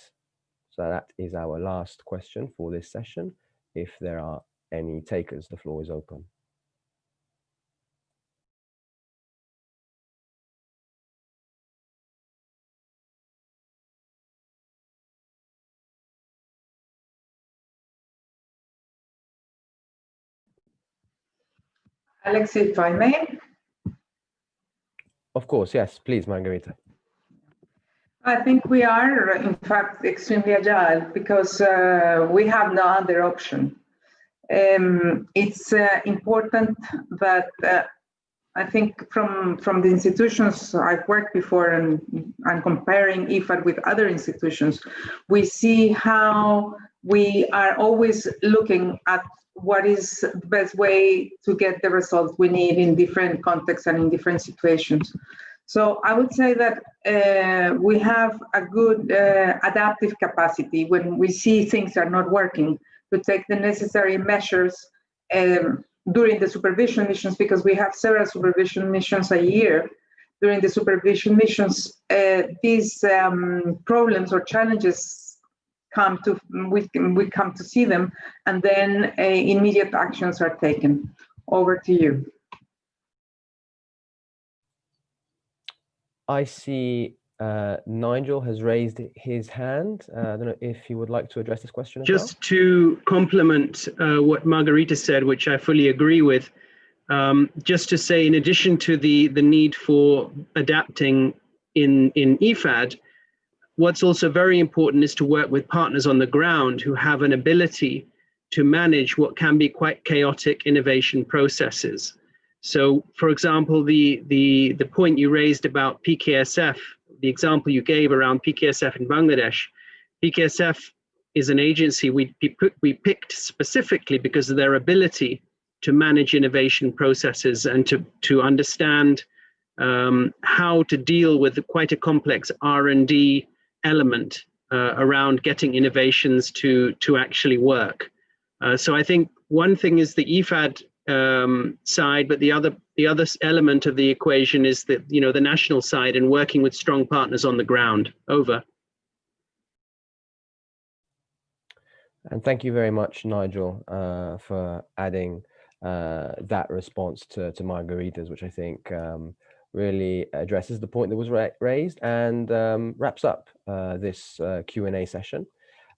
So that is our last question for this session. If there are any takers, the floor is open.
Alex, if I may.
Of course, yes, please, Margarita.
I think we are, in fact, extremely agile because we have no other option. It's important that I think from the institutions I've worked before and comparing IFAD with other institutions, we see how we are always looking at what is the best way to get the results we need in different contexts and in different situations. So I would say that we have a good adaptive capacity when we see things are not working to take the necessary measures during the supervision missions, because we have several supervision missions a year. During the supervision missions, these problems or challenges we come to see them, and then immediate actions are taken. Over to you.
I see Nigel has raised his hand. I don't know if you would like to address this question as well.
Just to complement what Margarita said, which I fully agree with, just to say, in addition to the need for adapting in IFAD, what's also very important is to work with partners on the ground who have an ability to manage what can be quite chaotic innovation processes. So, for example, the point you raised about PKSF, the example you gave around PKSF in Bangladesh, PKSF is an agency we picked specifically because of their ability to manage innovation processes and to understand how to deal with quite a complex R&D element around getting innovations to actually work. So I think one thing is the IFAD side, but the other element of the equation is that, you know, the national side and working with strong partners on the ground. Over.
And thank you very much, Nigel, for adding that response to Margarita's, which I think really addresses the point that was raised and wraps up this Q&A session.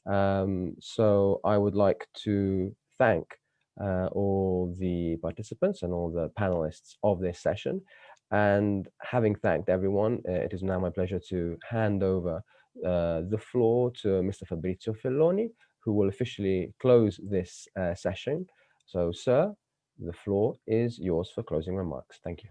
So I would like to thank all the participants and all the panelists of this session. And having thanked everyone, it is now my pleasure to hand over the floor to Mr. Fabrizio Felloni, who will officially close this session. So, sir, the floor is yours for closing remarks. Thank you.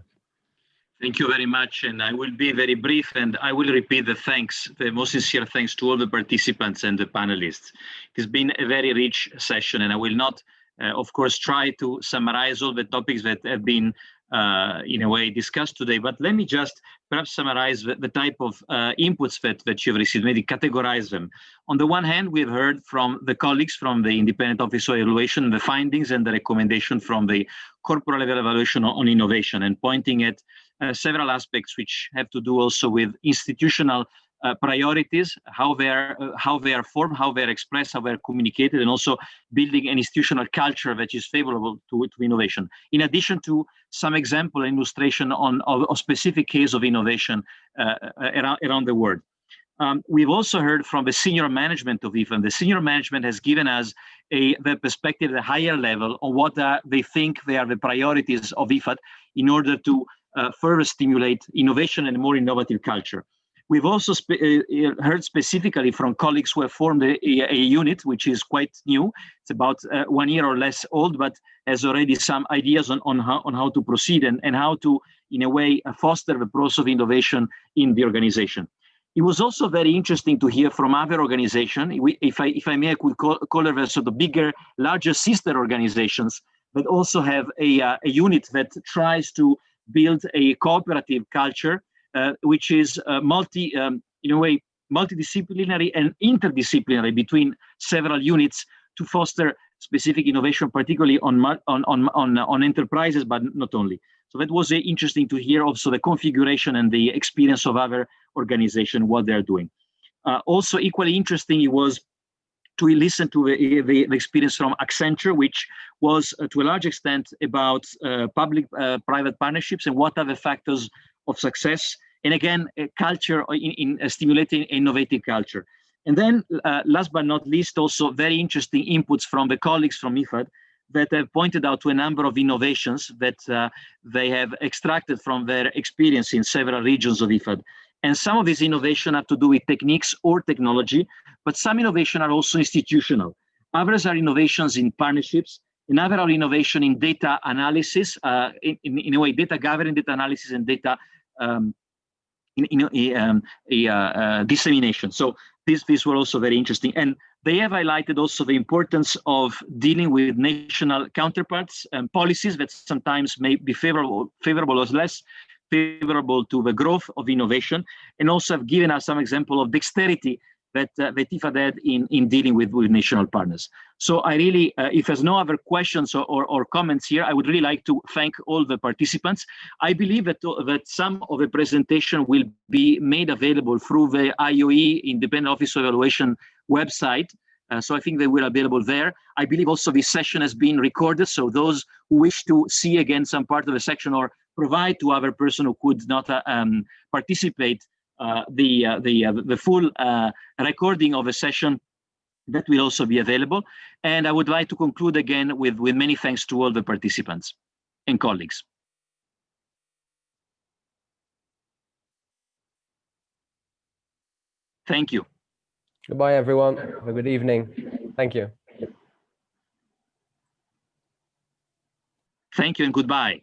Thank you very much, and I will be very brief, and I will repeat the thanks, the most sincere thanks to all the participants and the panelists. It has been a very rich session, and I will not, of course, try to summarize all the topics that have been, in a way, discussed today, but let me just perhaps summarize the type of inputs that you've received, maybe categorize them. On the one hand, we've heard from the colleagues from the Independent Office of Evaluation, the findings and the recommendation from the corporate level evaluation on innovation, and pointing at several aspects which have to do also with institutional priorities, how they are formed, how they are expressed, how they are communicated, and also building an institutional culture that is favorable to innovation. In addition to some example and illustration on a specific case of innovation around the world. We've also heard from the senior management of IFAD. The senior management has given us the perspective at a higher level on what they think they are the priorities of IFAD in order to further stimulate innovation and a more innovative culture. We've also heard specifically from colleagues who have formed a unit, which is quite new. It's about 1 year or less old, but has already some ideas on how to proceed and how to, in a way, foster the process of innovation in the organization. It was also very interesting to hear from other organizations, if I may, I could call them sort of bigger, larger sister organizations, but also have a unit that tries to build a cooperative culture, which is in a way, multidisciplinary and interdisciplinary between several units to foster specific innovation, particularly on enterprises, but not only. So that was interesting to hear also the configuration and the experience of other organizations, what they're doing. Also equally interesting, it was to listen to the experience from Accenture, which was to a large extent about public-private partnerships and what are the factors of success. And again, culture in stimulating innovative culture. And then last but not least, also very interesting inputs from the colleagues from IFAD that have pointed out to a number of innovations that they have extracted from their experience in several regions of IFAD. And some of these innovations have to do with techniques or technology, but some innovation are also institutional. Others are innovations in partnerships, and other are innovation in data analysis, in a way, data gathering, data analysis, and data dissemination. So these were also very interesting. And they have highlighted also the importance of dealing with national counterparts and policies that sometimes may be favorable or less favorable to the growth of innovation, and also have given us some example of dexterity that IFAD had in dealing with national partners. So I really, if there's no other questions or comments here, I would really like to thank all the participants. I believe that some of the presentation will be made available through the IOE, Independent Office of Evaluation website. So I think they will be available there. I believe also this session has been recorded, so those who wish to see again some part of the section or provide to other person who could not participate the full recording of a session, that will also be available. And I would like to conclude again with many thanks to all the participants and colleagues. Thank you.
Goodbye, everyone. Have a good evening. Thank you.
Thank you and goodbye.